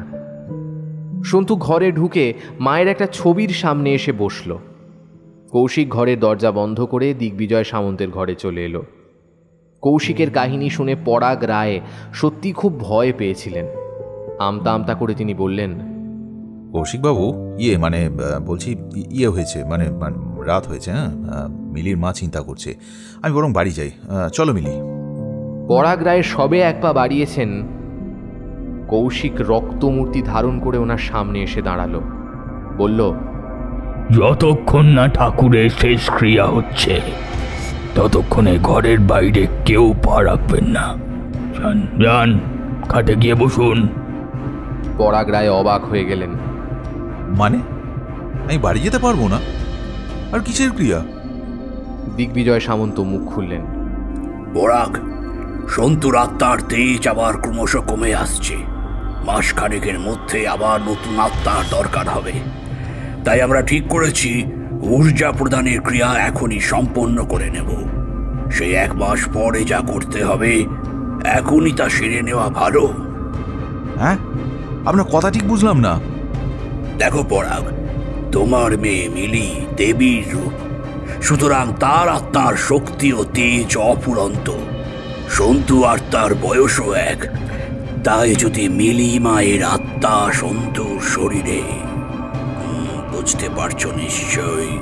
সন্তু ঘরে ঢুকে মায়ের একটা ছবির সামনে এসে বসল। কৌশিক ঘরের দরজা বন্ধ করে দিগ্বিজয় সামন্তের ঘরে চলে এলো। কৌশিকের কাহিনী শুনে পরাগ রায় সত্যি খুব ভয় পেয়েছিলেন। আমতা আমতা করে তিনি বললেন, কৌশিকবাবু, বলছি হয়েছে, রাত হয়েছে। হ্যাঁ, মিলির মা চিন্তা করছে, আমি বরং বাড়ি যাই। চলো মিলি। পরাগ রায় সবে এক পা বাড়িয়েছেন, কৌশিক রক্তমূর্তি ধারণ করে ওনার সামনে এসে দাঁড়ালো। বলল, যতক্ষণ না ঠাকুরের শেষ ক্রিয়া হচ্ছে ততক্ষণে ঘরের বাইরে কেউ পা রাখবেন না। যান, খাটে গিয়ে বসুন। পরাগ রায় অবাক হয়ে গেলেন। আমি বাড়ি যেতে পারবো না? আর কিসের ক্রিয়া? দিগ্বিজয় সামন্ত মুখ খুললেন। পরাগ, সন্তুর আত্মার তেজ আবার ক্রমশ কমে আসছে। মাসখানেকের মধ্যে আবার নতুন আত্মার দরকার হবে। তাই আমরা ঠিক করেছি ঊর্জা প্রদানের ক্রিয়া এখনই সম্পন্ন করে নেব। সেই 1 মাস পরে যা করতে হবে এখনই তা সেরে নেওয়া ভালো। হ্যাঁ, আপনার কথা ঠিক বুঝলাম না। দেখো পরাগ, তোমার মেয়ে মিলি দেবীর রূপ, সুতরাং তার আত্মার শক্তি ও তেজ অফুরন্ত। সন্তু আর তার বয়সও এক। তাই যদি মিলি মায়ের আত্মা সন্তুর শরীরে, বুঝতে পারছো নিশ্চয়ই?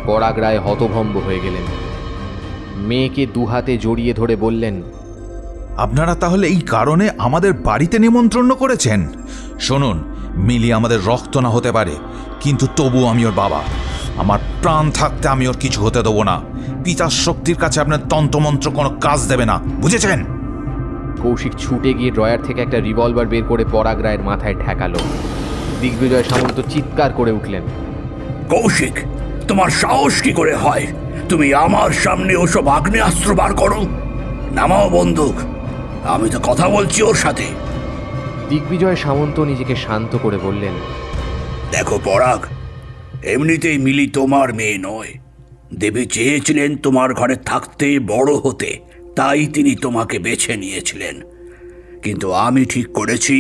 পরাগ রায় হতভম্ব হয়ে গেলেন। মেয়েকে 2 হাতে জড়িয়ে ধরে বললেন, আপনারা তাহলে এই কারণে আমাদের বাড়িতে নিমন্ত্রণ করেছেন? শুনুন, মিলি আমাদের রক্ত না হতে পারে, কিন্তু তবু আমি ওর বাবা। আমার প্রাণ থাকতে আমি ওর কিছু হতে দেবো না। পিতার শক্তির কাছে আপনার তন্ত্রমন্ত্র কোনো কাজ দেবে না, বুঝেছেন? কৌশিক ছুটে গিয়ে ড্রয়ার থেকে একটা রিভলভার বের করে পরাগ রায়ের মাথায় ঠেকালো। দিগ্বিজয় সামন্ত চিৎকার করে উঠলেন, কৌশিক, তোমার সাহস কি করে হয়? তুমি আমার সামনে ওসব আগ্নেয়াস্ত্র বার করো? নামাও বন্দুক, আমি তো কথা বলছি ওর সাথে। দিগ্বিজয় সামন্ত নিজেকে শান্ত করে বললেন, দেখো পরাগ, এমনিতেই মিলি তোমার মেয়ে নয়। দেবী চেয়েছিলেন তোমার ঘরে থাকতে, বড় হতে, তাই তিনি তোমাকে বেছে নিয়েছিলেন। কিন্তু আমি ঠিক করেছি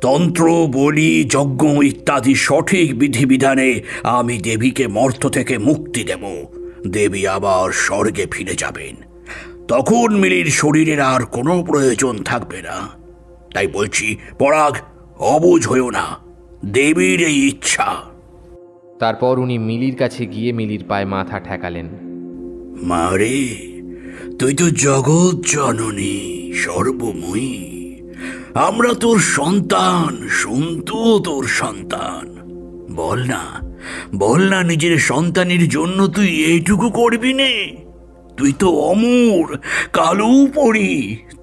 তন্ত্র, বলি, যজ্ঞ ইত্যাদি সঠিক বিধিবিধানে আমি দেবীকে মর্ত থেকে মুক্তি দেব। দেবী আবার স্বর্গে ফিরে যাবেন। তখন মিলির শরীরের আর কোনো প্রয়োজন থাকবে না। তাই বলছি পরাগ, অবুঝ হয়েও না, দেবীর এই ইচ্ছা। তারপর উনি মিলির কাছে গিয়ে মিলির পায়ে মাথা ঠেকালেন। মারে, তুই তো জগৎ জননী, সর্বময়ী। আমরা তোর সন্তান, সন্তু তোর সন্তান। বল না নিজের সন্তানের জন্য তুই এইটুকু করবি নে? তুই তো অমর, কালো পড়ি,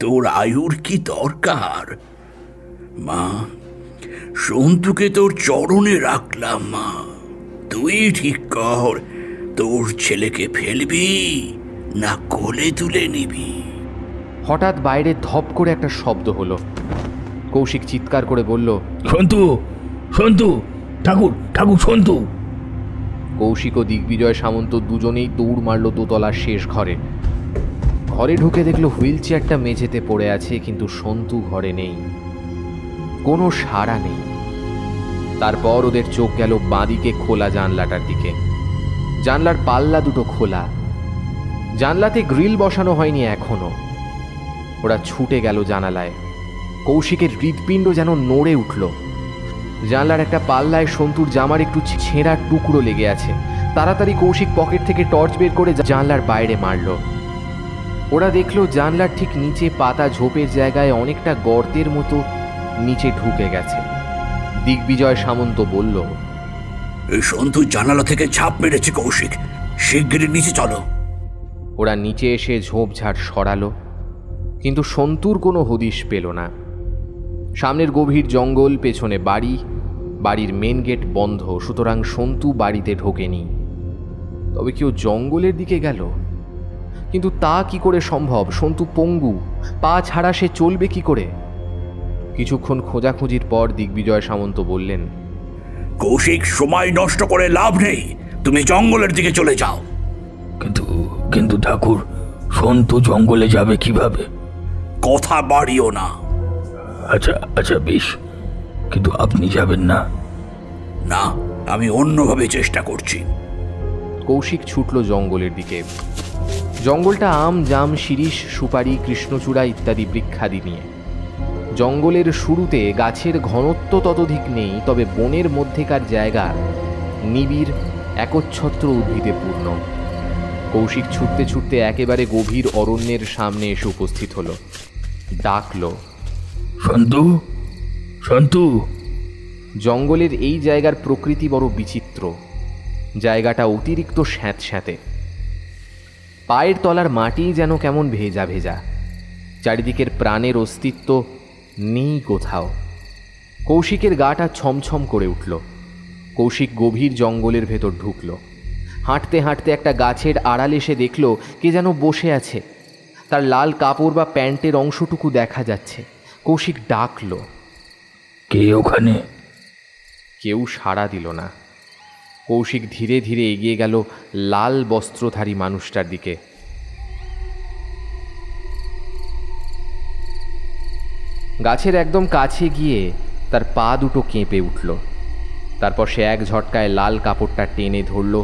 তোর আয়ুর কি দরকার? মা, সন্তুকে তোর চরণে রাখলাম মা, তুই ঠিক কর, তোর ছেলেকে ফেলবি না কোলে তুলে নিবি? হঠাৎ বাইরে ধপ করে একটা শব্দ হলো। কৌশিক চিৎকার করে বলল, সন্তু, সন্তু, ঠাকুর, ঠাকুর, সন্তু। কৌশিক ও দিগ্বিজয় সামন্ত দুজনেই দৌড় মারল দোতলার শেষ ঘরে। ঘরে ঢুকে দেখলো হুইল চেয়ারটা মেঝেতে পড়ে আছে, কিন্তু সন্তু ঘরে নেই, কোনো সাড়া নেই। তারপর ওদের চোখ গেল বাঁদিকে খোলা জানলাটার দিকে। জানলার পাল্লা দুটো খোলা, জানলাতে গ্রিল বসানো হয়নি এখনো। ওরা ছুটে গেল জানালায়। কৌশিকের হৃৎপিণ্ড যেন নড়ে উঠল। জানলার একটা পাল্লায় সন্তুর জামার একটু ছেঁড়া টুকরো লেগে আছে। তাড়াতাড়ি কৌশিক পকেট থেকে টর্চ বের করে জানলার বাইরে মারল। ওরা দেখল জানলার ঠিক নিচে পাতা ঝোপের জায়গায় অনেকটা গর্তের মতো নিচে ঢুকে গেছে। দিগ্বিজয় সামন্ত বলল, সন্তু জানালা থেকে ঝাঁপ মেরেছে কৌশিক, শিগগিরই নিচে চলো। ওরা নিচে এসে ঝোপঝাড় সরালো, কিন্তু সন্তুর কোনো হদিশ পেল না। সামনের গভীর জঙ্গল, পেছনে বাড়ি, বাড়ির মেন গেট বন্ধ, সুতরাং সন্তু বাড়িতে ঢোকেনি। তবে কেউ জঙ্গলের দিকে গেল, কিন্তু তা কি করে সম্ভব? সন্তু পঙ্গু, পা ছাড়া সে চলবে কি করে? কিছুক্ষণ খোঁজাখুঁজির পর দিগ্বিজয় সামন্ত বললেন, কৌশিক, সময় নষ্ট করে লাভ নেই, তুমি জঙ্গলের দিকে চলে যাও। কিন্তু ঠাকুর, সন্তু জঙ্গলে যাবে কিভাবে? কথা বাড়িও না। আচ্ছা বেশ, কিন্তু আপনি যাবেন না? না, আমি অন্যভাবে চেষ্টা করছি। কৌশিক ছুটল জঙ্গলের দিকে। জঙ্গলটা আম, জাম, শিরীষ, সুপারি, কৃষ্ণচূড়া ইত্যাদি বৃক্ষাদি নিয়ে। জঙ্গলের শুরুতে গাছের ঘনত্ব ততোধিক নেই, তবে বনের মধ্যেকার জায়গা নিবিড় একচ্ছত্র উদ্ভিদে পূর্ণ। কৌশিক ছুটতে ছুটতে একেবারে গভীর অরণ্যের সামনে এসে উপস্থিত হল। ডাকল, সন্তু, সন্তু। জঙ্গলের এই জায়গার প্রকৃতি বড় বিচিত্র। জায়গাটা অতিরিক্ত স্যাঁতস্যাঁতে। পায়ের তলার মাটি যেন কেমন ভেজা ভেজা। চারিদিকের প্রাণের অস্তিত্ব নেই কোথাও। কৌশিকের গাটা ছমছম করে উঠল। কৌশিক গভীর জঙ্গলের ভেতর ঢুকল। হাঁটতে হাঁটতে একটা গাছের আড়াল এসে দেখল কে যেন বসে আছে। তার লাল কাপড় বা প্যান্টের অংশটুকু দেখা যাচ্ছে। কৌশিক ডাকল, কে ওখানে? কেউ সাড়া দিল না। কৌশিক ধীরে ধীরে এগিয়ে গেল লাল বস্ত্রধারী মানুষটার দিকে। গাছের একদম কাছে গিয়ে তার পা দুটো কেঁপে উঠল। তারপর সে এক ঝটকায় লাল কাপড়টা টেনে ধরল।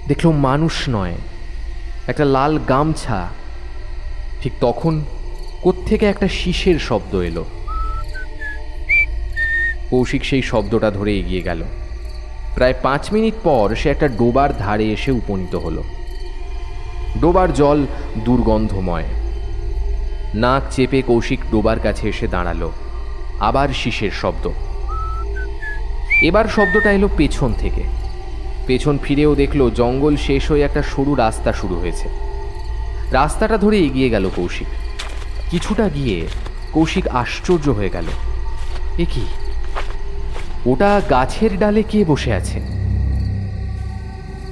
দেখল মানুষ নয়, একটা লাল গামছা। ঠিক তখন কোত্থেকে একটা শীষের শব্দ এলো। কৌশিক সেই শব্দটা ধরে এগিয়ে গেল। প্রায় 5 মিনিট পর সে একটা ডোবার ধারে এসে উপনীত হলো। ডোবার জল দুর্গন্ধময়। নাক চেপে কৌশিক ডোবার কাছে এসে দাঁড়ালো। আবার শীষের শব্দ। এবার শব্দটা এলো পেছন থেকে। পেছন ফিরেও দেখলো জঙ্গল শেষ হয়ে একটা সরু রাস্তা শুরু হয়েছে। রাস্তাটা ধরে এগিয়ে গেল কৌশিক। কিছুটা গিয়ে কৌশিক আশ্চর্য হয়ে গেল, এ কি, ওটা গাছের ডালে কে বসে আছে?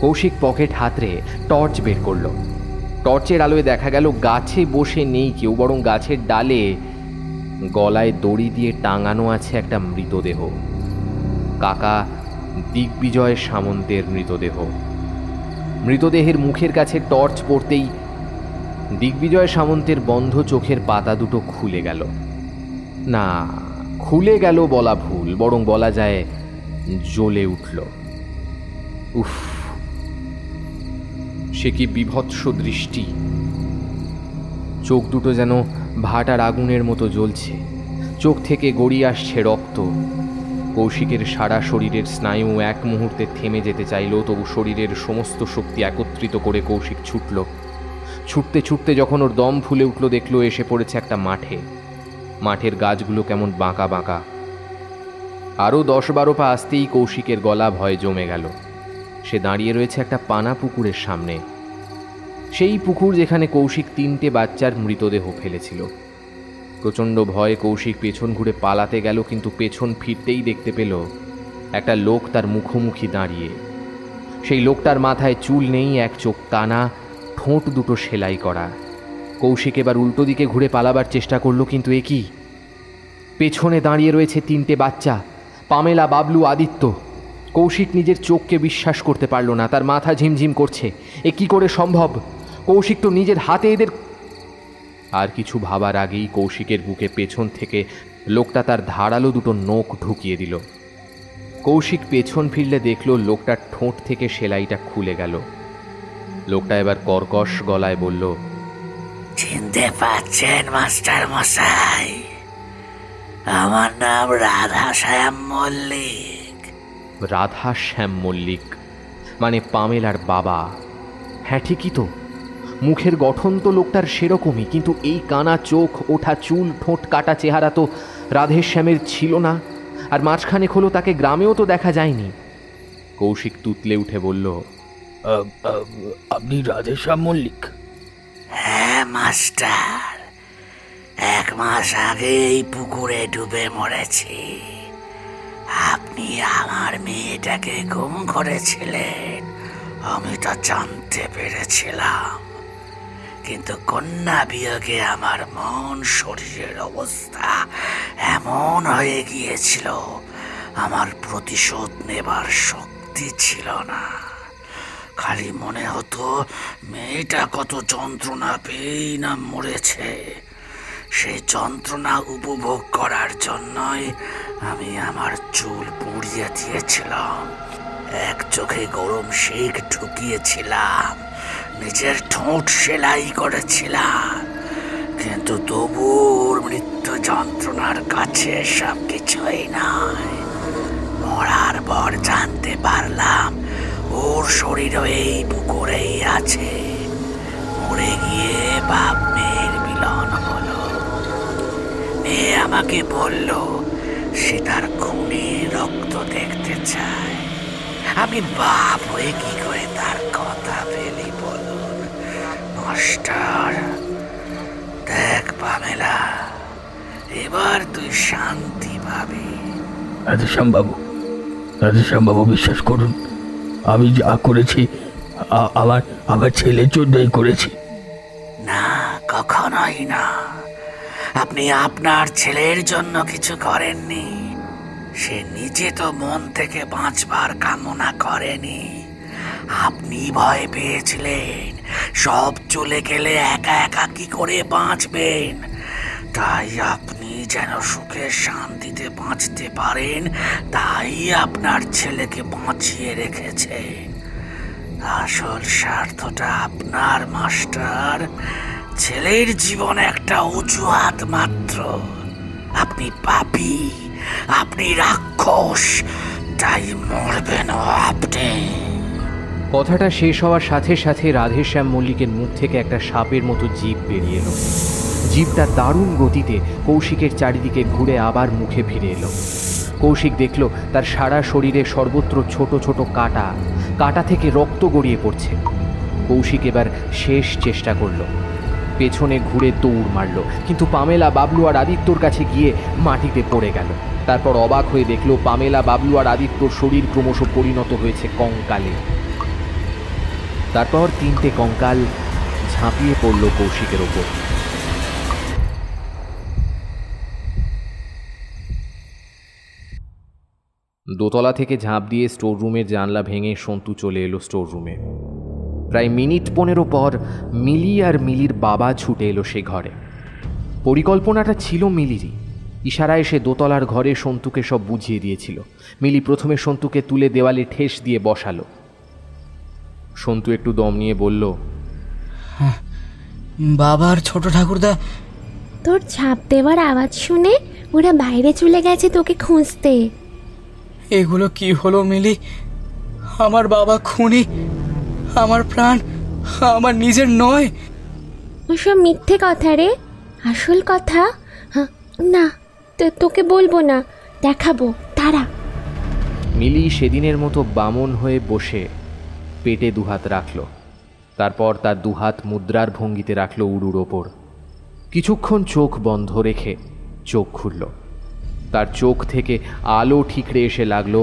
কৌশিক পকেট হাতড়ে টর্চ বের করলো। টর্চের আলোয় দেখা গেল গাছে বসে নেই কেউ, বরং গাছের ডালে গলায় দড়ি দিয়ে টাঙানো আছে একটা মৃতদেহ। কাকা দিগ্বিজয় সামন্তের মৃতদেহ। মৃতদেহের মুখের কাছে টর্চ পড়তেই দিগ্বিজয় সামন্তের বন্ধ চোখের পাতা দুটো খুলে গেল। না, খুলে গেল বলা ভুল, বরং বলা যায় জ্বলে উঠল। উফ, সে কি বিভৎস দৃষ্টি! চোখ দুটো যেন ভাটার আগুনের মতো জ্বলছে, চোখ থেকে গড়িয়ে আসছে রক্ত। কৌশিকের সারা শরীরের স্নায়ু এক মুহূর্তে থেমে যেতে চাইল, তবু শরীরের সমস্ত শক্তি একত্রিত করে কৌশিক ছুটল। ছুটতে ছুটতে যখন ওর দম ফুলে উঠল, দেখল এসে পড়েছে একটা মাঠে। মাঠের গাছগুলো কেমন বাঁকা বাঁকা। আরও 10-12 পা আসতেই কৌশিকের গলা ভয়ে জমে গেল। সে দাঁড়িয়ে রয়েছে একটা পানা পুকুরের সামনে, সেই পুকুর যেখানে কৌশিক 3টে বাচ্চার মৃতদেহ ফেলেছিল। প্রচণ্ড ভয়ে কৌশিক পেছন ঘুরে পালাতে গেল, কিন্তু পেছন ফিরতেই দেখতে পেল একটা লোক তার মুখোমুখি দাঁড়িয়ে। সেই লোকটার মাথায় চুল নেই, এক চোখ কানা, ঠোঁট দুটো সেলাই করা। কৌশিক এবার উল্টো দিকে ঘুরে পালাবার চেষ্টা করলো, কিন্তু এ কি? পেছনে দাঁড়িয়ে রয়েছে 3টে বাচ্চা, পামেলা, বাবলু, আদিত্য। কৌশিক নিজের চোখকে বিশ্বাস করতে পারল না, তার মাথা ঝিমঝিম করছে। এ কি করে সম্ভব? কৌশিক তো নিজের হাতে এদের... আর কিছু ভাবার আগেই কৌশিকের বুকে পেছন থেকে লোকটা তার ধারালো দুটো নখ ঢুকিয়ে দিল। কৌশিক পেছন ফিরলে দেখল লোকটার ঠোঁট থেকে সেলাইটা খুলে গেল। লোকটা এবার কর্কশ গলায় বলল, চিনতে পারছেন মাস্টার মশাই? আমার নাম রাধাশ্যাম মল্লিক। রাধাশ্যাম মল্লিক মানে পামেলার বাবা? হ্যাঁ, ঠিকই তো, মুখের গঠন তো লোকটার সেরকমই, কিন্তু এই কানা চোখ, ওঠা চুল, ঠোঁট কাটা চেহারা তো রাধেশ্যামের ছিল না। আর মাঝখানে হলো তাকে গ্রামেও তো দেখা যায়নি। কৌশিক তুতলে উঠে বলল, আপনি রাধেশ্যাম মল্লিক? হ্যাঁ মাস্টার, 1 মাস আগে এই পুকুরে ডুবে মরেছি। আপনি আমার মেয়েটাকে গুম করেছিলেন, আমি তা জানতে পেরেছিলাম। কিন্তু কন্যা বিয়োগে আমার মন, শরীরের অবস্থা এমন হয়ে গিয়েছিল, আমার প্রতিশোধ নেবার শক্তি ছিল না। খালি মনে হতো মেয়েটা কত যন্ত্রণা পেয়েই না মরেছে। সেই যন্ত্রণা উপভোগ করার জন্যই আমি আমার চুল পুড়িয়ে দিয়েছিলাম, এক চোখে গরম শিক ঢুকিয়েছিলাম, নিজের ঠোঁট সেলাই করেছিলাম। কিন্তু তবুর মৃত্যু যন্ত্রণার কাছে সব কিছুই নয়। মরার পর জানতে পারলাম ওর শরীরও এই পুকুরেই আছে। মরে গিয়ে বাপ মেয়ের মিলন হলো। মেয়ে আমাকে বলল সে তার খুনি রক্ত দেখতে চায়। আমি বাপ হয়ে কি করে তার কথা ফেলি বলুন মাস্টার? দেখ পামেলা, এবার তুই শান্তি পাবি। রাধেশ্যাম বাবু, বিশ্বাস করুন, আমি যা করেছি আমার ছেলের জন্যই করেছি। না, কখনোই না। আপনি আপনার ছেলের জন্য কিছু করেননি। সে নিজে তো মন থেকে বাঁচবার কামনা করেনি। আপনি ভয় পেয়েছিলেন সব চলে গেলে একা একা কি করে বাঁচবেন, তাই আপনি যেন সুখে শান্তিতে বাঁচতে পারেন, তাই আপনার ছেলেকে বাঁচিয়ে রেখেছেন। আসল স্বার্থটা আপনার মাস্টার, ছেলের জীবন একটা অজুহাত মাত্র। আপনি পাপী, আপনি রাক্ষস, তাই মরবেন আপনি। কথাটা শেষ হওয়ার সাথে সাথে রাধেশ্যাম মল্লিকের মুখ থেকে একটা সাপের মতো জিভ বেরিয়ে এলো। জিভটা দারুণ গতিতে কৌশিকের চারিদিকে ঘুরে আবার মুখে ফিরে এলো। কৌশিক দেখল তার সারা শরীরে সর্বত্র ছোট ছোট কাটা থেকে রক্ত গড়িয়ে পড়ছে। কৌশিক এবার শেষ চেষ্টা করল, পেছনে ঘুরে দৌড় মারল, কিন্তু পামেলা, বাবলু আর আদিত্যর কাছে গিয়ে মাটিতে পড়ে গেল। তারপর অবাক হয়ে দেখল পামেলা, বাবলু আর আদিত্যর শরীর ক্রমশ পরিণত হয়েছে কঙ্কালে। তারপর 3টে কঙ্কাল ঝাঁপিয়ে পড়ল কৌশিকের ওপর। দোতলা থেকে ঝাঁপ দিয়ে স্টোর রুমের জানলা ভেঙে সন্তু চলে এলো স্টোর রুমে। প্রায় মিনিট 15 পর মিলি আর মিলির বাবা ছুটে এলো সে ঘরে। পরিকল্পনাটা ছিল মিলিরই। ইশারায় সে দোতলার ঘরে সন্তুকে সব বুঝিয়ে দিয়েছিল। মিলি প্রথমে সন্তুকে তুলে দেওয়ালে ঠেস দিয়ে বসালো। সন্তু একটু দম নিয়ে বলল, বাবার ছোট ঠাকুরদা। তোর ঝাঁপ দেওয়ার আওয়াজ শুনে ওরা বাইরে চলে গেছে তোকে খুঁজতে। এগুলো কি হলো মিলি? আমার বাবা খুনি, আমার প্রাণ আমার নিজের নয়। ওসব মিথ্যে কথা রে, আসল কথা না তোকে বলবো না, দেখাবো, তারা। মিলি সেদিনের মতো বামন হয়ে বসে পেটে দুহাত রাখল। তারপর তার দুহাত মুদ্রার ভঙ্গিতে রাখল উড়ুর ওপর। কিছুক্ষণ চোখ বন্ধ রেখে চোখ খুলল। তার চোখ থেকে আলো ঠিকরে এসে লাগলো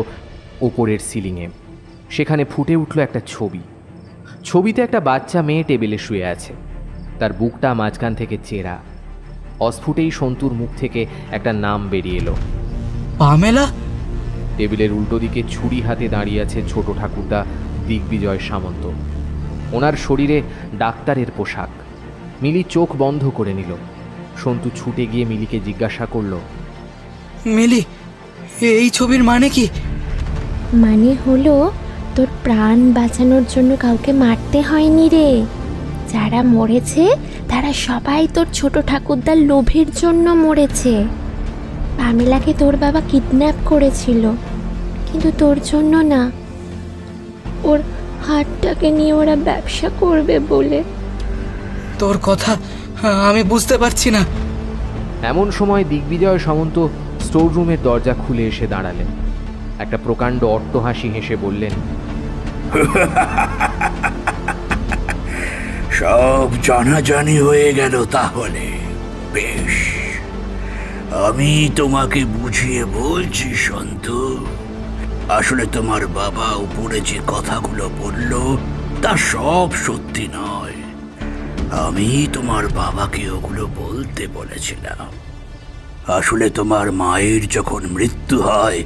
ওপরের সিলিংয়ে। সেখানে ফুটে উঠল একটা ছবি। ছবিতে একটা বাচ্চা মেয়ে টেবিলে শুয়ে আছে, তার বুকটা মাঝখান থেকে চেরা। অস্ফুটেই সন্তুর মুখ থেকে একটা নাম বেরিয়ে এলো, পামেলা। টেবিলের উল্টো দিকে ছুরি হাতে দাঁড়িয়ে আছে ছোট ঠাকুরদা দিগ্বিজয় সামন্ত। ওনার শরীরে ডাক্তারের পোশাক। মিলি চোখ বন্ধ করে নিল। সন্তু ছুটে গিয়ে মিলিকে জিজ্ঞাসা করল, মিলি, এই ছবির মানে কি? মানে হলো তোর প্রাণ বাঁচানোর জন্য কাউকে মারতে হয়নি রে। যারা মরেছে তারা সবাই তোর ছোট ঠাকুরদার লোভের জন্য মরেছে। পামেলাকে তোর বাবা কিডন্যাপ করেছিল, কিন্তু তোর জন্য না, ওর হাতটাকে নিয়ে ওরা ব্যবসা করবে বলে। তোর কথা আমি বুঝতে পারছি না। এমন সময় দিগ্বিজয় সামন্ত স্টোর রুমের দরজা খুলে এসে দাঁড়ালেন। একটা প্রকাণ্ড অট্টহাসি হেসে বললেন, সব জানাজানি হয়ে গেল তাহলে? বেশ, আমি তোমাকে বুঝিয়ে বলছি সন্তু। আসলে তোমার বাবা উপরে যে কথাগুলো বলল তা সব সত্যি নয়। আমি তোমার বাবাকে ওগুলো বলতে বলেছিলাম। আসলে তোমার মায়ের যখন মৃত্যু হয়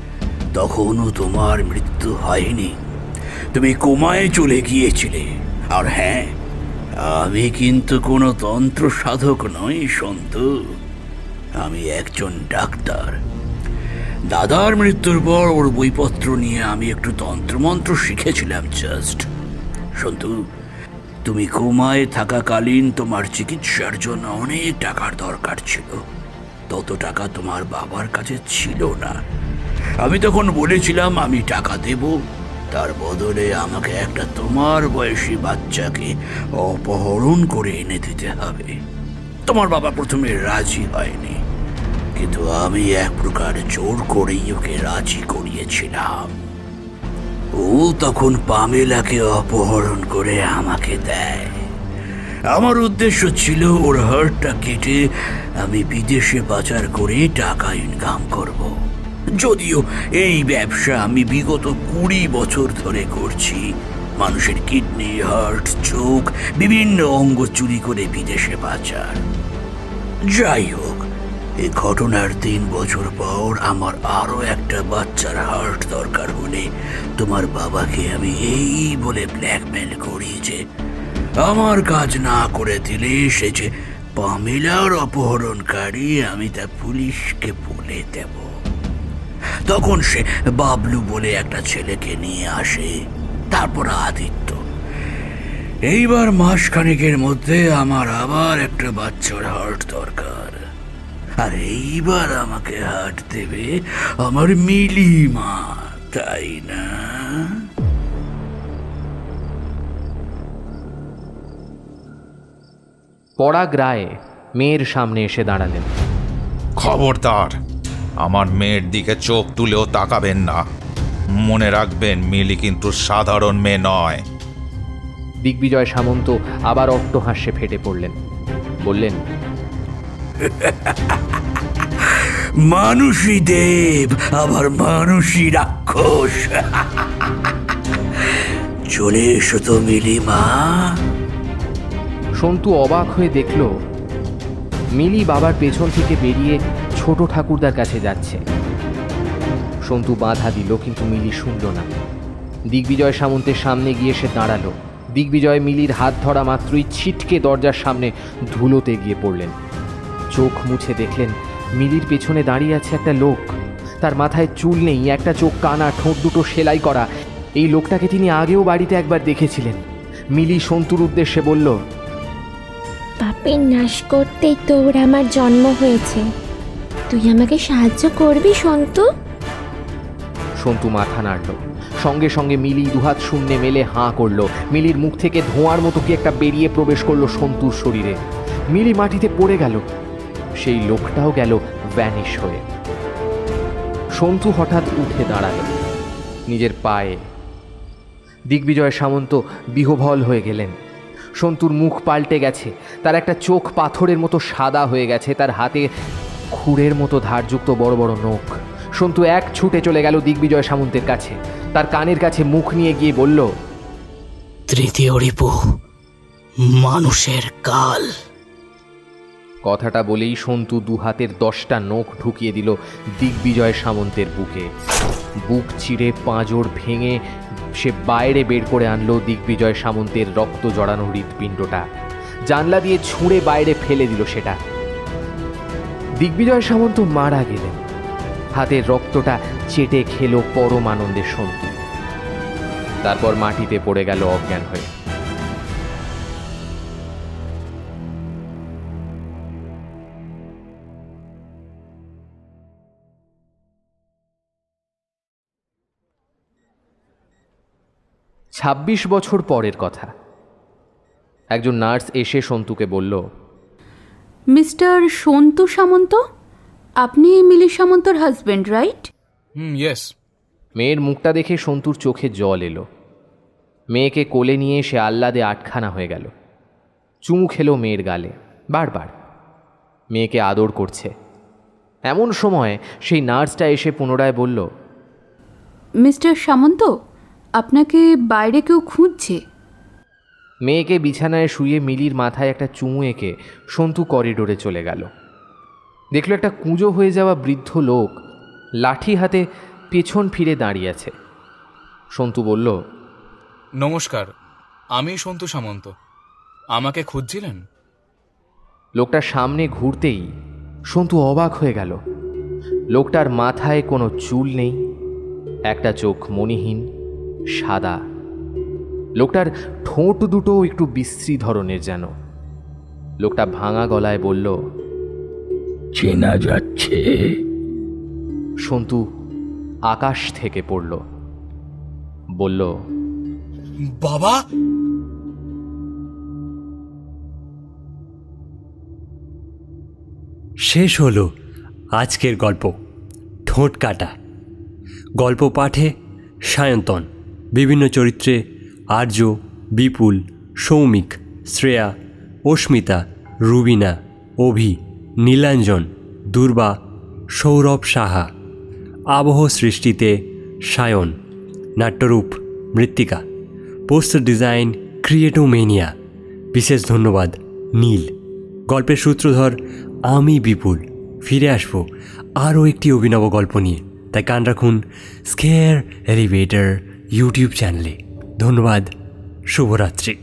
তখনও তোমার মৃত্যু হয়নি, তুমি কোমায় চলে গিয়েছিলে। আর হ্যাঁ, আমি কিন্তু কোনো তন্ত্র সাধক নই সন্তু, আমি একজন ডাক্তার। দাদার মৃত্যুর পর ওর বইপত্র নিয়ে আমি একটু তন্ত্রমন্ত্র শিখেছিলাম জাস্ট। সন্তু, তুমি কোমায় থাকাকালীন তোমার চিকিৎসার জন্য অনেক টাকার দরকার ছিল। তত টাকা তোমার বাবার কাছে ছিল না। আমি তখন বলেছিলাম আমি টাকা দেব, তার বদলে আমাকে একটা তোমার বয়সী বাচ্চাকে অপহরণ করে এনে দিতে হবে। তোমার বাবা প্রথমে রাজি হয়নি, কিন্তু আমি এক প্রকার জোর করেই ওকে রাজি করিয়েছিলাম। ও তখন পামেলাকে অপহরণ করে আমাকে দেয়। আমার উদ্দেশ্য ছিল ওর হার্টটা কেটে আমি বিদেশে পাচার করে টাকা ইনকাম করব। যদিও এই ব্যবসা আমি বিগত 20 বছর ধরে করছি। মানুষের কিডনি, হার্ট, চোখ, বিভিন্ন অঙ্গ চুরি করে বিদেশে পাচার। যাই হোক, এই ঘটনার 3 বছর পর আমার আরো একটা বাচ্চার হার্ট দরকার হলে তোমার বাবাকে আমি এই বলে ব্ল্যাকমেল করি যে আমার কাজ না করে দিলে সে যে পামেলার অপহরণকারী আমি তা পুলিশকে বলে দেব। তখন সে বাবলু বলে একটা ছেলেকে নিয়ে আসে, তারপর আদিত্য। এইবার মাসখানেকের মধ্যে আমার আবার একটা বাচ্চার হার্ট দরকার, আর এইবার আমাকে হার্ট দেবে আমার মিলি মা, তাই না? পরাগ রায় মেয়ের সামনে এসে দাঁড়ালেন। খবরদার, আমার মেয়ের দিকে চোখ তুলেও তাকাবেন না। মনে রাখবেন, মিলি কিন্তু সাধারণ মেয়ে নয়। দিগ্বিজয় সামন্ত আবার অট্টহাস্যে ফেটে পড়লেন, বললেন, মানুষই দেব আবার মানুষই রাক্ষস। চলে এসো তো মিলি মা। সন্তু অবাক হয়ে দেখল মিলি বাবার পেছন থেকে বেরিয়ে ছোট ঠাকুরদার কাছে যাচ্ছে। সন্তু বাধা দিল, কিন্তু মিলি শুনল না। দিগ্বিজয় সামন্তের সামনে গিয়ে সে দাঁড়ালো। দিগ্বিজয় মিলির হাত ধরা মাত্রই ছিটকে দরজার সামনে ধুলোতে গিয়ে পড়লেন। চোখ মুছে দেখলেন মিলির পেছনে দাঁড়িয়ে আছে একটা লোক। তার মাথায় চুল নেই, একটা চোখ কানা, ঠোঁট দুটো সেলাই করা। এই লোকটাকে তিনি আগেও বাড়িতে একবার দেখেছিলেন। মিলি সন্তুর উদ্দেশ্যে বলল, পাপের নাশ করতেই তোর আমার জন্ম হয়েছে। তুই আমাকে সাহায্য করবি সন্তু? সন্তু মাথা নাড়ল। সঙ্গে সঙ্গে মিলি দুহাত শূন্যে মেলে হাঁ করলো। মিলির মুখ থেকে ধোঁয়ার মতো কি একটা বেরিয়ে প্রবেশ করলো সন্তুর শরীরে। মিলি মাটিতে পড়ে গেল। সেই লোকটাও গেল ভ্যানিশ হয়ে। সন্তু হঠাৎ উঠে দাঁড়ালো নিজের পায়ে। দিগ্বিজয় সামন্ত বিহ্বল হয়ে গেলেন। সন্তুর মুখ পাল্টে গেছে, তার একটা চোখ পাথরের মতো সাদা হয়ে গেছে, তার হাতে খুরের মতো ধারযুক্ত বড় বড় নখ। সন্তু এক ছুটে চলে গেল দিগ্বিজয় সামন্তের কাছে, তার কানের কাছে মুখ নিয়ে গিয়ে বলল, তৃতীয় রিপু, মানুষের কাল। কথাটা বলেই সন্তু দু হাতের 10টা নখ ঢুকিয়ে দিল দিগ্বিজয় সামন্তের বুকে। বুক চিরে পাঁজর ভেঙে সে বাইরে বের করে আনলো দিগ্বিজয় সামন্তের রক্ত জড়ানো হৃৎপিণ্ডটা। জানলা দিয়ে ছুঁড়ে বাইরে ফেলে দিল সেটা। দিগ্বিজয় সামন্ত মারা গেলেন। হাতের রক্তটা চেটে খেলো পরম আনন্দে সন্তু। তারপর মাটিতে পড়ে গেল অজ্ঞান হয়ে। ছাব্বিশ বছর পরের কথা। একজন নার্স এসে সন্তুকে বলল, মিস্টার সন্তু সামন্ত, আপনি মিলি সামন্তর হাজব্যান্ড, রাইট? ইয়েস। মেয়ের মুখটা দেখে সন্তুর চোখে জল এলো। মেয়েকে কোলে নিয়ে সে আহ্লাদে আটখানা হয়ে গেল। চুমু খেলো মেয়ের গালে বারবার। মেয়েকে আদর করছে। এমন সময় সেই নার্সটা এসে পুনরায় বলল, মিস্টার সামন্ত, আপনাকে বাইরে কেউ খুঁজছে। মেয়েকে বিছানায় শুয়ে মিলির মাথায় একটা চুমু এঁকে সন্তু করিডোরে চলে গেল। দেখল একটা কুঁজো হয়ে যাওয়া বৃদ্ধ লোক লাঠি হাতে পেছন ফিরে দাঁড়িয়ে আছে। সন্তু বলল, নমস্কার, আমি সন্তু সামন্ত। আমাকে খুঁজছিলেন? লোকটার সামনে ঘুরতেই সন্তু অবাক হয়ে গেল। লোকটার মাথায় কোনো চুল নেই, একটা চোখ মণিহীন সাদা। লোকটার ঠোঁট দুটো একটু বিশ্রী ধরনের যেন। লোকটা ভাঙা গলায় বলল, চেনা যাচ্ছে। সন্তু আকাশ থেকে পড়ল। বলল, বাবা। শেষ হলো আজকের গল্প ঠোঁট কাটা। গল্প পাঠে সায়ন্তন, বিভিন্ন চরিত্রে আর্য, বিপুল, সৌমিক, শ্রেয়া, অস্মিতা, রুবিনা, অভি, নীলাঞ্জন, দুর্বা, সৌরভ সাহা। আবহ সৃষ্টিতে সায়ন, নাট্যরূপ মৃত্তিকা, পোস্টার ডিজাইন ক্রিয়েটোমেনিয়া। বিশেষ ধন্যবাদ নীল। গল্পের সূত্রধর আমি বিপুল। ফিরে আসব আরও একটি অভিনব গল্প নিয়ে, তাই কান রাখুন স্কেয়ার এলিভেটর ইউটিউব চ্যানেলে। ধন্যবাদ, শুভরাত্রি।